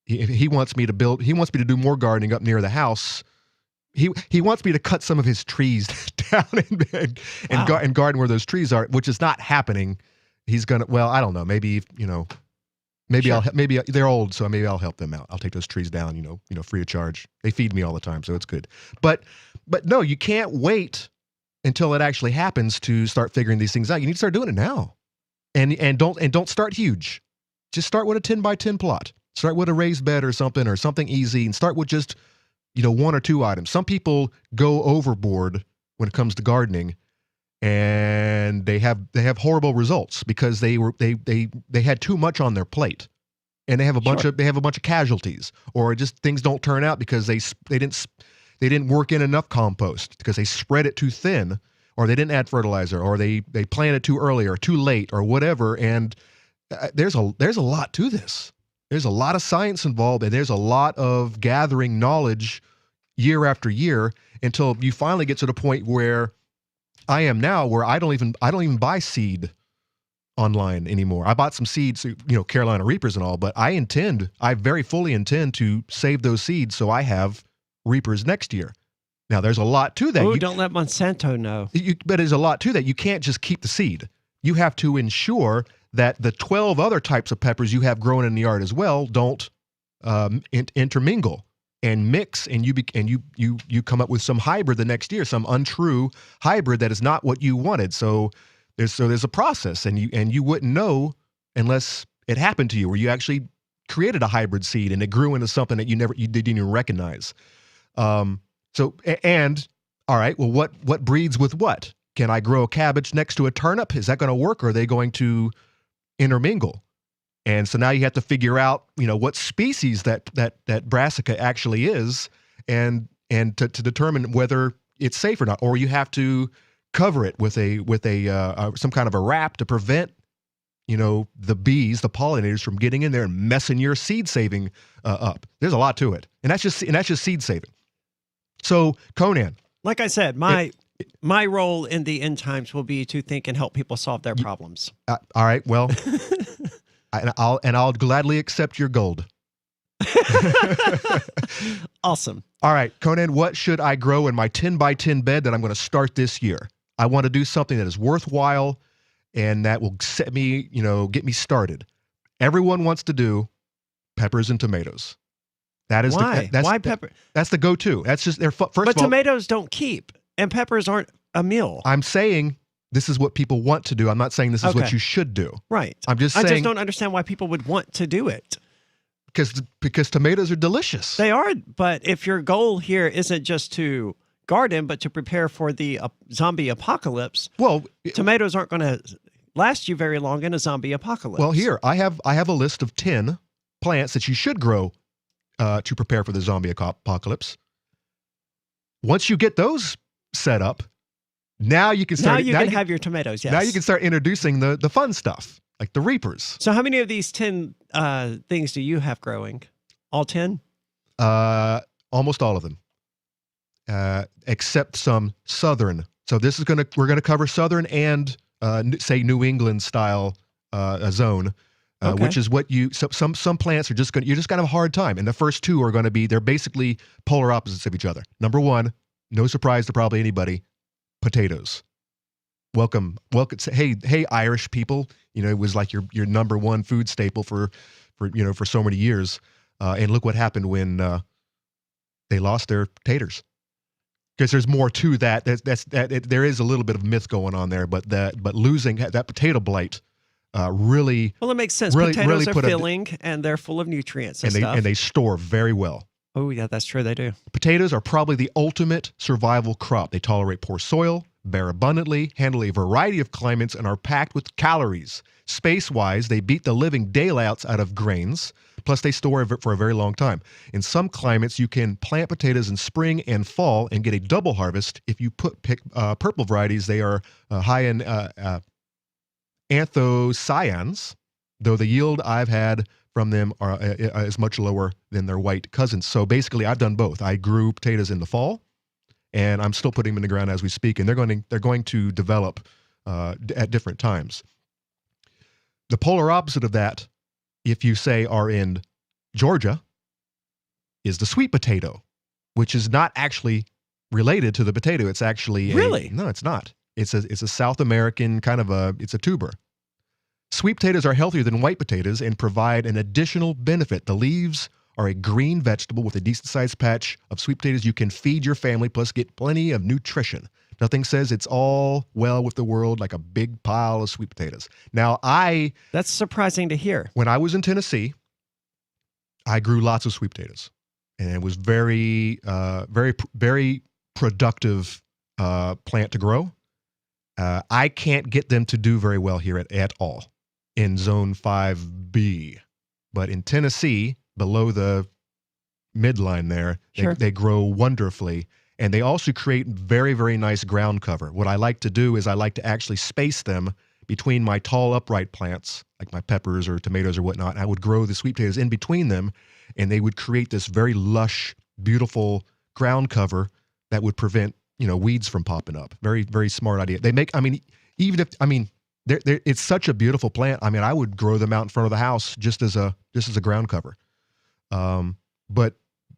[SPEAKER 14] He wants me to build. He wants me to do more gardening up near the house. He wants me to cut some of his trees down and garden where those trees are, which is not happening. He's gonna. Well, I don't know. Maybe
[SPEAKER 13] Sure.
[SPEAKER 14] maybe they're old, so maybe I'll help them out. I'll take those trees down. Free of charge. They feed me all the time, so it's good. But no, you can't wait until it actually happens to start figuring these things out. You need to start doing it now, and don't start huge. Just start with a 10 by 10 plot. Start with a raised bed or something easy, and start with just 1 or 2 items. Some people go overboard when it comes to gardening, and they have horrible results because they had too much on their plate, and they have a bunch of casualties, or just things don't turn out because they didn't work in enough compost because they spread it too thin, or they didn't add fertilizer, or they planted too early or too late or whatever. And there's a lot to this. There's a lot of science involved, and there's a lot of gathering knowledge year after year until you finally get to the point where I am now, where I don't even buy seed online anymore. I bought some seeds, Carolina Reapers and all, but I very fully intend to save those seeds so I have Reapers next year. Now, there's a lot to that.
[SPEAKER 13] Don't let Monsanto know.
[SPEAKER 14] But there's a lot to that. You can't just keep the seed. You have to ensure that the 12 other types of peppers you have growing in the yard as well don't intermingle and mix, and you come up with some hybrid the next year, some untrue hybrid that is not what you wanted. So there's a process, and you wouldn't know unless it happened to you, where you actually created a hybrid seed and it grew into something that you didn't even recognize. All right, well, what breeds with what? Can I grow a cabbage next to a turnip? Is that going to work, or are they going to intermingle? And so now you have to figure out, what species that brassica actually is, and to determine whether it's safe or not. Or you have to cover it with some kind of a wrap to prevent, the bees, the pollinators, from getting in there and messing your seed saving up. There's a lot to it, and that's just seed saving. So, Conan,
[SPEAKER 13] like I said, my role in the end times will be to think and help people solve their problems.
[SPEAKER 14] All right, well, I'll gladly accept your gold.
[SPEAKER 13] Awesome.
[SPEAKER 14] All right, Conan, what should I grow in my 10 by 10 bed that I'm going to start this year? I want to do something that is worthwhile and that will set me, get me started. Everyone wants to do peppers and tomatoes. That is
[SPEAKER 13] why? Why pepper?
[SPEAKER 14] That's the go-to. That's just their first.
[SPEAKER 13] But tomatoes don't keep, and peppers aren't a meal.
[SPEAKER 14] I'm saying this is what people want to do. I'm not saying this is what you should do.
[SPEAKER 13] Right.
[SPEAKER 14] I'm just saying.
[SPEAKER 13] I just don't understand why people would want to do it.
[SPEAKER 14] Because tomatoes are delicious.
[SPEAKER 13] They are, but if your goal here isn't just to garden, but to prepare for the zombie apocalypse.
[SPEAKER 14] Well,
[SPEAKER 13] tomatoes aren't going to last you very long in a zombie apocalypse.
[SPEAKER 14] Well, here I have a list of 10 plants that you should grow to prepare for the zombie apocalypse. Once you get those set up, now you can start.
[SPEAKER 13] Now you can have your tomatoes. Yes.
[SPEAKER 14] Now you can start introducing the fun stuff like the reapers.
[SPEAKER 13] So, how many of these 10 things do you have growing? All 10?
[SPEAKER 14] Almost all of them, except some southern. So this is we're gonna cover southern and say New England style zone, which is what some plants are you're just gonna have a hard time. And the first two are gonna be they're basically polar opposites of each other. Number one, no surprise to probably anybody, potatoes. Welcome. Hey, Irish people. It was like your number one food staple for so many years. And look what happened when they lost their taters. Because there's more to that. There is a little bit of myth going on there, but losing that potato blight really.
[SPEAKER 13] Well, it makes sense.
[SPEAKER 14] Really,
[SPEAKER 13] Potatoes
[SPEAKER 14] really
[SPEAKER 13] are filling and they're full of nutrients and stuff.
[SPEAKER 14] And they store very well.
[SPEAKER 13] Oh yeah, that's true. They do.
[SPEAKER 14] Potatoes are probably the ultimate survival crop. They tolerate poor soil, bear abundantly, handle a variety of climates, and are packed with calories. Space-wise, they beat the living daylights out of grains. Plus, they store for a very long time. In some climates, you can plant potatoes in spring and fall and get a double harvest. If you pick purple varieties, they are high in anthocyanins, though the yield I've had from them is much lower than their white cousins. So basically, I've done both. I grew potatoes in the fall, and I'm still putting them in the ground as we speak, and they're going to develop at different times. The polar opposite of that, if you say are in Georgia, is the sweet potato, which is not actually related to the potato. It's actually no, it's not. It's a South American kind of it's a tuber. Sweet potatoes are healthier than white potatoes and provide an additional benefit. The leaves are a green vegetable with a decent-sized patch of sweet potatoes you can feed your family, plus get plenty of nutrition. Nothing says it's all well with the world like a big pile of sweet potatoes. Now,
[SPEAKER 13] that's surprising to hear.
[SPEAKER 14] When I was in Tennessee, I grew lots of sweet potatoes, and it was very productive plant to grow. I can't get them to do very well here at all in Zone 5B, but in Tennessee, below the midline there, they grow wonderfully. And they also create very, very nice ground cover. What I like to do is I like to actually space them between my tall upright plants, like my peppers or tomatoes or whatnot. I would grow the sweet potatoes in between them, and they would create this very lush, beautiful ground cover that would prevent weeds from popping up. Very, very smart idea. It's such a beautiful plant. I mean, I would grow them out in front of the house just as a ground cover. All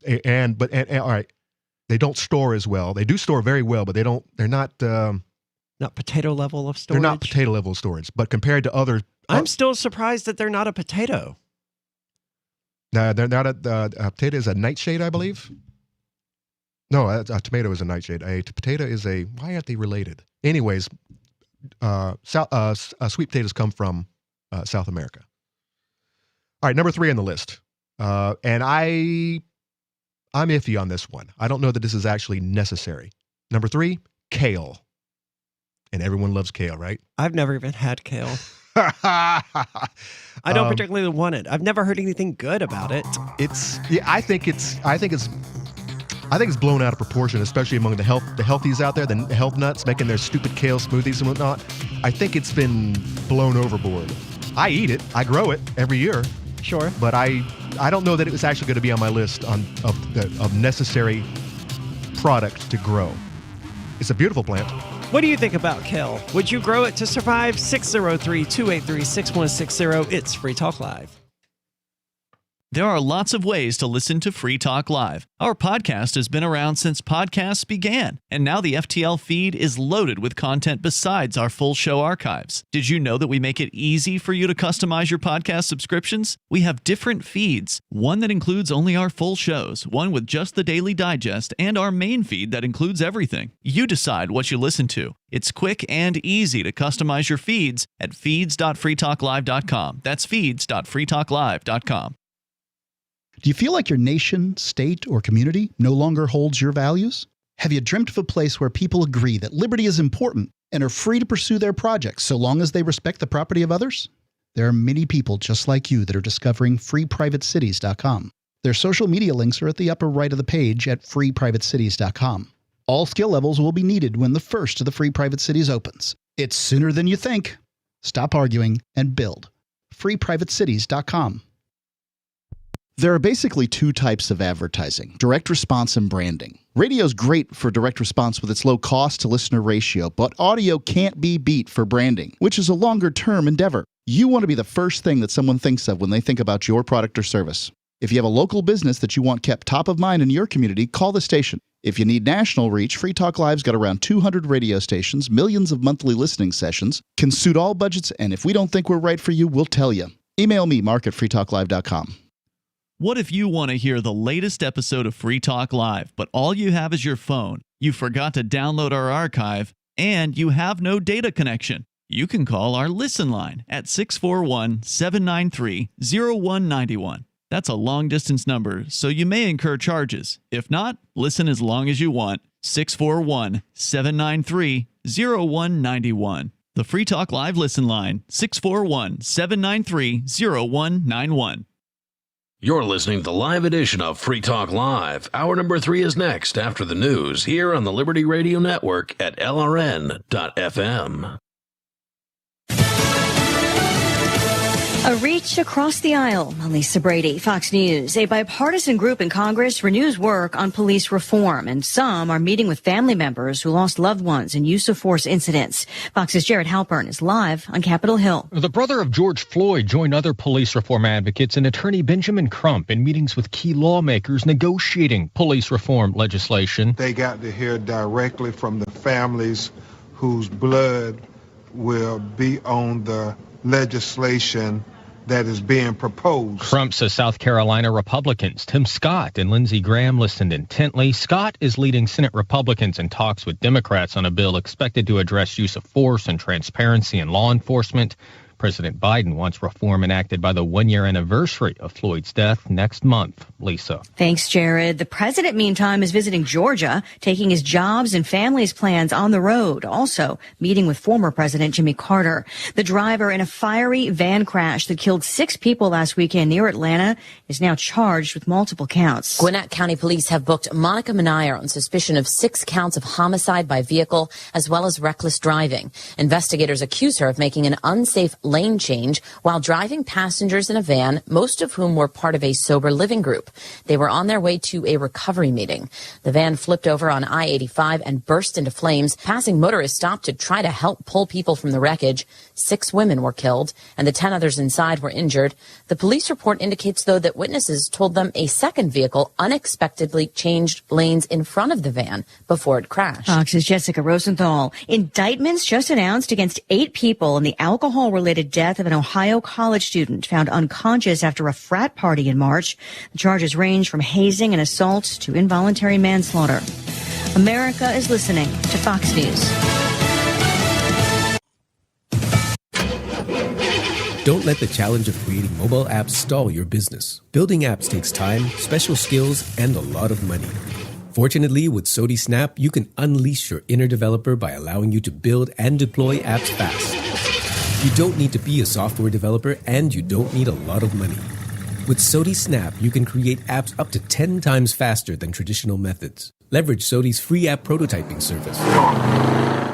[SPEAKER 14] right. They don't store as well. They do store very well, but they're not
[SPEAKER 13] potato level of storage.
[SPEAKER 14] They're not potato level storage, but compared to other,
[SPEAKER 13] I'm still surprised that they're not a potato.
[SPEAKER 14] No, they're not a potato is a nightshade, I believe. No, a tomato is a nightshade. A potato is why aren't they related? Anyways, sweet potatoes come from South America. All right, number 3 on the list. And I'm iffy on this one. I don't know that this is actually necessary. Number 3, kale. And everyone loves kale, right?
[SPEAKER 13] I've never even had kale. I don't particularly want it. I've never heard anything good about it.
[SPEAKER 14] I think it's blown out of proportion, especially among the healthies out there, the health nuts making their stupid kale smoothies and whatnot. I think it's been blown overboard. I eat it. I grow it every year.
[SPEAKER 13] Sure.
[SPEAKER 14] But I don't know that it was actually going to be on my list of necessary product to grow. It's a beautiful plant.
[SPEAKER 13] What do you think about kale? Would you grow it to survive? 603-283-6160. It's Free Talk Live.
[SPEAKER 8] There are lots of ways to listen to Free Talk Live. Our podcast has been around since podcasts began, and now the FTL feed is loaded with content besides our full show archives. Did you know that we make it easy for you to customize your podcast subscriptions? We have different feeds, one that includes only our full shows, one with just the Daily Digest, and our main feed that includes everything. You decide what you listen to. It's quick and easy to customize your feeds at feeds.freetalklive.com. That's feeds.freetalklive.com.
[SPEAKER 17] Do you feel like your nation, state, or community no longer holds your values? Have you dreamt of a place where people agree that liberty is important and are free to pursue their projects so long as they respect the property of others? There are many people just like you that are discovering freeprivatecities.com. Their social media links are at the upper right of the page at freeprivatecities.com. All skill levels will be needed when the first of the Free Private Cities opens. It's sooner than you think. Stop arguing and build. freeprivatecities.com. There are basically two types of advertising, direct response and branding. Radio's great for direct response with its low cost to listener ratio, but audio can't be beat for branding, which is a longer term endeavor. You want to be the first thing that someone thinks of when they think about your product or service. If you have a local business that you want kept top of mind in your community, call the station. If you need national reach, Free Talk Live's got around 200 radio stations, millions of monthly listening sessions, can suit all budgets, and if we don't think we're right for you, we'll tell you. Email me, mark@freetalklive.com.
[SPEAKER 8] What if you want to hear the latest episode of Free Talk Live, but all you have is your phone, you forgot to download our archive, and you have no data connection? You can call our Listen line at 641-793-0191. That's a long-distance number, so you may incur charges. If not, listen as long as you want. 641-793-0191. The Free Talk Live Listen line, 641-793-0191.
[SPEAKER 15] You're listening to the live edition of Free Talk Live. Hour number 3 is next after the news here on the Liberty Radio Network at LRN.FM.
[SPEAKER 1] A reach across the aisle. Lisa Brady, Fox News. A bipartisan group in Congress renews work on police reform, and some are meeting with family members who lost loved ones in use of force incidents. Fox's Jared Halpern is live on Capitol Hill.
[SPEAKER 7] The brother of George Floyd joined other police reform advocates and attorney Benjamin Crump in meetings with key lawmakers negotiating police reform legislation.
[SPEAKER 9] They got to hear directly from the families whose blood will be on the legislation that is being proposed.
[SPEAKER 7] Crump says South Carolina Republicans Tim Scott and Lindsey Graham listened intently. Scott is leading Senate Republicans in talks with Democrats on a bill expected to address use of force and transparency in law enforcement. President Biden wants reform enacted by the one-year anniversary of Floyd's death next month. Lisa.
[SPEAKER 1] Thanks, Jared. The president, meantime, is visiting Georgia, taking his jobs and family's plans on the road. Also, meeting with former President Jimmy Carter. The driver in a fiery van crash that killed 6 people last weekend near Atlanta is now charged with multiple counts.
[SPEAKER 10] Gwinnett County Police have booked Monica Manayer on suspicion of 6 counts of homicide by vehicle as well as reckless driving. Investigators accuse her of making an unsafe lane change while driving passengers in a van, most of whom were part of a sober living group. They were on their way to a recovery meeting. The van flipped over on I-85 and burst into flames. Passing motorists stopped to try to help pull people from the wreckage. 6 women were killed, and the 10 others inside were injured. The police report indicates, though, that witnesses told them a second vehicle unexpectedly changed lanes in front of the van before it crashed.
[SPEAKER 1] Fox's Jessica Rosenthal. Indictments just announced against 8 people in the alcohol-related death of an Ohio college student found unconscious after a frat party in March. The charges range from hazing and assault to involuntary manslaughter. America is listening to Fox News.
[SPEAKER 21] Don't let the challenge of creating mobile apps stall your business. Building apps takes time, special skills, and a lot of money. Fortunately, with Sodi Snap, you can unleash your inner developer by allowing you to build and deploy apps fast. You don't need to be a software developer, and you don't need a lot of money. With Sodi Snap, you can create apps up to 10 times faster than traditional methods. Leverage Sodi's free app prototyping service.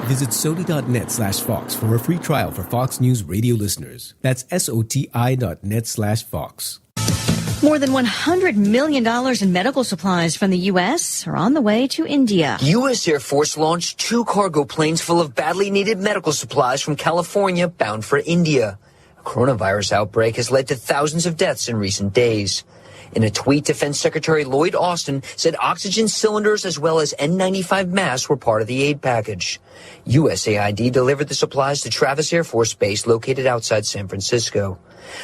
[SPEAKER 21] Visit Sodi.net/Fox for a free trial for Fox News radio listeners. That's SOTI.net/Fox.
[SPEAKER 1] More than $100 million in medical supplies from the U.S. are on the way to India.
[SPEAKER 22] U.S. Air Force launched 2 cargo planes full of badly needed medical supplies from California bound for India. A coronavirus outbreak has led to thousands of deaths in recent days. In a tweet, Defense Secretary Lloyd Austin said oxygen cylinders as well as N95 masks were part of the aid package. USAID delivered the supplies to Travis Air Force Base located outside San Francisco.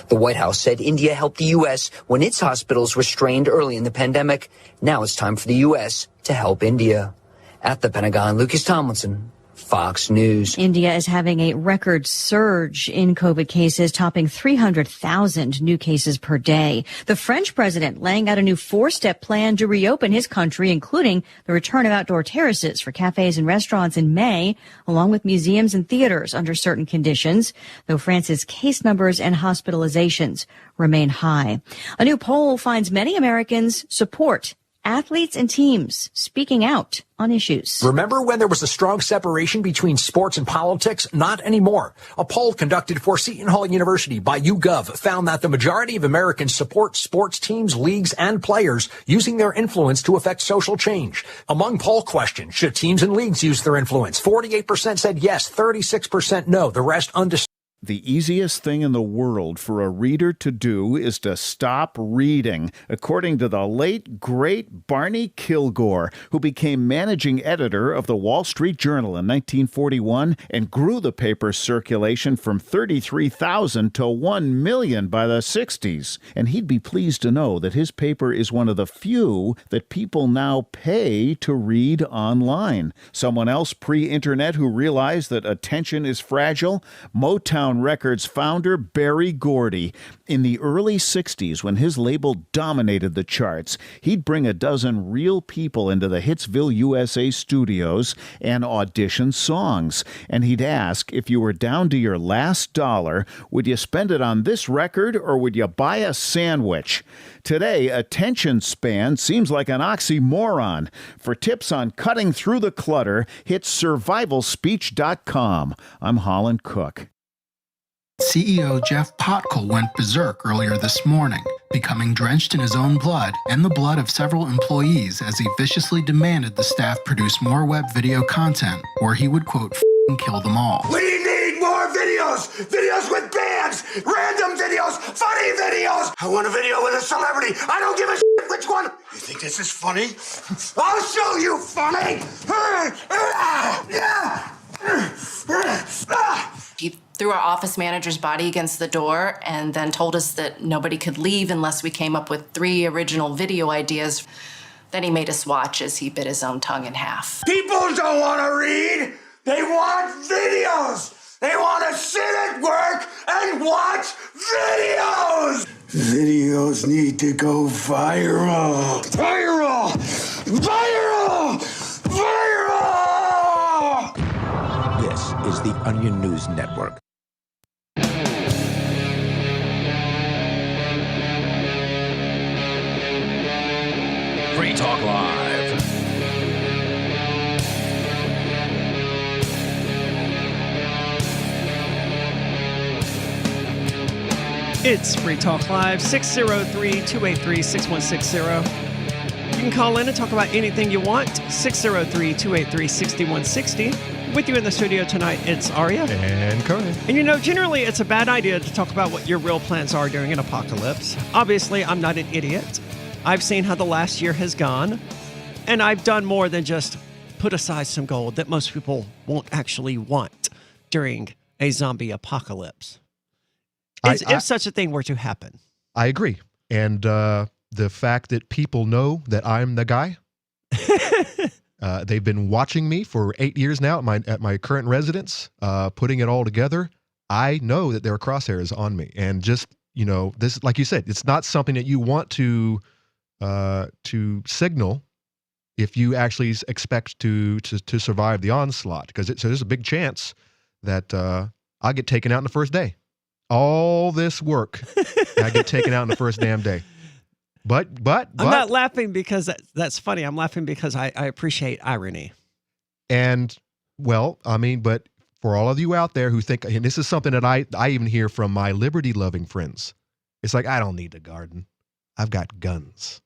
[SPEAKER 22] The White House said India helped the U.S. when its hospitals were strained early in the pandemic. Now it's time for the U.S. to help India. At the Pentagon, Lucas Tomlinson, Fox News.
[SPEAKER 1] India is having a record surge in COVID cases, topping 300,000 new cases per day. The French president laying out a new 4-step plan to reopen his country, including the return of outdoor terraces for cafes and restaurants in May, along with museums and theaters under certain conditions, though France's case numbers and hospitalizations remain high. A new poll finds many Americans support athletes and teams speaking out on issues.
[SPEAKER 11] Remember when there was a strong separation between sports and politics? Not anymore. A poll conducted for Seton Hall University by YouGov found that the majority of Americans support sports teams, leagues, and players using their influence to affect social change. Among poll questions, should teams and leagues use their influence? 48% said yes, 36% no, the rest undecided.
[SPEAKER 12] The easiest thing in the world for a reader to do is to stop reading, according to the late, great Barney Kilgore, who became managing editor of the Wall Street Journal in 1941 and grew the paper's circulation from 33,000 to 1 million by the 60s. And he'd be pleased to know that his paper is one of the few that people now pay to read online. Someone else pre-internet who realized that attention is fragile? Motown Records founder Berry Gordy. In the early 60s, when his label dominated the charts, he'd bring a dozen real people into the Hitsville, USA studios and audition songs. And he'd ask, if you were down to your last dollar, would you spend it on this record or would you buy a sandwich? Today, attention span seems like an oxymoron. For tips on cutting through the clutter, hit survivalspeech.com. I'm Holland Cook.
[SPEAKER 16] CEO Jeff Potkel went berserk earlier this morning, becoming drenched in his own blood and the blood of several employees as he viciously demanded the staff produce more web video content, or he would, quote, "f***ing kill them all."
[SPEAKER 18] We need more videos! Videos with bands! Random videos! Funny videos! I want a video with a celebrity! I don't give a shit which one! You think this is funny? I'll show you funny!
[SPEAKER 19] He threw our office manager's body against the door and then told us that nobody could leave unless we came up with 3 original video ideas. Then he made us watch as he bit his own tongue in half.
[SPEAKER 18] People don't want to read! They want videos! They want to sit at work and watch videos! Videos need to go viral! Viral! Viral! Viral!
[SPEAKER 23] This is the Onion News Network.
[SPEAKER 3] Free Talk Live.
[SPEAKER 13] It's Free Talk Live, 603-283-6160. You can call in and talk about anything you want, 603-283-6160. With you in the studio tonight, it's Aria.
[SPEAKER 14] And Conan.
[SPEAKER 13] And you know, generally it's a bad idea to talk about what your real plans are during an apocalypse. Obviously, I'm not an idiot. I've seen how the last year has gone, and I've done more than just put aside some gold that most people won't actually want during a zombie apocalypse. If such a thing were to happen.
[SPEAKER 14] I agree. And the fact that people know that I'm the guy, they've been watching me for 8 years now at my current residence, putting it all together. I know that there are crosshairs on me. And just, you know, this, like you said, it's not something that you want to signal if you actually expect to survive the onslaught, because so there's a big chance that I'll get taken out in the first day. All this work, I get taken out in the first damn day. But I'm
[SPEAKER 13] not laughing because that's funny. I'm laughing because I appreciate irony.
[SPEAKER 14] And well, I mean, but for all of you out there who think, and this is something that I even hear from my liberty-loving friends, it's like, I don't need a garden. I've got guns.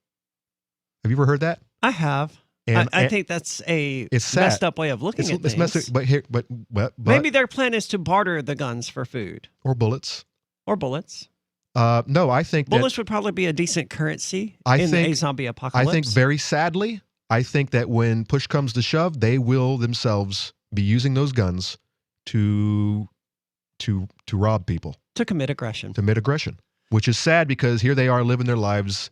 [SPEAKER 14] Have you ever heard that?
[SPEAKER 13] I have. I think that's it's messed up way of looking at things.
[SPEAKER 14] Messed up, but
[SPEAKER 13] maybe their plan is to barter the guns for food.
[SPEAKER 14] Or bullets.
[SPEAKER 13] No,
[SPEAKER 14] I think
[SPEAKER 13] bullets would probably be a decent currency in a zombie apocalypse.
[SPEAKER 14] I think very sadly, I think that when push comes to shove, they will themselves be using those guns to rob people.
[SPEAKER 13] To commit aggression.
[SPEAKER 14] Which is sad because here they are living their lives,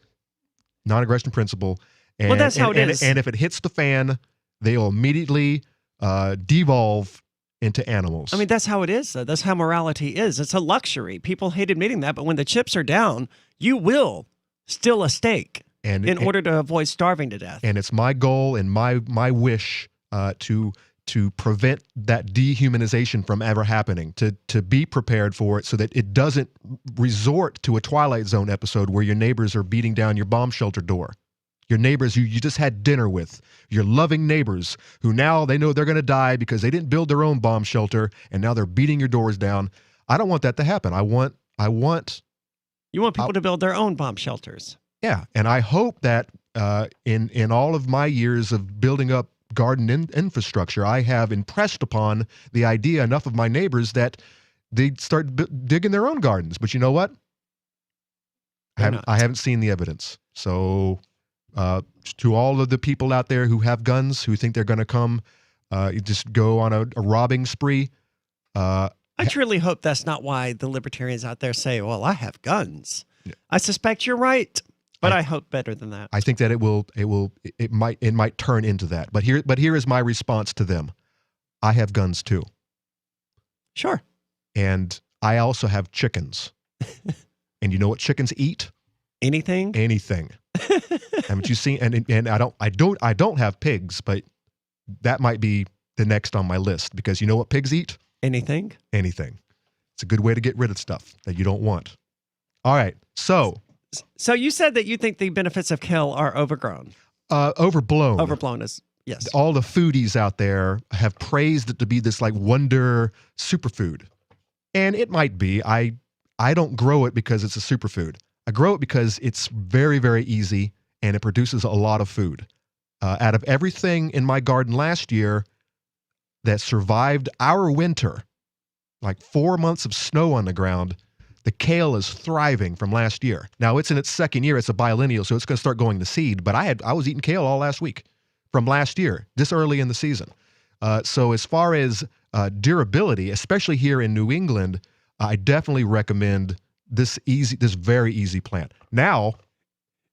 [SPEAKER 14] non-aggression principle. And,
[SPEAKER 13] well, that's how it is.
[SPEAKER 14] And if it hits the fan, they'll immediately devolve into animals.
[SPEAKER 13] I mean, that's how it is, though. That's how morality is. It's a luxury. People hate admitting that, but when the chips are down, you will steal a steak in order to avoid starving to death.
[SPEAKER 14] And it's my goal and my wish to prevent that dehumanization from ever happening, to be prepared for it so that it doesn't resort to a Twilight Zone episode where your neighbors are beating down your bomb shelter door. Your neighbors who you just had dinner with, your loving neighbors who now they know they're going to die because they didn't build their own bomb shelter and now they're beating your doors down. I don't want that to happen. You want
[SPEAKER 13] people to build their own bomb shelters.
[SPEAKER 14] Yeah, and I hope that in all of my years of building up garden infrastructure, I have impressed upon the idea enough of my neighbors that they start digging their own gardens. But you know what? I haven't seen the evidence. So to all of the people out there who have guns, who think they're going to come just go on a robbing spree.
[SPEAKER 13] I truly hope that's not why the libertarians out there say, well, I have guns. Yeah. I suspect you're right. But I hope better than that.
[SPEAKER 14] I think that it might turn into that. But here is my response to them. I have guns too.
[SPEAKER 13] Sure.
[SPEAKER 14] And I also have chickens. And you know what chickens eat?
[SPEAKER 13] Anything?
[SPEAKER 14] Anything. Haven't you seen? And I don't have pigs, but that might be the next on my list because you know what pigs eat?
[SPEAKER 13] Anything.
[SPEAKER 14] Anything. It's a good way to get rid of stuff that you don't want. All right. So
[SPEAKER 13] you said that you think the benefits of kale are overgrown.
[SPEAKER 14] Overblown.
[SPEAKER 13] Overblown is, yes.
[SPEAKER 14] All the foodies out there have praised it to be this like wonder superfood. And it might be. I don't grow it because it's a superfood. I grow it because it's very, very easy and it produces a lot of food. Out of everything in my garden last year that survived our winter, like 4 months of snow on the ground, the kale is thriving from last year. Now it's in its second year. It's a biennial, so it's going to start going to seed. But I was eating kale all last week from last year, this early in the season. So as far as durability, especially here in New England, I definitely recommend this very easy plant. Now,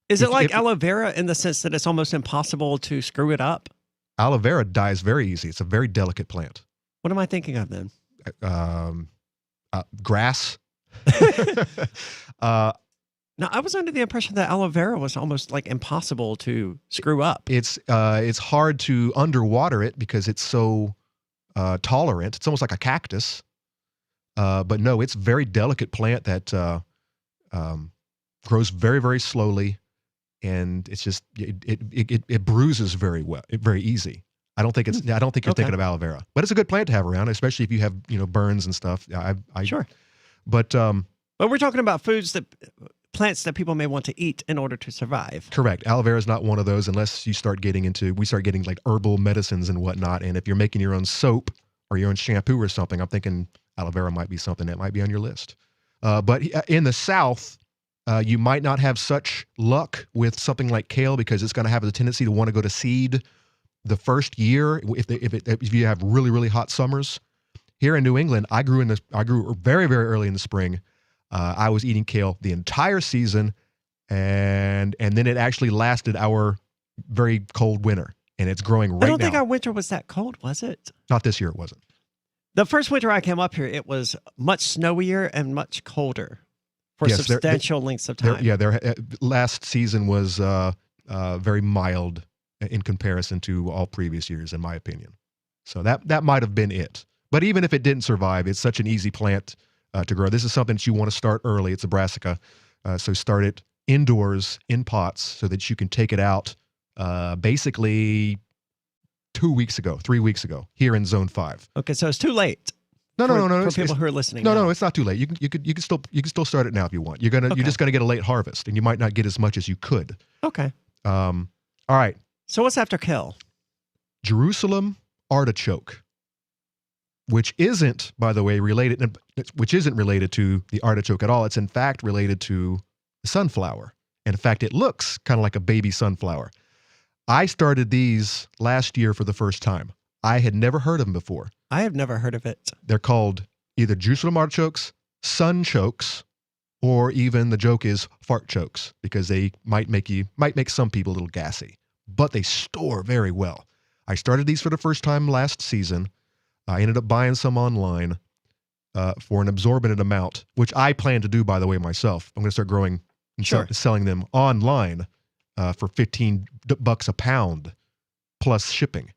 [SPEAKER 13] is it like aloe vera in the sense that it's almost impossible to screw it up?
[SPEAKER 14] Aloe vera dies very easy. It's a very delicate plant.
[SPEAKER 13] What am I thinking of then?
[SPEAKER 14] Grass.
[SPEAKER 13] Now, I was under the impression that aloe vera was almost like impossible to screw up.
[SPEAKER 14] It's hard to underwater it because it's so tolerant. It's almost like a cactus. But no, it's a very delicate plant that grows very, very slowly, and it's just it bruises very well, very easy. I don't think you're thinking of aloe vera, but it's a good plant to have around, especially if you have burns and stuff.
[SPEAKER 13] Sure.
[SPEAKER 14] But
[SPEAKER 13] we're talking about plants that people may want to eat in order to survive.
[SPEAKER 14] Correct. Aloe vera is not one of those unless we start getting like herbal medicines and whatnot. And if you're making your own soap or your own shampoo or something, I'm thinking aloe vera might be something that might be on your list. But in the South, you might not have such luck with something like kale because it's going to have a tendency to want to go to seed the first year if you have really, really hot summers. Here in New England, I grew very, very early in the spring. I was eating kale the entire season, and then it actually lasted our very cold winter, and it's growing right now.
[SPEAKER 13] I don't think our winter was that cold, was it?
[SPEAKER 14] Not this year, it wasn't.
[SPEAKER 13] The first winter I came up here, it was much snowier and much colder for substantial lengths of time.
[SPEAKER 14] Last season was very mild in comparison to all previous years, in my opinion. So that might have been it. But even if it didn't survive, it's such an easy plant to grow. This is something that you want to start early. It's a brassica. So start it indoors in pots so that you can take it out basically 3 weeks ago here in Zone 5.
[SPEAKER 13] Okay, so it's too late.
[SPEAKER 14] No.
[SPEAKER 13] For people who are listening.
[SPEAKER 14] No, it's not too late. You can still start it now if you want. You're just gonna get a late harvest, and you might not get as much as you could.
[SPEAKER 13] Okay.
[SPEAKER 14] All right.
[SPEAKER 13] So what's after kale?
[SPEAKER 14] Jerusalem artichoke, which isn't, by the way, related to the artichoke at all. It's in fact related to the sunflower. And in fact, it looks kind of like a baby sunflower. I started these last year for the first time. I had never heard of them before.
[SPEAKER 13] I have never heard of it.
[SPEAKER 14] They're called either Jerusalem artichokes, sunchokes, or even the joke is fart chokes because they might make some people a little gassy, but they store very well. I started these for the first time last season. I ended up buying some online for an exorbitant amount, which I plan to do, by the way, myself. I'm going to start growing and start selling them online for $15 a pound plus shipping.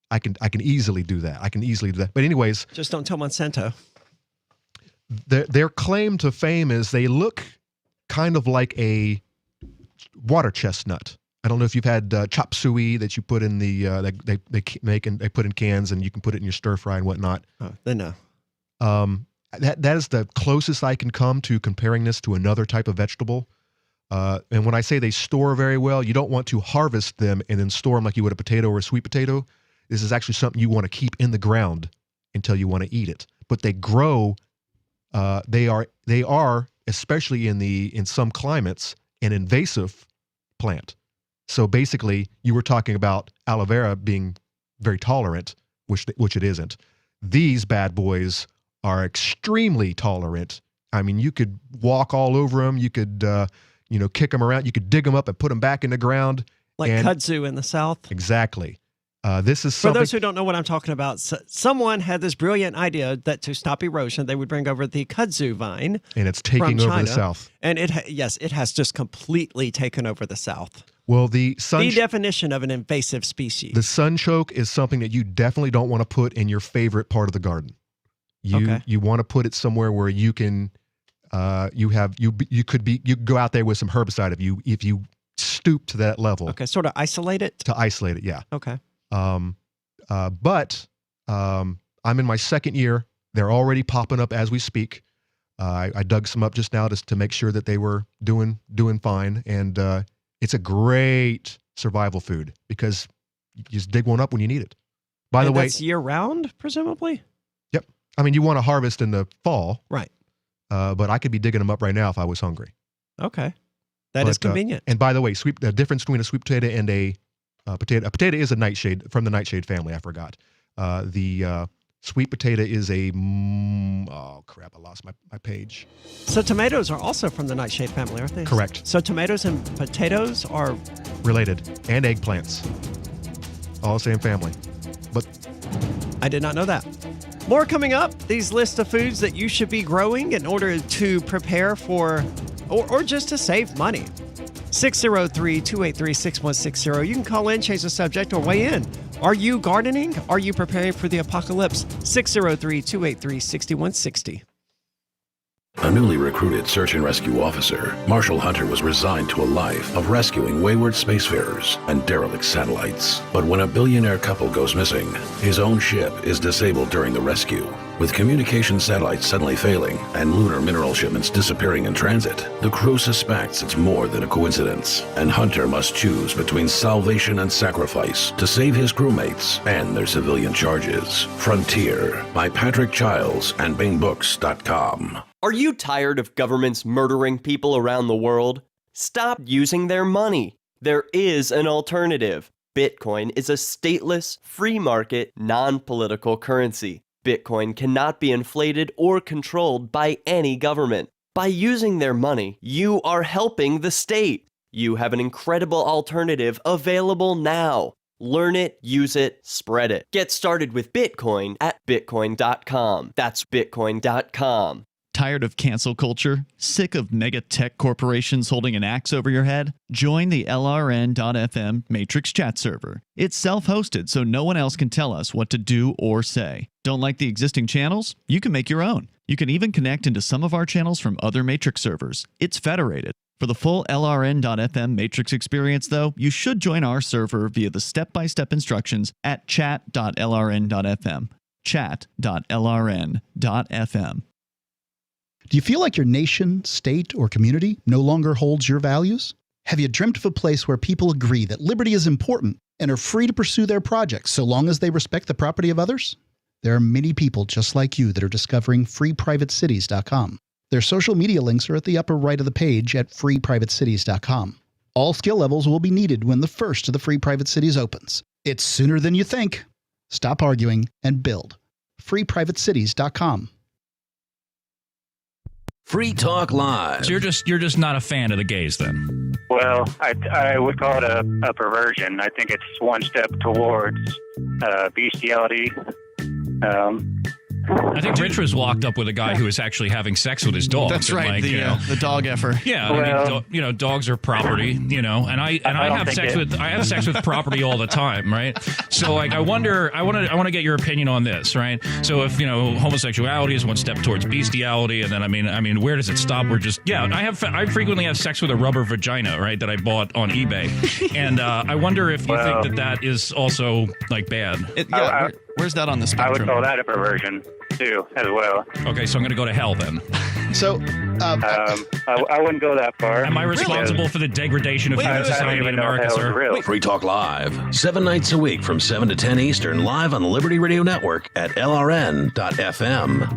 [SPEAKER 14] I can easily do that. But anyways,
[SPEAKER 13] just don't tell Monsanto.
[SPEAKER 14] Their claim to fame is they look kind of like a water chestnut. I don't know if you've had chop suey that you put in the they make and they put in cans, and you can put it in your stir fry and whatnot.
[SPEAKER 13] Oh, then no.
[SPEAKER 14] That is the closest I can come to comparing this to another type of vegetable. And when I say they store very well, you don't want to harvest them and then store them like you would a potato or a sweet potato. This is actually something you want to keep in the ground until you want to eat it. But they grow. They are especially in some climates an invasive plant. So basically, you were talking about aloe vera being very tolerant, which it isn't. These bad boys are extremely tolerant. I mean, you could walk all over them. You could, kick them around. You could dig them up and put them back in the ground.
[SPEAKER 13] Like kudzu in the South.
[SPEAKER 14] Exactly. This is
[SPEAKER 13] for those who don't know what I'm talking about. Someone had this brilliant idea that to stop erosion, they would bring over the kudzu vine,
[SPEAKER 14] and it's taking over
[SPEAKER 13] China,
[SPEAKER 14] the South.
[SPEAKER 13] And it has just completely taken over the South.
[SPEAKER 14] Well, the
[SPEAKER 13] definition of an invasive species.
[SPEAKER 14] The sunchoke is something that you definitely don't want to put in your favorite part of the garden. You want to put it somewhere where you can, you could go out there with some herbicide if you stoop to that level.
[SPEAKER 13] Okay, sort of isolate it.
[SPEAKER 14] To isolate it, yeah.
[SPEAKER 13] Okay.
[SPEAKER 14] But I'm in my second year. They're already popping up as we speak. I dug some up just now just to make sure that they were doing fine, and it's a great survival food because you just dig one up when you need it. By the way,
[SPEAKER 13] that's year round, presumably.
[SPEAKER 14] Yep. I mean, you want to harvest in the fall,
[SPEAKER 13] right?
[SPEAKER 14] But I could be digging them up right now if I was hungry.
[SPEAKER 13] Okay, that is convenient.
[SPEAKER 14] And by the way, the difference between a sweet potato and a potato. A potato is a nightshade from the nightshade family. I forgot. The sweet potato is a oh crap! I lost my page.
[SPEAKER 13] So tomatoes are also from the nightshade family, aren't they?
[SPEAKER 14] Correct.
[SPEAKER 13] So tomatoes and potatoes are
[SPEAKER 14] related, and eggplants, all the same family. But
[SPEAKER 13] I did not know that. More coming up. These lists of foods that you should be growing in order to prepare for, or just to save money. 603-283-6160. You can call in, change the subject, or weigh in. Are you gardening? Are you preparing for the apocalypse? 603-283-6160.
[SPEAKER 15] A newly recruited search and rescue officer, Marshall Hunter was resigned to a life of rescuing wayward spacefarers and derelict satellites. But when a billionaire couple goes missing, his own ship is disabled during the rescue. With communication satellites suddenly failing and lunar mineral shipments disappearing in transit, the crew suspects it's more than a coincidence, and Hunter must choose between salvation and sacrifice to save his crewmates and their civilian charges. Frontier by Patrick Childs and BingBooks.com.
[SPEAKER 2] Are you tired of governments murdering people around the world? Stop using their money. There is an alternative. Bitcoin is a stateless, free market, non-political currency. Bitcoin cannot be inflated or controlled by any government. By using their money, you are helping the state. You have an incredible alternative available now. Learn it, use it, spread it. Get started with Bitcoin at Bitcoin.com. That's Bitcoin.com.
[SPEAKER 8] Tired of cancel culture? Sick of mega tech corporations holding an axe over your head? Join the LRN.FM Matrix chat server. It's self-hosted, so no one else can tell us what to do or say. Don't like the existing channels? You can make your own. You can even connect into some of our channels from other Matrix servers. It's federated. For the full LRN.FM Matrix experience, though, you should join our server via the step-by-step instructions at chat.lrn.fm. Chat.lrn.fm.
[SPEAKER 17] Do you feel like your nation, state, or community no longer holds your values? Have you dreamt of a place where people agree that liberty is important and are free to pursue their projects so long as they respect the property of others? There are many people just like you that are discovering freeprivatecities.com. Their social media links are at the upper right of the page at freeprivatecities.com. All skill levels will be needed when the first of the Free Private Cities opens. It's sooner than you think. Stop arguing and build. freeprivatecities.com.
[SPEAKER 15] Free Talk Live.
[SPEAKER 5] So you're just not a fan of the gays then? Well, I would call it a perversion. I think it's one step towards bestiality.
[SPEAKER 6] I think Rich was locked up with a guy who was actually having sex with his dog.
[SPEAKER 8] That's right, the dog effer.
[SPEAKER 6] Yeah,
[SPEAKER 5] Well,
[SPEAKER 6] I mean, dogs are property, and I have sex with property all the time, right? So like, I want to get your opinion on this, right? So if homosexuality is one step towards bestiality, and then I mean, where does it stop? We're just I frequently have sex with a rubber vagina, right, that I bought on eBay, and I wonder if you think that is also like bad.
[SPEAKER 8] Where's that on the spectrum?
[SPEAKER 5] I would call that a perversion too, as well.
[SPEAKER 6] Okay, so I'm going to go to hell then.
[SPEAKER 14] So,
[SPEAKER 5] I wouldn't go that far.
[SPEAKER 6] Am I responsible for the degradation of human society in America, sir?
[SPEAKER 15] Free Talk Live, 7 nights a week from 7 to 10 Eastern, live on the Liberty Radio Network at LRN.FM.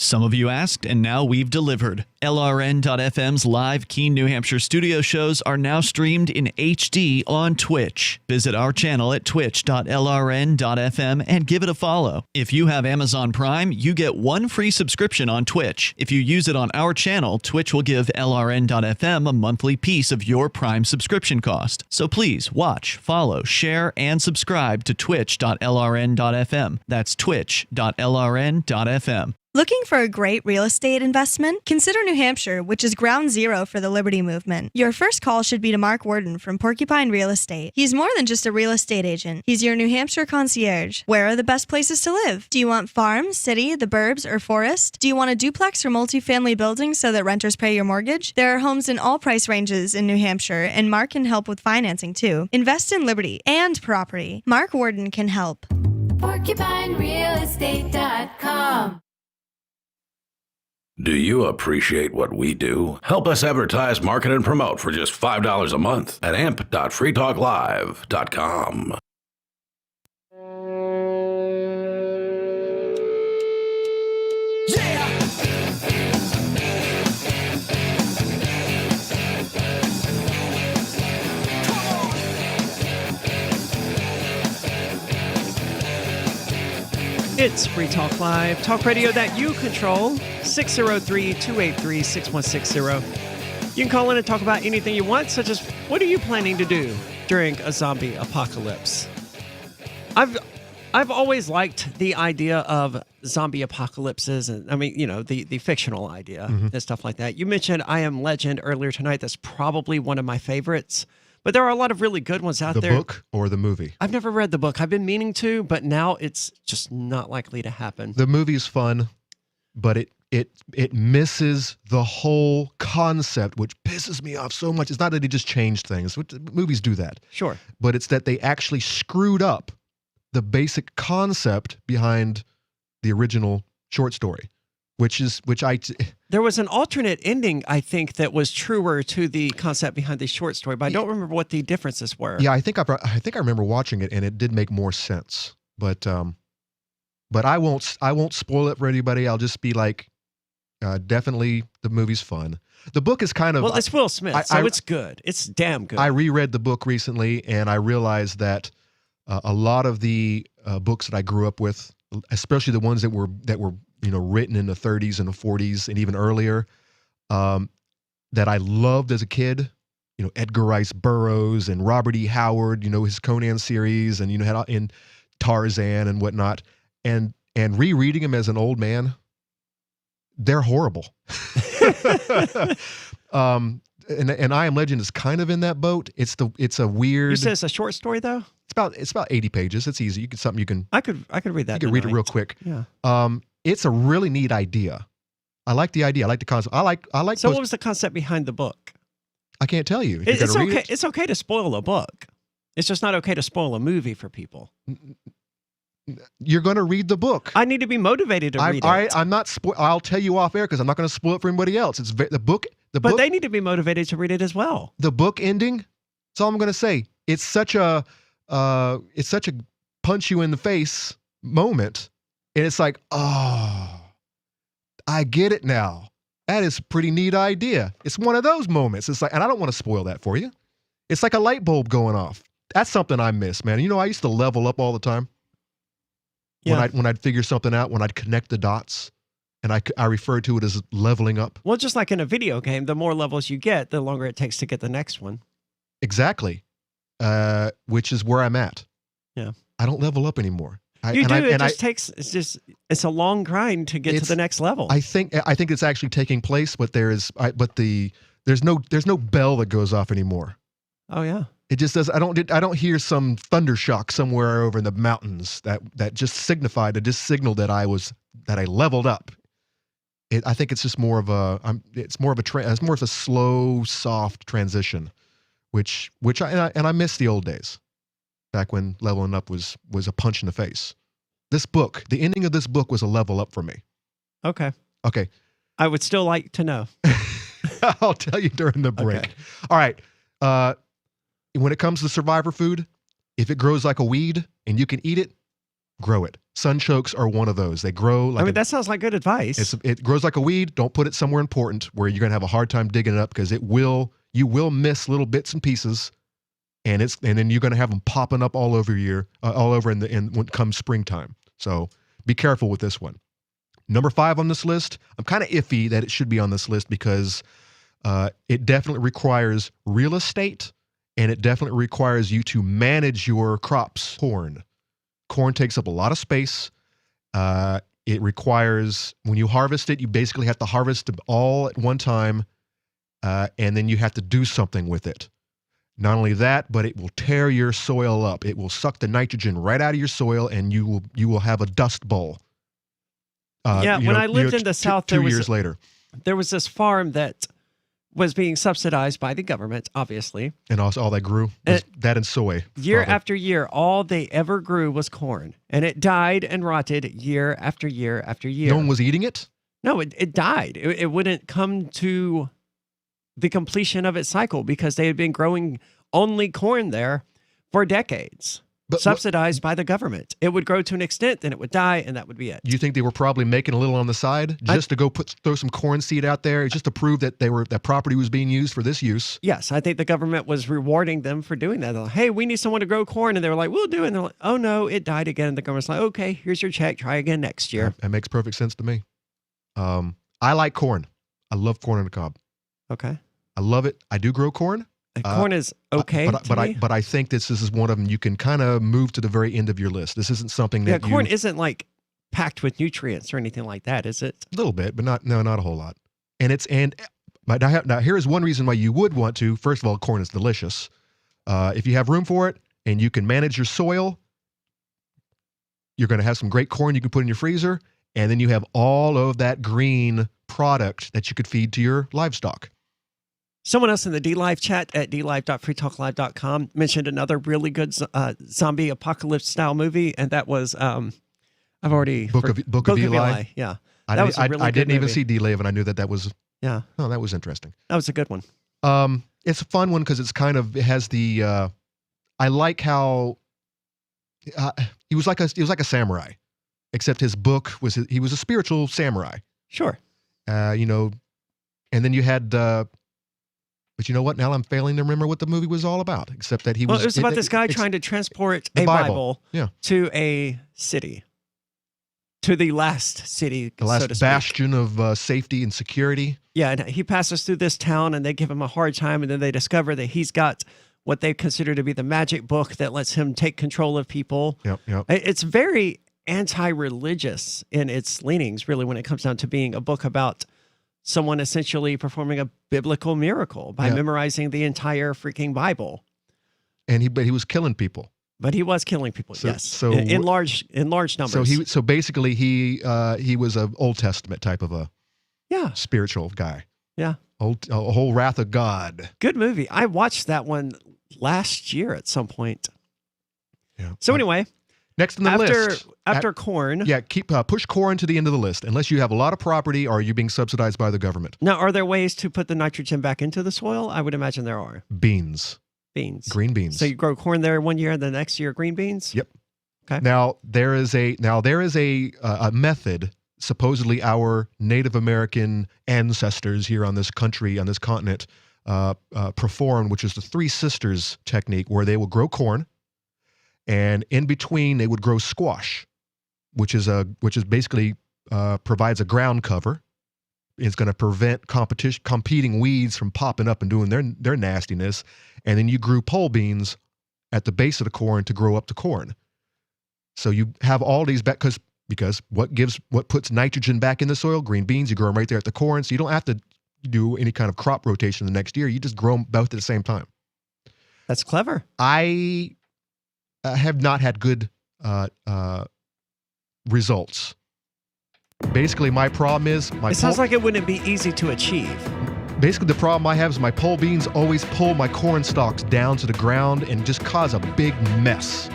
[SPEAKER 8] Some of you asked, and now we've delivered. LRN.FM's live Keene, New Hampshire studio shows are now streamed in HD on Twitch. Visit our channel at twitch.lrn.fm and give it a follow. If you have Amazon Prime, you get one free subscription on Twitch. If you use it on our channel, Twitch will give LRN.FM a monthly piece of your Prime subscription cost. So please watch, follow, share, and subscribe to twitch.lrn.fm. That's twitch.lrn.fm.
[SPEAKER 20] Looking for a great real estate investment? Consider New Hampshire, which is ground zero for the Liberty Movement. Your first call should be to Mark Worden from Porcupine Real Estate. He's more than just a real estate agent. He's your New Hampshire concierge. Where are the best places to live? Do you want farm, city, the burbs, or forest? Do you want a duplex or multifamily building so that renters pay your mortgage? There are homes in all price ranges in New Hampshire, and Mark can help with financing too. Invest in Liberty and property. Mark Worden can help.
[SPEAKER 24] PorcupineRealEstate.com.
[SPEAKER 15] Do you appreciate what we do? Help us advertise, market, and promote for just $5 a month at amp.freetalklive.com.
[SPEAKER 13] It's Free Talk Live, talk radio that you control, 603-283-6160. You can call in and talk about anything you want, such as what are you planning to do during a zombie apocalypse? I've always liked the idea of zombie apocalypses, and I mean, the fictional idea and stuff like that. You mentioned I Am Legend earlier tonight. That's probably one of my favorites. But there are a lot of really good ones out there.
[SPEAKER 14] The book or the movie?
[SPEAKER 13] I've never read the book. I've been meaning to, but now it's just not likely to happen.
[SPEAKER 14] The movie's fun, but it misses the whole concept, which pisses me off so much. It's not that they just changed things. Movies do that. Sure. But it's that they actually screwed up the basic concept behind the original short story,
[SPEAKER 13] There was an alternate ending, I think, that was truer to the concept behind the short story, but I don't remember what the differences were.
[SPEAKER 14] Yeah, I think I remember watching it, and it did make more sense. But I won't spoil it for anybody. I'll just be like, definitely the movie's fun. The book is kind of
[SPEAKER 13] it's Will Smith, so it's good. It's damn good.
[SPEAKER 14] I reread the book recently, and I realized that a lot of the books that I grew up with, especially the ones that were written in the 30s and the 40s and even earlier, that I loved as a kid, Edgar Rice Burroughs and Robert E. Howard, his Conan series, and had in Tarzan and whatnot, and rereading them as an old man, they're horrible. And I Am Legend is kind of in that boat. It's a weird.
[SPEAKER 13] You said it's a short story though?
[SPEAKER 14] It's about 80 pages. It's easy.
[SPEAKER 13] I could read that.
[SPEAKER 14] You can read it real quick.
[SPEAKER 13] Yeah.
[SPEAKER 14] It's a really neat idea. I like the idea. I like the concept. I like.
[SPEAKER 13] So what was the concept behind the book?
[SPEAKER 14] I can't tell you.
[SPEAKER 13] It's okay. It's okay to spoil a book. It's just not okay to spoil a movie for people.
[SPEAKER 14] You're going to read the book.
[SPEAKER 13] I need to be motivated to read it.
[SPEAKER 14] I'm not. I'll tell you off air because I'm not going to spoil it for anybody else. It's the book.
[SPEAKER 13] But they need to be motivated to read it as well.
[SPEAKER 14] The book ending. That's all I'm going to say. It's such a punch you in the face moment, and it's like, oh, I get it now. That is a pretty neat idea. It's one of those moments. It's like, and I don't want to spoil that for you. It's like a light bulb going off. That's something I miss, man. I used to level up all the time. Yeah. When I'd figure something out, when I'd connect the dots, And I refer to it as leveling up.
[SPEAKER 13] Well, just like in a video game, the more levels you get, the longer it takes to get the next one.
[SPEAKER 14] Exactly. Which is where I'm at.
[SPEAKER 13] Yeah.
[SPEAKER 14] I don't level up anymore.
[SPEAKER 13] It's a long grind to get to the next level.
[SPEAKER 14] I think it's actually taking place, but there's no bell that goes off anymore.
[SPEAKER 13] Oh yeah.
[SPEAKER 14] It just does. I don't hear some thunder shock somewhere over in the mountains that just signaled that I leveled up. I think it's just more of a slow, soft transition, which I miss the old days, back when leveling up was a punch in the face. This book, the ending of this book was a level up for me.
[SPEAKER 13] Okay.
[SPEAKER 14] I
[SPEAKER 13] would still like to know.
[SPEAKER 14] I'll tell you during the break.
[SPEAKER 13] Okay.
[SPEAKER 14] All right. When it comes to survivor food, if it grows like a weed and you can eat it, grow it. Sunchokes are one of those. They grow like
[SPEAKER 13] that sounds like good advice.
[SPEAKER 14] It grows like a weed. Don't put it somewhere important where you're going to have a hard time digging it up, because you will miss little bits and pieces, and then you're going to have them popping up all over when it comes springtime. So be careful with this one. Number 5 on this list, I'm kind of iffy that it should be on this list, because it definitely requires real estate, and it definitely requires you to manage your crops. Corn takes up a lot of space. It requires, when you harvest it, you basically have to harvest it all at one time, and then you have to do something with it. Not only that, but it will tear your soil up. It will suck the nitrogen right out of your soil, and you will have a dust bowl.
[SPEAKER 13] When I lived in the South,
[SPEAKER 14] 2 years later,
[SPEAKER 13] there was this farm that was being subsidized by the government, obviously.
[SPEAKER 14] And also all that grew was that and soy.
[SPEAKER 13] Year after year, all they ever grew was corn. And it died and rotted year after year after year.
[SPEAKER 14] No one was eating it?
[SPEAKER 13] No, it died. It wouldn't come to the completion of its cycle, because they had been growing only corn there for decades. Subsidized by the government. It would grow to an extent, then it would die, and that would be it.
[SPEAKER 14] You think they were probably making a little on the side just to go throw some corn seed out there, just to prove that that property was being used for this use?
[SPEAKER 13] Yes, I think the government was rewarding them for doing that. They're like, hey, we need someone to grow corn, and they were like, we'll do it. And they're like, oh no, it died again. And the government's like, okay, here's your check. Try again next year.
[SPEAKER 14] That makes perfect sense to me. I like corn. I love corn on the cob.
[SPEAKER 13] Okay.
[SPEAKER 14] I love it. I do grow corn.
[SPEAKER 13] Corn is okay,
[SPEAKER 14] but I think this is one of them you can kind of move to the very end of your list. This isn't something that
[SPEAKER 13] corn isn't like packed with nutrients or anything like that, is it?
[SPEAKER 14] A little bit, but not a whole lot. Now here is one reason why you would want to. First of all, corn is delicious. If you have room for it and you can manage your soil, you're going to have some great corn you can put in your freezer, and then you have all of that green product that you could feed to your livestock.
[SPEAKER 13] Someone else in the DLive chat at dlive.freetalklive.com mentioned another really good zombie apocalypse style movie, and that was I've already
[SPEAKER 14] Book of Eli.
[SPEAKER 13] Yeah,
[SPEAKER 14] I didn't even see DLive, and I knew that was
[SPEAKER 13] yeah.
[SPEAKER 14] Oh, that was interesting.
[SPEAKER 13] That was a good one.
[SPEAKER 14] It's a fun one because it has the. I like how he was like a samurai, except his book he was a spiritual samurai.
[SPEAKER 13] Sure.
[SPEAKER 14] And then you had. But you know what? Now I'm failing to remember what the movie was all about, except that
[SPEAKER 13] it was about this guy trying to transport a Bible to a city, to the last city,
[SPEAKER 14] the last bastion of safety and security.
[SPEAKER 13] Yeah, and he passes through this town, and they give him a hard time, and then they discover that he's got what they consider to be the magic book that lets him take control of people.
[SPEAKER 14] Yep.
[SPEAKER 13] It's very anti-religious in its leanings, really, when it comes down to being a book about someone essentially performing a biblical miracle by memorizing the entire freaking Bible.
[SPEAKER 14] But he was killing people.
[SPEAKER 13] But he was killing people, yes.
[SPEAKER 14] So
[SPEAKER 13] in large numbers.
[SPEAKER 14] So basically he was an Old Testament type of a spiritual guy.
[SPEAKER 13] Yeah.
[SPEAKER 14] A whole wrath of God.
[SPEAKER 13] Good movie. I watched that one last year at some point.
[SPEAKER 14] Yeah.
[SPEAKER 13] So anyway,
[SPEAKER 14] next on the list.
[SPEAKER 13] After corn.
[SPEAKER 14] Yeah, push corn to the end of the list, unless you have a lot of property or you're being subsidized by the government.
[SPEAKER 13] Now, are there ways to put the nitrogen back into the soil? I would imagine there are.
[SPEAKER 14] Beans. Green beans.
[SPEAKER 13] So you grow corn there one year, the next year green beans?
[SPEAKER 14] Yep.
[SPEAKER 13] Okay.
[SPEAKER 14] Now there is a method supposedly our Native American ancestors here on this country, on this continent, performed, which is the Three Sisters technique, where they will grow corn, and in between they would grow squash, which is basically provides a ground cover. It's going to prevent competing weeds from popping up and doing their nastiness. And then you grew pole beans at the base of the corn to grow up the corn. So you have all these back because what puts nitrogen back in the soil? Green beans. You grow them right there at the corn, so you don't have to do any kind of crop rotation the next year. You just grow them both at the same time.
[SPEAKER 13] That's clever.
[SPEAKER 14] I have not had good results. Basically, my problem is
[SPEAKER 13] it sounds like it wouldn't be easy to achieve.
[SPEAKER 14] Basically, the problem I have is my pole beans always pull my corn stalks down to the ground and just cause a big mess.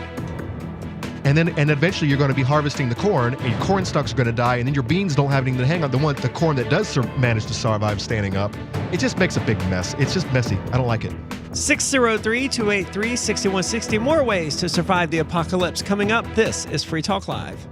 [SPEAKER 14] And eventually you're going to be harvesting the corn, and your corn stalks are going to die, and then your beans don't have anything to hang on. The corn that does manage to survive standing up, it just makes a big mess. It's just messy. I don't like it.
[SPEAKER 13] 603-283-6160. More ways to survive the apocalypse coming up. This is Free Talk Live.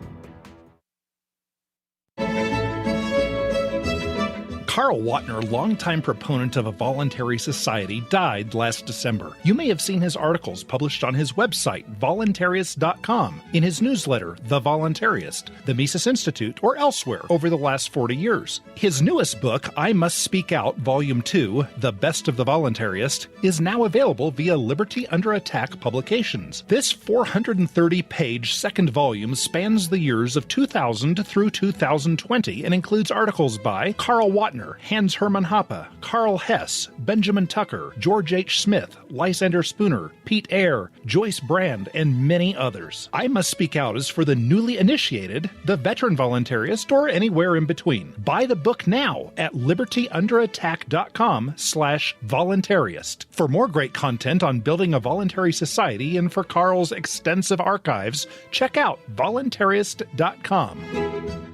[SPEAKER 4] Carl Watner, longtime proponent of a voluntary society, died last December. You may have seen his articles published on his website, voluntarist.com, in his newsletter, The Voluntarist, the Mises Institute, or elsewhere over the last 40 years. His newest book, I Must Speak Out, Volume 2, The Best of the Voluntarist, is now available via Liberty Under Attack Publications. This 430-page second volume spans the years of 2000 through 2020 and includes articles by Carl Watner, Hans Hermann Hoppe, Carl Hess, Benjamin Tucker, George H. Smith, Lysander Spooner, Pete Eyre, Joyce Brand, and many others. I Must Speak Out is for the newly initiated, the veteran voluntarist, or anywhere in between. Buy the book now at libertyunderattack.com/voluntarist. For more great content on building a voluntary society and for Carl's extensive archives, check out voluntarist.com.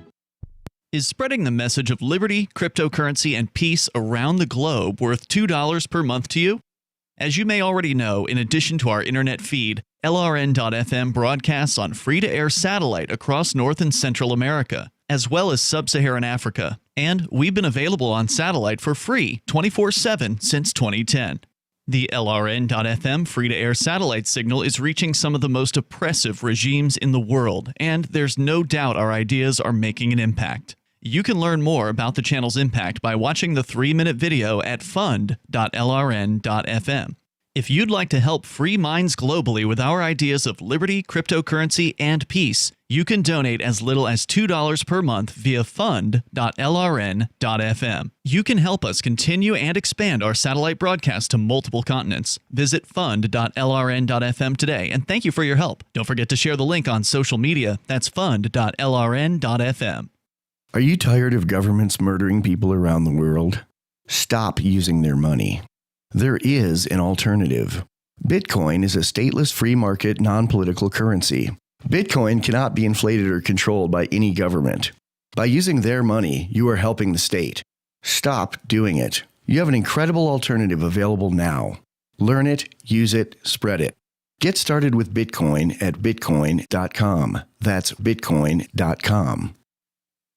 [SPEAKER 8] Is spreading the message of liberty, cryptocurrency, and peace around the globe worth $2 per month to you? As you may already know, in addition to our internet feed, LRN.FM broadcasts on free-to-air satellite across North and Central America, as well as Sub-Saharan Africa. And we've been available on satellite for free 24/7 since 2010. The LRN.FM free-to-air satellite signal is reaching some of the most oppressive regimes in the world, and there's no doubt our ideas are making an impact. You can learn more about the channel's impact by watching the 3-minute video at fund.lrn.fm. If you'd like to help free minds globally with our ideas of liberty, cryptocurrency, and peace, you can donate as little as $2 per month via fund.lrn.fm. You can help us continue and expand our satellite broadcast to multiple continents. Visit fund.lrn.fm today, and thank you for your help. Don't forget to share the link on social media. That's fund.lrn.fm.
[SPEAKER 7] Are you tired of governments murdering people around the world? Stop using their money. There is an alternative. Bitcoin is a stateless free market non-political currency. Bitcoin cannot be inflated or controlled by any government. By using their money, you are helping the state. Stop doing it. You have an incredible alternative available now. Learn it, use it, spread it. Get started with Bitcoin at bitcoin.com. That's bitcoin.com.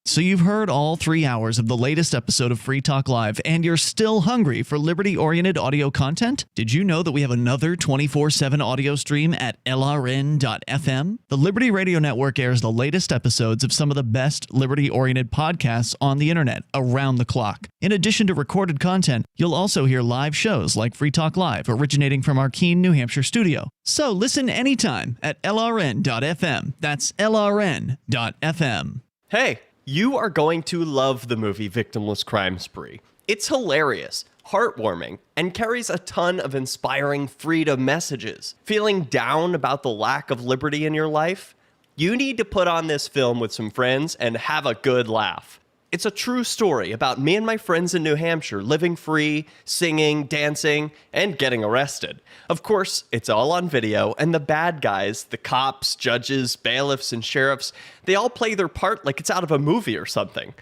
[SPEAKER 8] So you've heard all 3 hours of the latest episode of Free Talk Live, and you're still hungry for liberty-oriented audio content? Did you know that we have another 24/7 audio stream at LRN.FM? The Liberty Radio Network airs the latest episodes of some of the best liberty-oriented podcasts on the internet around the clock. In addition to recorded content, you'll also hear live shows like Free Talk Live, originating from our Keene, New Hampshire studio. So listen anytime at LRN.FM. That's LRN.FM.
[SPEAKER 2] Hey! You are going to love the movie Victimless Crime Spree. It's hilarious, heartwarming, and carries a ton of inspiring freedom messages. Feeling down about the lack of liberty in your life? You need to put on this film with some friends and have a good laugh. It's a true story about me and my friends in New Hampshire living free, singing, dancing, and getting arrested. Of course, it's all on video, and the bad guys, the cops, judges, bailiffs, and sheriffs, they all play their part like it's out of a movie or something.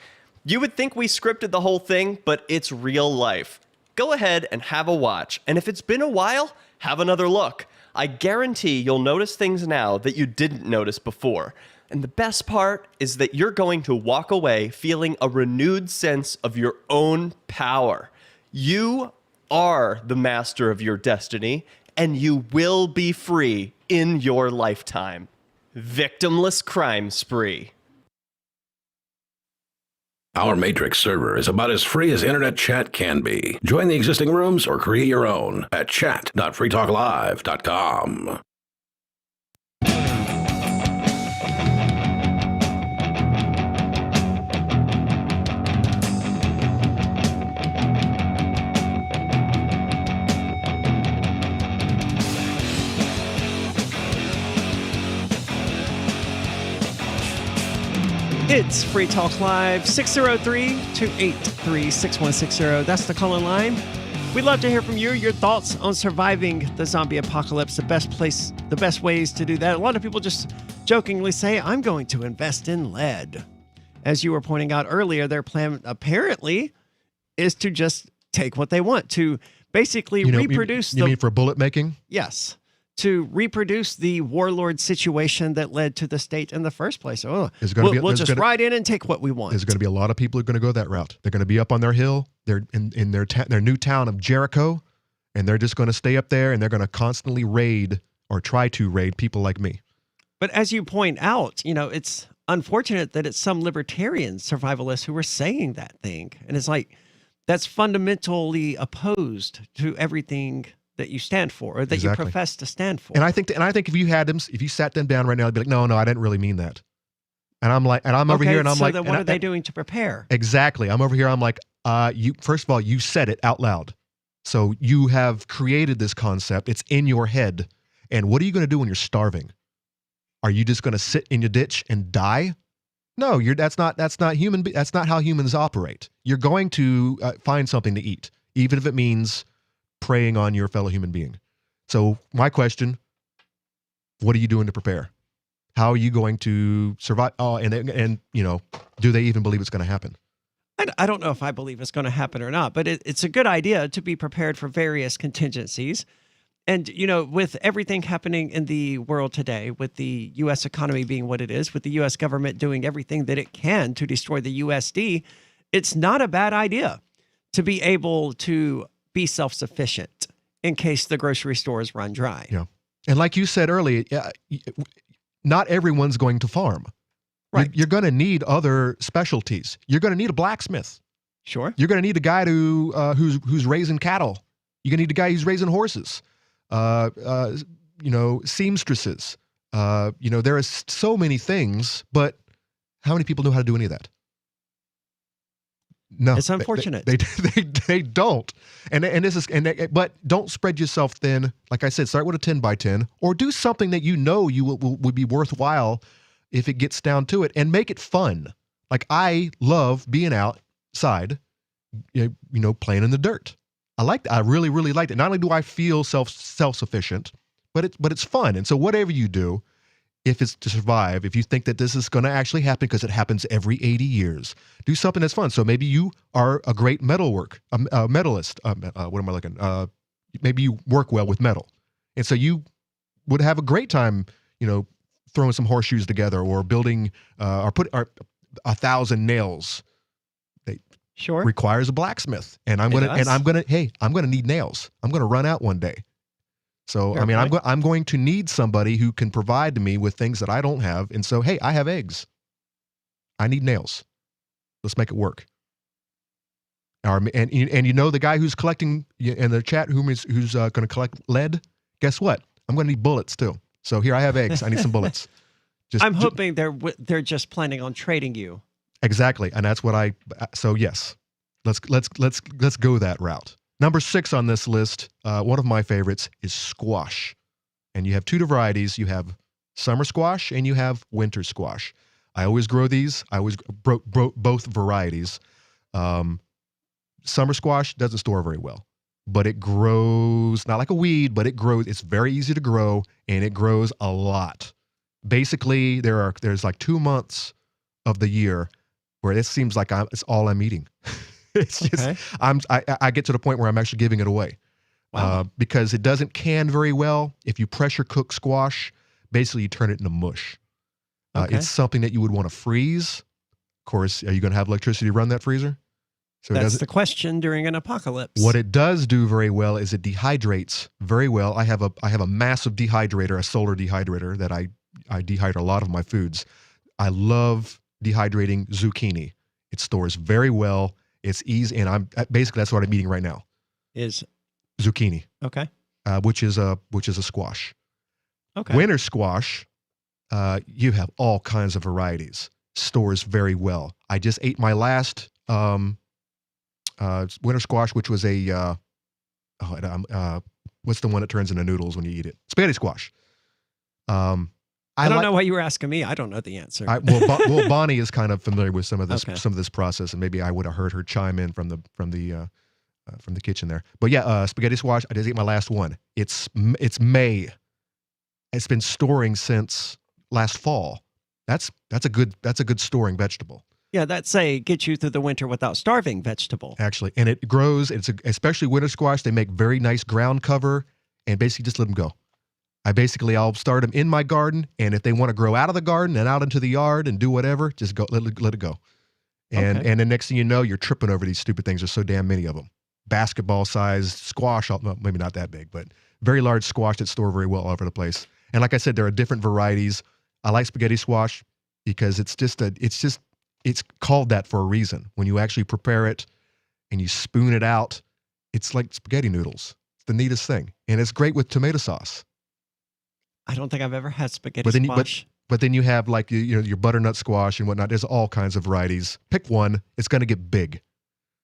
[SPEAKER 2] You would think we scripted the whole thing, but it's real life. Go ahead and have a watch, and if it's been a while, have another look. I guarantee you'll notice things now that you didn't notice before. And the best part is that you're going to walk away feeling a renewed sense of your own power. You are the master of your destiny, and you will be free in your lifetime. Victimless Crime Spree.
[SPEAKER 15] Our Matrix server is about as free as internet chat can be. Join the existing rooms or create your own at chat.freetalklive.com.
[SPEAKER 13] It's Free Talk Live, 603-283-6160. That's the call-in line. We'd love to hear from you, your thoughts on surviving the zombie apocalypse, the best ways to do that. A lot of people just jokingly say, I'm going to invest in lead. As you were pointing out earlier, their plan apparently is to just take what they want, to basically reproduce
[SPEAKER 14] You mean for bullet making?
[SPEAKER 13] Yes. To reproduce the warlord situation that led to the state in the first place. Oh, we'll just ride in and take what we want.
[SPEAKER 14] There's going to be a lot of people who are going to go that route. They're going to be up on their hill. They're in their new town of Jericho, and they're just going to stay up there, and they're going to constantly raid or try to raid people like me.
[SPEAKER 13] But as you point out, it's unfortunate that it's some libertarian survivalists who are saying that thing. And it's like, that's fundamentally opposed to everything that you stand for, or that you profess to stand for.
[SPEAKER 14] And I think if you sat them down right now, they'd be like, no, I didn't really mean that. And I'm like, and I'm over here, and I'm like,
[SPEAKER 13] then what are they doing to prepare?
[SPEAKER 14] Exactly. I'm over here. I'm like, first of all, you said it out loud, so you have created this concept. It's in your head. And what are you going to do when you're starving? Are you just going to sit in your ditch and die? No, that's not human. That's not how humans operate. You're going to find something to eat, even if it means preying on your fellow human being. So my question, what are you doing to prepare? How are you going to survive? Oh, and do they even believe it's going to happen?
[SPEAKER 13] I don't know if I believe it's going to happen or not, but it's a good idea to be prepared for various contingencies. And, with everything happening in the world today, with the U.S. economy being what it is, with the U.S. government doing everything that it can to destroy the USD, it's not a bad idea to be able to be self-sufficient in case the grocery stores run dry.
[SPEAKER 14] Yeah. And like you said earlier, not everyone's going to farm.
[SPEAKER 13] Right.
[SPEAKER 14] You're going to need other specialties. You're going to need a blacksmith.
[SPEAKER 13] Sure.
[SPEAKER 14] You're going to need a guy who's raising cattle. You're going to need a guy who's raising horses. Seamstresses. There are so many things, but how many people know how to do any of that? No,
[SPEAKER 13] it's unfortunate.
[SPEAKER 14] They don't, but don't spread yourself thin. Like I said, start with a 10 by 10, or do something that would be worthwhile if it gets down to it, and make it fun. Like I love being outside, playing in the dirt. I really, really liked it. Not only do I feel self-sufficient, but it's fun. And so whatever you do, if it's to survive, if you think that this is going to actually happen, because it happens every 80 years, do something that's fun. So maybe you are a great medalist. Maybe you work well with metal. And so you would have a great time, throwing some horseshoes together, or building, or 1,000 nails.
[SPEAKER 13] Sure.
[SPEAKER 14] Requires a blacksmith. And I'm going to need nails. I'm going to run out one day. So,
[SPEAKER 13] Fair point.
[SPEAKER 14] I'm going to need somebody who can provide to me with things that I don't have. And so, hey, I have eggs. I need nails. Let's make it work. And the guy who's collecting in the chat who's going to collect lead, guess what? I'm going to need bullets too. So here I have eggs. I need some bullets.
[SPEAKER 13] I'm hoping they're just planning on trading you.
[SPEAKER 14] Exactly. And that's what so yes, let's go that route. Number 6 on this list, one of my favorites, is squash. And you have two varieties. You have summer squash and you have winter squash. I always grow these. I always grow both varieties. Summer squash doesn't store very well, but it grows, not like a weed, but it grows. It's very easy to grow, and it grows a lot. Basically, there's like 2 months of the year where it seems like it's all I'm eating. It's just, I get to the point where I'm actually giving it away.
[SPEAKER 13] Wow.
[SPEAKER 14] Because it doesn't can very well. If you pressure cook squash, basically you turn it into mush. It's something that you would want to freeze. Of course, are you going to have electricity to run that freezer? So
[SPEAKER 13] that's the question during an apocalypse.
[SPEAKER 14] What it does do very well is it dehydrates very well. I have a massive dehydrator, a solar dehydrator that I dehydrate a lot of my foods. I love dehydrating zucchini. It stores very well. It's easy, and I'm basically that's what I'm eating right now.
[SPEAKER 13] Is
[SPEAKER 14] zucchini.
[SPEAKER 13] Okay.
[SPEAKER 14] Which is a squash.
[SPEAKER 13] Okay.
[SPEAKER 14] Winter squash, you have all kinds of varieties. Stores very well. I just ate my last winter squash, which was a what's the one that turns into noodles when you eat it? Spaghetti squash.
[SPEAKER 13] I don't know why you were asking me. I don't know the answer.
[SPEAKER 14] Well, Bonnie is kind of familiar with some of this process, and maybe I would have heard her chime in from the kitchen there. But yeah, spaghetti squash. I just ate my last one. It's May. It's been storing since last fall. That's a good storing vegetable.
[SPEAKER 13] Yeah, that's a get you through the winter without starving vegetable.
[SPEAKER 14] Actually, and it grows. Especially winter squash. They make very nice ground cover, and basically just let them go. I'll start them in my garden, and if they want to grow out of the garden and out into the yard and do whatever, just go let it go. And
[SPEAKER 13] Okay.
[SPEAKER 14] and the next thing you know, you're tripping over these stupid things. There's so damn many of them. Basketball-sized squash, well, maybe not that big, but very large squash that store very well all over the place. And like I said, there are different varieties. I like spaghetti squash because it's called that for a reason. When you actually prepare it and you spoon it out, it's like spaghetti noodles. It's the neatest thing, and it's great with tomato sauce.
[SPEAKER 13] I don't think I've ever had spaghetti squash.
[SPEAKER 14] But then you have like your butternut squash and whatnot. There's all kinds of varieties. Pick one. It's going to get big.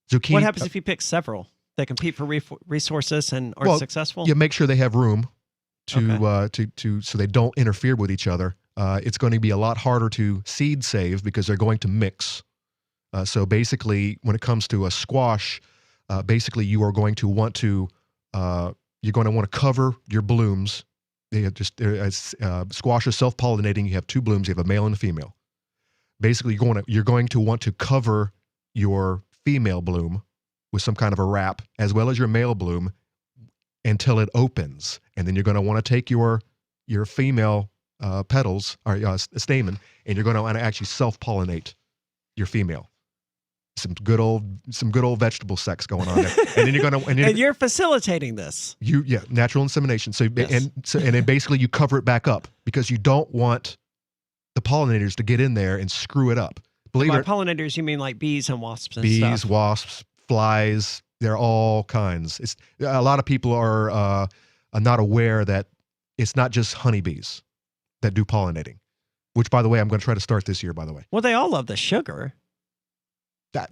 [SPEAKER 14] Zucchini.
[SPEAKER 13] What happens if you pick several? They compete for resources and aren't successful?
[SPEAKER 14] You make sure they have room to so they don't interfere with each other. It's going to be a lot harder to seed save because they're going to mix. So basically, when it comes to a squash, basically you are going to want to cover your blooms. Squash is self-pollinating. You have two blooms. You have a male and a female. Basically, you're going to want to cover your female bloom with some kind of a wrap, as well as your male bloom, until it opens. And then you're going to want to take your female petals or stamen, and you're going to want to actually self-pollinate your female. Some good old vegetable sex going on there, and then you're going to
[SPEAKER 13] and you're facilitating this.
[SPEAKER 14] Natural insemination. So
[SPEAKER 13] Yes.
[SPEAKER 14] and then basically you cover it back up because you don't want the pollinators to get in there and screw it up.
[SPEAKER 13] By pollinators, you mean like bees and wasps and
[SPEAKER 14] bees,
[SPEAKER 13] stuff?
[SPEAKER 14] wasps, flies. They're all kinds. It's a lot of people are not aware that it's not just honeybees that do pollinating. Which, by the way, I'm going to try to start this year. By the way,
[SPEAKER 13] Well, they all love the sugar.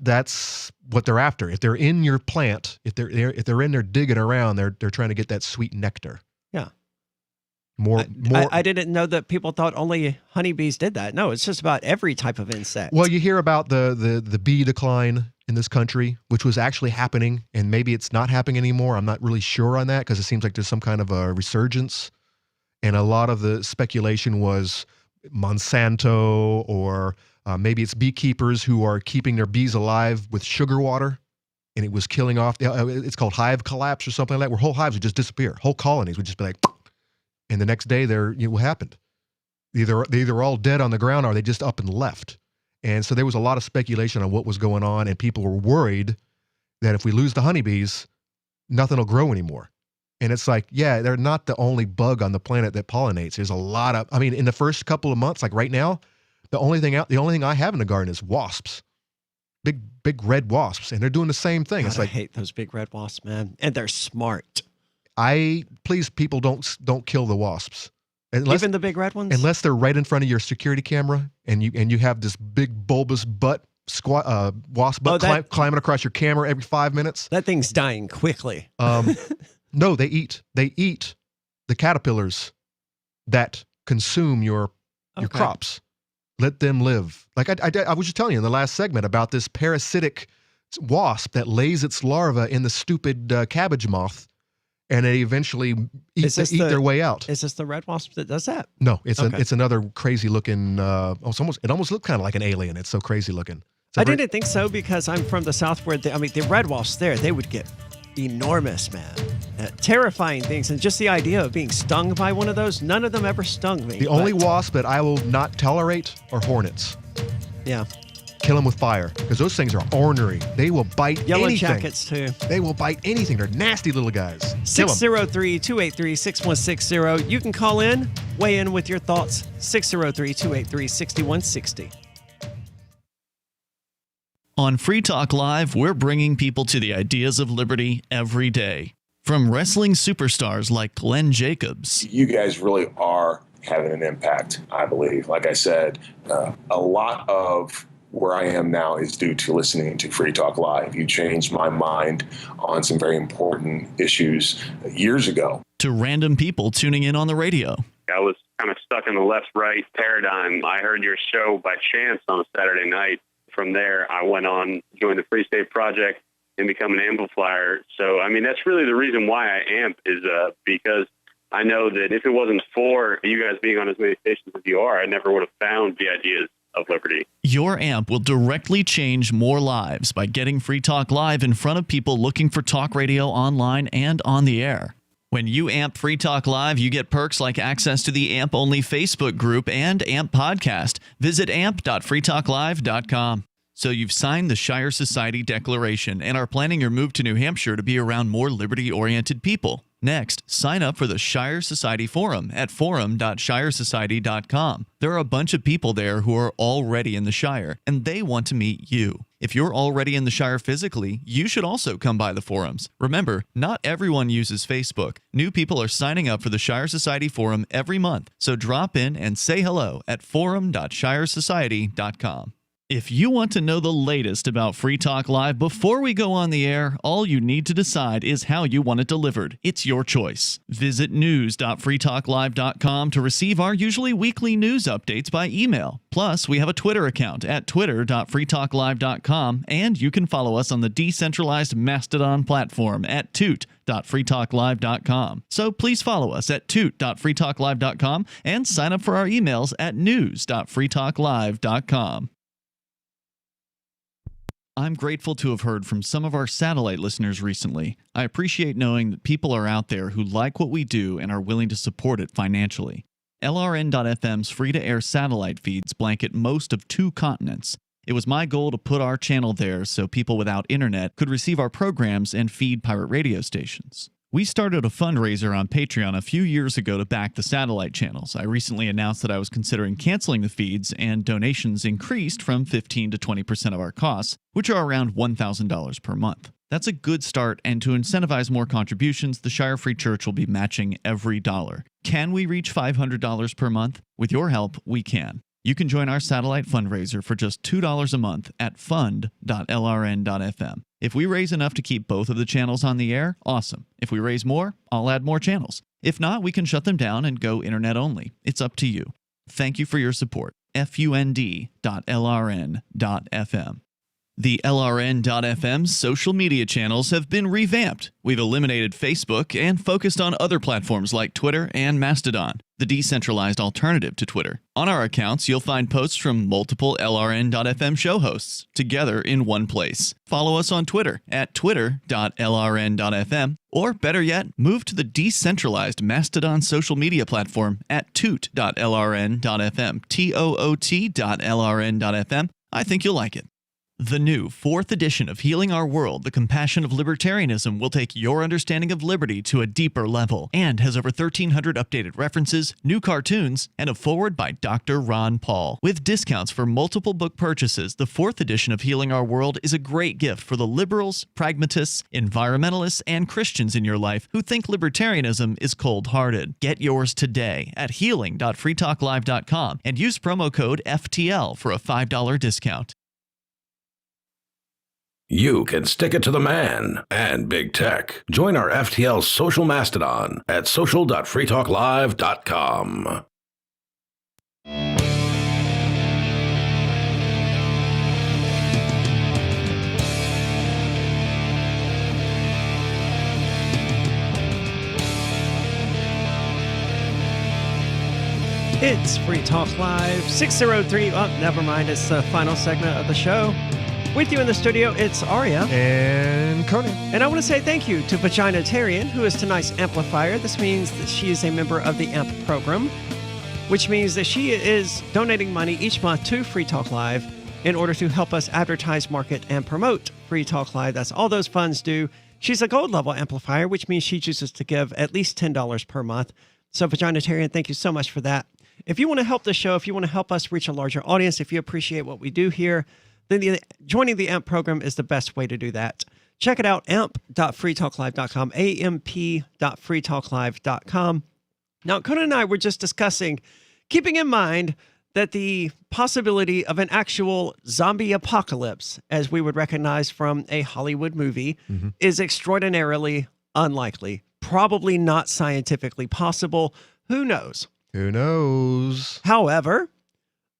[SPEAKER 14] That's what they're after. If they're in your plant, if they're in there digging around, they're trying to get that sweet nectar.
[SPEAKER 13] Yeah.
[SPEAKER 14] More.
[SPEAKER 13] I didn't know that people thought only honeybees did that. No, it's just about every type of insect.
[SPEAKER 14] Well, you hear about the bee decline in this country, which was actually happening, and maybe it's not happening anymore. I'm not really sure on that because it seems like there's some kind of a resurgence, and a lot of the speculation was Monsanto or maybe it's beekeepers who are keeping their bees alive with sugar water, and it was killing off. It's called hive collapse or something like that, where whole hives would just disappear. Whole colonies would just be like, and the next day, what happened? They're either all dead on the ground or they just up and left. And so there was a lot of speculation on what was going on, and people were worried that if we lose the honeybees, nothing will grow anymore. And it's like, yeah, they're not the only bug on the planet that pollinates. There's a lot of, in the first couple of months, like right now, the only thing I have in the garden is wasps, big red wasps, and they're doing the same thing.
[SPEAKER 13] God,
[SPEAKER 14] It's like
[SPEAKER 13] I hate those big red wasps, man, and they're smart.
[SPEAKER 14] Please, people don't kill the wasps.
[SPEAKER 13] Even the big red ones,
[SPEAKER 14] unless they're right in front of your security camera, and you have this big bulbous wasp butt climbing across your camera every 5 minutes.
[SPEAKER 13] That thing's dying quickly.
[SPEAKER 14] No, they eat the caterpillars that consume your crops. Let them live. Like I was just telling you in the last segment about this parasitic wasp that lays its larva in the stupid cabbage moth, and they eventually eat their way out.
[SPEAKER 13] Is this the red wasp that does that?
[SPEAKER 14] No, it's another crazy looking. It almost looked kind of like an alien. It's so crazy looking.
[SPEAKER 13] I didn't think so because I'm from the South where the red wasps they would get enormous, man. Terrifying things. And just the idea of being stung by one of those, none of them ever stung me.
[SPEAKER 14] The only wasp that I will not tolerate are hornets.
[SPEAKER 13] Yeah.
[SPEAKER 14] Kill them with fire because those things are ornery. They will bite
[SPEAKER 13] Yellow
[SPEAKER 14] anything.
[SPEAKER 13] jackets, too.
[SPEAKER 14] They will bite anything. They're nasty little guys.
[SPEAKER 13] 603-283-6160. You can call in, weigh in with your thoughts. 603-283-6160.
[SPEAKER 8] On Free Talk Live, we're bringing people to the ideas of liberty every day. From wrestling superstars like Glenn Jacobs.
[SPEAKER 9] You guys really are having an impact, I believe. Like I said, a lot of where I am now is due to listening to Free Talk Live. You changed my mind on some very important issues years ago.
[SPEAKER 8] To random people tuning in on the radio.
[SPEAKER 10] I was kind of stuck in the left-right paradigm. I heard your show by chance on a Saturday night. From there, I went on, joined the Free State Project, and become an amplifier. So, I mean, that's really the reason why I amp is because I know that if it wasn't for you guys being on as many stations as you are, I never would have found the ideas of liberty.
[SPEAKER 8] Your amp will directly change more lives by getting Free Talk Live in front of people looking for talk radio online and on the air. When you amp Free Talk Live, you get perks like access to the AMP-only Facebook group and AMP podcast. Visit amp.freetalklive.com. So you've signed the Shire Society Declaration and are planning your move to New Hampshire to be around more liberty-oriented people. Next, sign up for the Shire Society Forum at forum.shiresociety.com. There are a bunch of people there who are already in the Shire, and they want to meet you. If you're already in the Shire physically, you should also come by the forums. Remember, not everyone uses Facebook. New people are signing up for the Shire Society Forum every month, so drop in and say hello at forum.shiresociety.com. If you want to know the latest about Free Talk Live before we go on the air, all you need to decide is how you want it delivered. It's your choice. Visit news.freetalklive.com to receive our usually weekly news updates by email. Plus, we have a Twitter account at twitter.freetalklive.com, and you can follow us on the decentralized Mastodon platform at toot.freetalklive.com. So please follow us at toot.freetalklive.com and sign up for our emails at news.freetalklive.com. I'm grateful to have heard from some of our satellite listeners recently. I appreciate knowing that people are out there who like what we do and are willing to support it financially. LRN.FM's free-to-air satellite feeds blanket most of 2 continents. It was my goal to put our channel there so people without internet could receive our programs and feed pirate radio stations. We started a fundraiser on Patreon a few years ago to back the satellite channels. I recently announced that I was considering canceling the feeds, and donations increased from 15 to 20% of our costs, which are around $1,000 per month. That's a good start, and to incentivize more contributions, the Shire Free Church will be matching every dollar. Can we reach $500 per month? With your help, we can. You can join our satellite fundraiser for just $2 a month at fund.lrn.fm. If we raise enough to keep both of the channels on the air, awesome. If we raise more, I'll add more channels. If not, we can shut them down and go internet only. It's up to you. Thank you for your support. fund.lrn.fm. The LRN.FM social media channels have been revamped. We've eliminated Facebook and focused on other platforms like Twitter and Mastodon, the decentralized alternative to Twitter. On our accounts, you'll find posts from multiple LRN.FM show hosts together in one place. Follow us on Twitter at twitter.lrn.fm, or better yet, move to the decentralized Mastodon social media platform at toot.lrn.fm, toot.lrn.fm. I think you'll like it. The new 4th edition of Healing Our World, The Compassion of Libertarianism, will take your understanding of liberty to a deeper level and has over 1,300 updated references, new cartoons, and a foreword by Dr. Ron Paul. With discounts for multiple book purchases, the 4th edition of Healing Our World is a great gift for the liberals, pragmatists, environmentalists, and Christians in your life who think libertarianism is cold-hearted. Get yours today at healing.freetalklive.com and use promo code FTL for a $5 discount.
[SPEAKER 15] You can stick it to the man and big tech. Join our FTL social mastodon at social.freetalklive.com.
[SPEAKER 13] It's Free Talk Live 603. Oh, never mind. It's the final segment of the show. With you in the studio, it's Arya.
[SPEAKER 14] And Conan.
[SPEAKER 13] And I want to say thank you to Vaginitarian, who is tonight's amplifier. This means that she is a member of the AMP program, which means that she is donating money each month to Free Talk Live in order to help us advertise, market, and promote Free Talk Live. That's all those funds do. She's a gold level amplifier, which means she chooses to give at least $10 per month. So Vaginitarian, thank you so much for that. If you want to help the show, if you want to help us reach a larger audience, if you appreciate what we do here, then joining the AMP program is the best way to do that. Check it out, amp.freetalklive.com, amp.freetalklive.com. Now, Conan and I were just discussing, keeping in mind that the possibility of an actual zombie apocalypse, as we would recognize from a Hollywood movie, is extraordinarily unlikely. Probably not scientifically possible. Who knows?
[SPEAKER 14] Who knows?
[SPEAKER 13] However,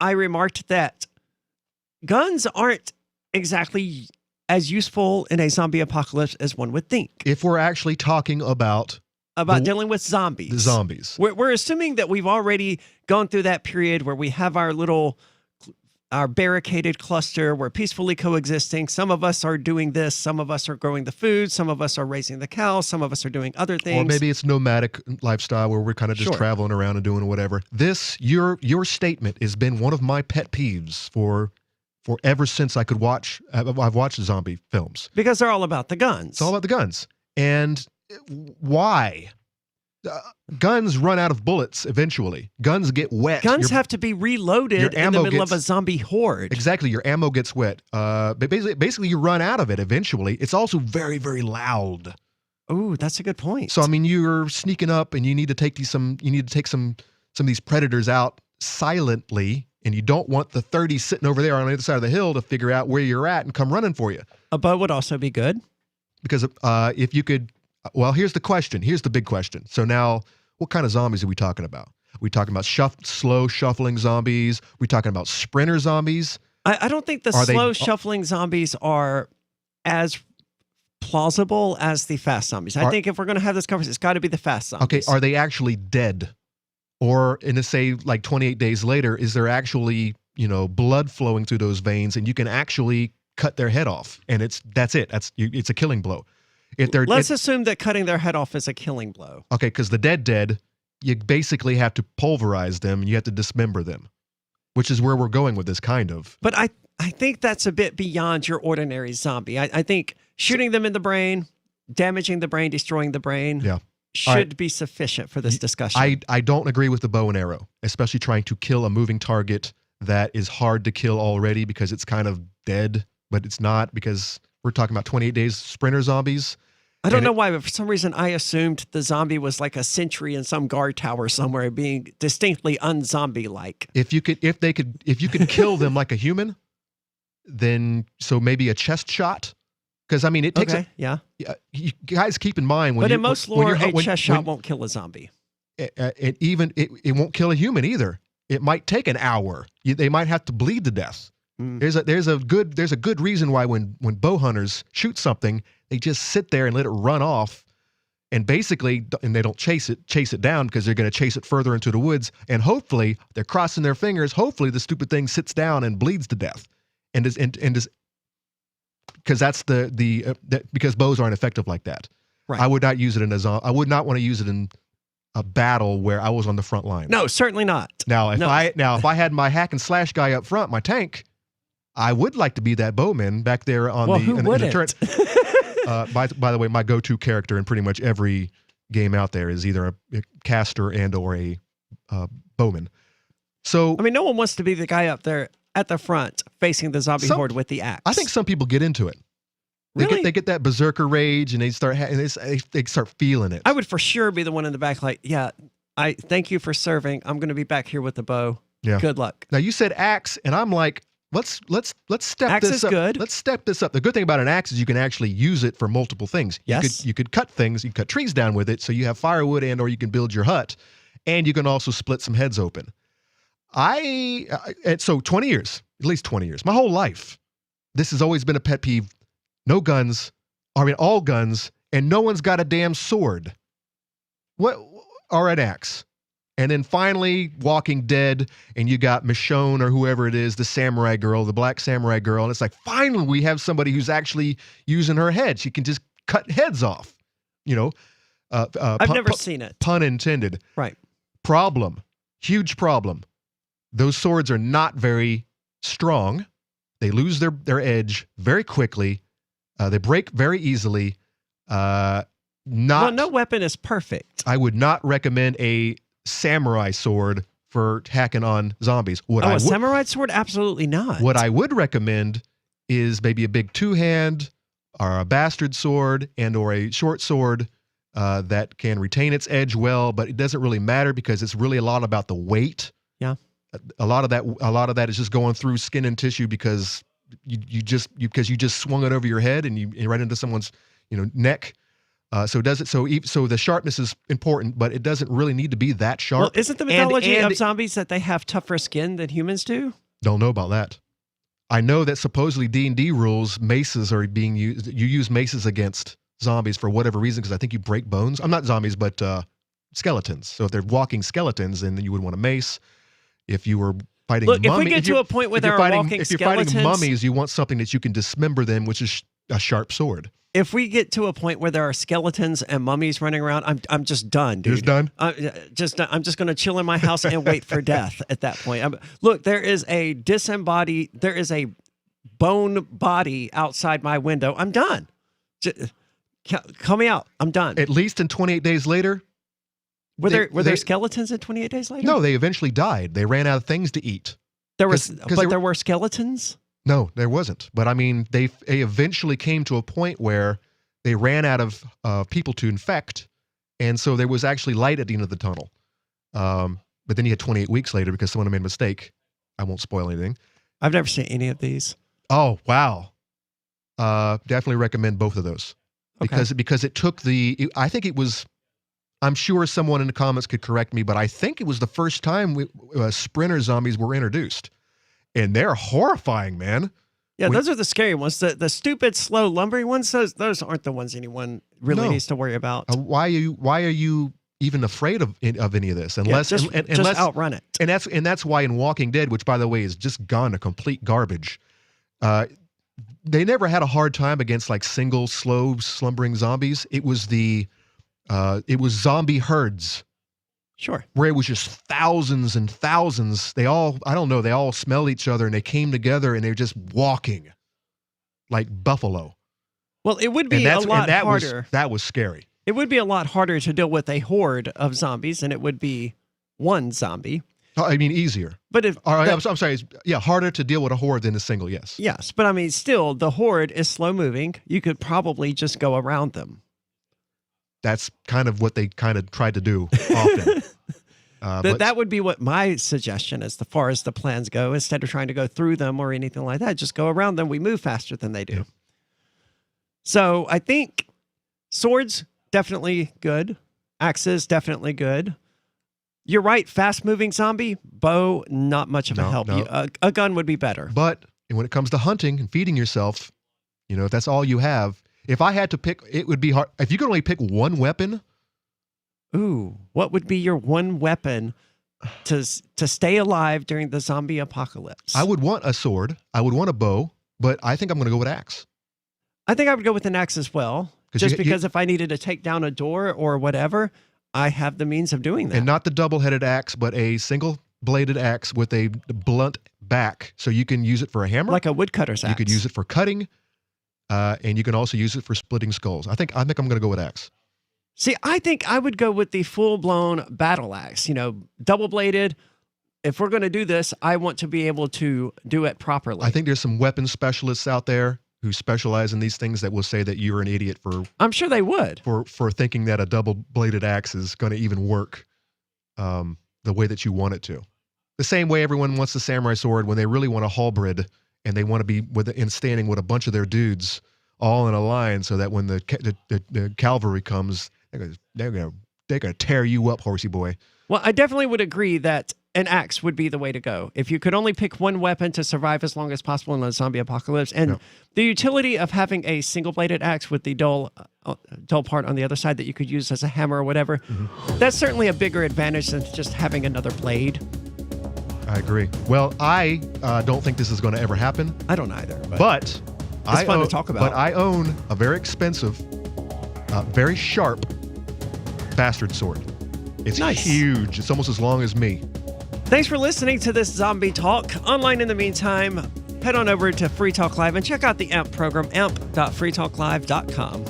[SPEAKER 13] I remarked that guns aren't exactly as useful in a zombie apocalypse as one would think.
[SPEAKER 14] If we're actually talking about
[SPEAKER 13] dealing with zombies.
[SPEAKER 14] The zombies.
[SPEAKER 13] We're assuming that we've already gone through that period where we have our barricaded cluster. We're peacefully coexisting. Some of us are doing this. Some of us are growing the food. Some of us are raising the cows. Some of us are doing other things.
[SPEAKER 14] Or maybe it's nomadic lifestyle where we're kind of just traveling around and doing whatever. Your statement has been one of my pet peeves for ever since I've watched zombie films.
[SPEAKER 13] Because they're all about the guns.
[SPEAKER 14] It's all about the guns. And why? Guns run out of bullets eventually. Guns get wet.
[SPEAKER 13] Guns have to be reloaded in the middle of a zombie horde.
[SPEAKER 14] Exactly. Your ammo gets wet. But basically, you run out of it eventually. It's also very, very loud.
[SPEAKER 13] Oh, that's a good point.
[SPEAKER 14] So I mean, you're sneaking up, and you need to take some of these predators out silently, and you don't want the 30 sitting over there on the other side of the hill to figure out where you're at and come running for you.
[SPEAKER 13] A bow would also be good.
[SPEAKER 14] Because if you could. Well, here's the question. Here's the big question. So now, what kind of zombies are we talking about? Are we talking about slow shuffling zombies? Are we talking about sprinter zombies?
[SPEAKER 13] I don't think the slow shuffling zombies are as plausible as the fast zombies. I think if we're going to have this conversation, it's got to be the fast zombies.
[SPEAKER 14] Okay, are they actually dead? Or in say like 28 days later, is there actually, blood flowing through those veins and you can actually cut their head off and that's it. It's a killing blow.
[SPEAKER 13] Let's assume that cutting their head off is a killing blow.
[SPEAKER 14] Okay, because the dead, you basically have to pulverize them and you have to dismember them, which is where we're going with this kind of.
[SPEAKER 13] But I think that's a bit beyond your ordinary zombie. I think shooting them in the brain, damaging the brain, destroying the brain should be sufficient for this discussion.
[SPEAKER 14] I don't agree with the bow and arrow, especially trying to kill a moving target that is hard to kill already because it's kind of dead, but it's not because we're talking about 28 days sprinter zombies.
[SPEAKER 13] I don't know why, but for some reason I assumed the zombie was like a sentry in some guard tower somewhere, being distinctly unzombie-like.
[SPEAKER 14] If you could kill them like a human, then so maybe a chest shot. Because I mean, it takes. You guys, keep in mind
[SPEAKER 13] in most lore, a chest shot won't kill a zombie.
[SPEAKER 14] It won't kill a human either. It might take an hour. They might have to bleed to death. There's a good reason why when bow hunters shoot something, they just sit there and let it run off, and basically, and they don't chase it down because they're going to chase it further into the woods, and hopefully they're crossing their fingers. Hopefully the stupid thing sits down and bleeds to death, and because that's because bows aren't effective like that.
[SPEAKER 13] Right.
[SPEAKER 14] I would not use it I would not want to use it in a battle where I was on the front line.
[SPEAKER 13] No, certainly not.
[SPEAKER 14] Now, if I had my hack and slash guy up front, my tank, I would like to be that bowman back there on in the turret. By the way, my go-to character in pretty much every game out there is either a caster or a bowman. So
[SPEAKER 13] I mean, no one wants to be the guy up there at the front facing the zombie horde with the axe.
[SPEAKER 14] I think some people get into it. They get that berserker rage and they start feeling it.
[SPEAKER 13] I would for sure be the one in the back, like, yeah, I thank you for serving. I'm going to be back here with the bow.
[SPEAKER 14] Yeah.
[SPEAKER 13] Good luck.
[SPEAKER 14] Now you said axe, and I'm like, let's step
[SPEAKER 13] axe
[SPEAKER 14] this
[SPEAKER 13] is
[SPEAKER 14] up.
[SPEAKER 13] Good.
[SPEAKER 14] Let's step this up. The good thing about an axe is you can actually use it for multiple things.
[SPEAKER 13] Yes.
[SPEAKER 14] You could cut things. You can cut trees down with it, so you have firewood or you can build your hut, and you can also split some heads open. So 20 years, at least 20 years, my whole life, this has always been a pet peeve. No guns, all guns, and no one's got a damn sword. Or an axe. And then finally, Walking Dead, and you got Michonne or whoever it is, the samurai girl, the black samurai girl, and it's like, finally we have somebody who's actually using her head. She can just cut heads off.
[SPEAKER 13] I've never seen it.
[SPEAKER 14] Pun intended.
[SPEAKER 13] Right.
[SPEAKER 14] Problem. Huge problem. Those swords are not very strong. They lose their edge very quickly. They break very easily.
[SPEAKER 13] No weapon is perfect.
[SPEAKER 14] I would not recommend a samurai sword for hacking on zombies.
[SPEAKER 13] A samurai sword? Absolutely not.
[SPEAKER 14] What I would recommend is maybe a big two-hand or a bastard sword and or a short sword that can retain its edge well, but it doesn't really matter because it's really a lot about the weight.
[SPEAKER 13] Yeah.
[SPEAKER 14] A lot of that is just going through skin and tissue because you just swung it over your head and you right into someone's neck. So the sharpness is important, but it doesn't really need to be that sharp.
[SPEAKER 13] Well, isn't the mythology of zombies that they have tougher skin than humans do?
[SPEAKER 14] Don't know about that. I know that supposedly D&D rules, maces are being used. You use maces against zombies for whatever reason because I think you break bones. I'm not zombies, but skeletons. So if they're walking skeletons, then you would want a mace. If you were fighting
[SPEAKER 13] Look, if we get to a point where there are walking
[SPEAKER 14] if you're
[SPEAKER 13] skeletons,
[SPEAKER 14] fighting mummies, you want something that you can dismember them, which is a sharp sword.
[SPEAKER 13] If we get to a point where there are skeletons and mummies running around, I'm just done, dude.
[SPEAKER 14] You're done?
[SPEAKER 13] I'm just going to chill in my house and wait for death at that point. Look, there is a bone body outside my window. I'm done. Call me out. I'm done.
[SPEAKER 14] At least in 28 days later.
[SPEAKER 13] Were there skeletons in 28 days later?
[SPEAKER 14] No, they eventually died. They ran out of things to eat.
[SPEAKER 13] There were skeletons?
[SPEAKER 14] No, there wasn't. But I mean, they eventually came to a point where they ran out of people to infect, and so there was actually light at the end of the tunnel. But then you had 28 weeks later because someone made a mistake. I won't spoil anything.
[SPEAKER 13] I've never seen any of these.
[SPEAKER 14] Oh, wow. Definitely recommend both of those.
[SPEAKER 13] Okay.
[SPEAKER 14] Because it took I think it was, I'm sure someone in the comments could correct me, but I think it was the first time sprinter zombies were introduced. And they're horrifying, man.
[SPEAKER 13] Yeah, those are the scary ones. The stupid, slow, lumbering ones, those aren't the ones anyone really needs to worry about.
[SPEAKER 14] Why are you even afraid of any of this? Unless
[SPEAKER 13] just outrun it.
[SPEAKER 14] And that's why in Walking Dead, which by the way is just gone to complete garbage, they never had a hard time against like single, slow, slumbering zombies. It was zombie herds.
[SPEAKER 13] Sure.
[SPEAKER 14] Where it was just thousands and thousands. They all smelled each other and they came together and they're just walking like buffalo.
[SPEAKER 13] Well, it would be a lot harder.
[SPEAKER 14] That was scary.
[SPEAKER 13] It would be a lot harder to deal with a horde of zombies than it would be one zombie.
[SPEAKER 14] I mean, easier.
[SPEAKER 13] But
[SPEAKER 14] I'm sorry. Yeah, harder to deal with a horde than a single, yes.
[SPEAKER 13] Yes, but I mean, still, the horde is slow moving. You could probably just go around them.
[SPEAKER 14] That's kind of what they kind of tried to do often.
[SPEAKER 13] That would be what my suggestion as far as the plans go. Instead of trying to go through them or anything like that, just go around them. We move faster than they do. Yeah. So I think swords, definitely good. Axes, definitely good. You're right. Fast-moving zombie, bow, not much of a help.
[SPEAKER 14] No.
[SPEAKER 13] A gun would be better.
[SPEAKER 14] But when it comes to hunting and feeding yourself, if that's all you have, if I had to pick, it would be hard. If you could only pick one weapon.
[SPEAKER 13] Ooh, what would be your one weapon to stay alive during the zombie apocalypse?
[SPEAKER 14] I would want a sword. I would want a bow, but I think I'm going to go with axe.
[SPEAKER 13] I think I would go with an axe as well. Because if I needed to take down a door or whatever, I have the means of doing that.
[SPEAKER 14] And not the double-headed axe, but a single-bladed axe with a blunt back. So you can use it for a hammer.
[SPEAKER 13] Like a woodcutter's axe.
[SPEAKER 14] You could use it for cutting. And you can also use it for splitting skulls. I think I'm going to go with axe.
[SPEAKER 13] See, I think I would go with the full-blown battle axe. Double-bladed. If we're going to do this, I want to be able to do it properly.
[SPEAKER 14] I think there's some weapons specialists out there who specialize in these things that will say that you're an idiot for.
[SPEAKER 13] I'm sure they would
[SPEAKER 14] for thinking that a double-bladed axe is going to even work the way that you want it to. The same way everyone wants the samurai sword when they really want a halberd. And they want to be standing with a bunch of their dudes all in a line so that when the cavalry comes, they're gonna tear you up, horsey boy.
[SPEAKER 13] Well, I definitely would agree that an axe would be the way to go. If you could only pick one weapon to survive as long as possible in a zombie apocalypse, and the utility of having a single-bladed axe with the dull part on the other side that you could use as a hammer or whatever, that's certainly a bigger advantage than just having another blade.
[SPEAKER 14] I agree. Well, I don't think this is going to ever happen.
[SPEAKER 13] I don't either.
[SPEAKER 14] But
[SPEAKER 13] it's fun to talk about.
[SPEAKER 14] But I own a very expensive, very sharp bastard sword. It's huge. It's almost as long as me.
[SPEAKER 13] Thanks for listening to this zombie talk. Online in the meantime, head on over to Free Talk Live and check out the AMP program, amp.freetalklive.com.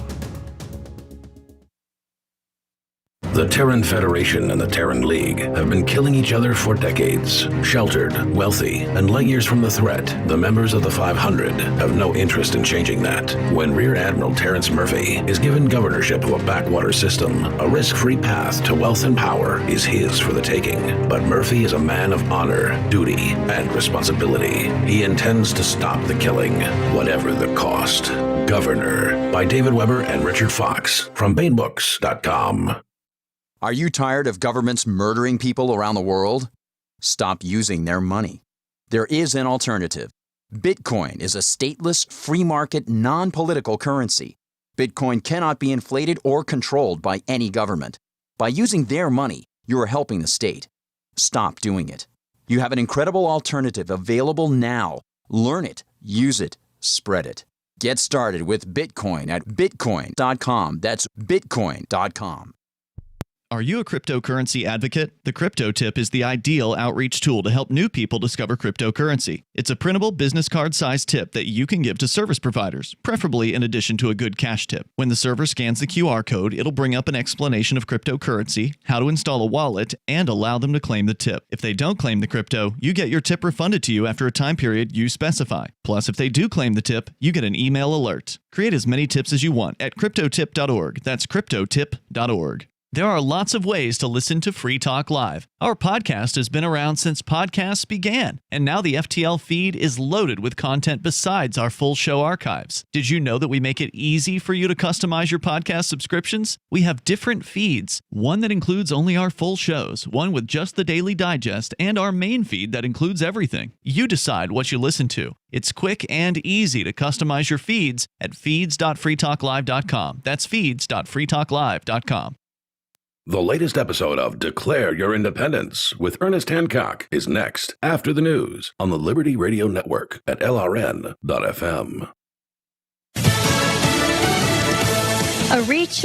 [SPEAKER 15] The Terran Federation and the Terran League have been killing each other for decades. Sheltered, wealthy, and light years from the threat, the members of the 500 have no interest in changing that. When Rear Admiral Terrence Murphy is given governorship of a backwater system, a risk-free path to wealth and power is his for the taking. But Murphy is a man of honor, duty, and responsibility. He intends to stop the killing, whatever the cost. Governor, by David Weber and Richard Fox, from BaneBooks.com.
[SPEAKER 1] Are you tired of governments murdering people around the world? Stop using their money. There is an alternative. Bitcoin is a stateless, free market, non-political currency. Bitcoin cannot be inflated or controlled by any government. By using their money, you are helping the state. Stop doing it. You have an incredible alternative available now. Learn it, use it, spread it. Get started with Bitcoin at Bitcoin.com. That's Bitcoin.com.
[SPEAKER 8] Are you a cryptocurrency advocate? The Crypto Tip is the ideal outreach tool to help new people discover cryptocurrency. It's a printable business card-sized tip that you can give to service providers, preferably in addition to a good cash tip. When the server scans the QR code, it'll bring up an explanation of cryptocurrency, how to install a wallet, and allow them to claim the tip. If they don't claim the crypto, you get your tip refunded to you after a time period you specify. Plus, if they do claim the tip, you get an email alert. Create as many tips as you want at cryptotip.org. That's cryptotip.org. There are lots of ways to listen to Free Talk Live. Our podcast has been around since podcasts began, and now the FTL feed is loaded with content besides our full show archives. Did you know that we make it easy for you to customize your podcast subscriptions? We have different feeds, one that includes only our full shows, one with just the Daily Digest, and our main feed that includes everything. You decide what you listen to. It's quick and easy to customize your feeds at feeds.freetalklive.com. That's feeds.freetalklive.com.
[SPEAKER 15] The latest episode of Declare Your Independence with Ernest Hancock is next after the news on the Liberty Radio Network at LRN.FM.
[SPEAKER 21] A reach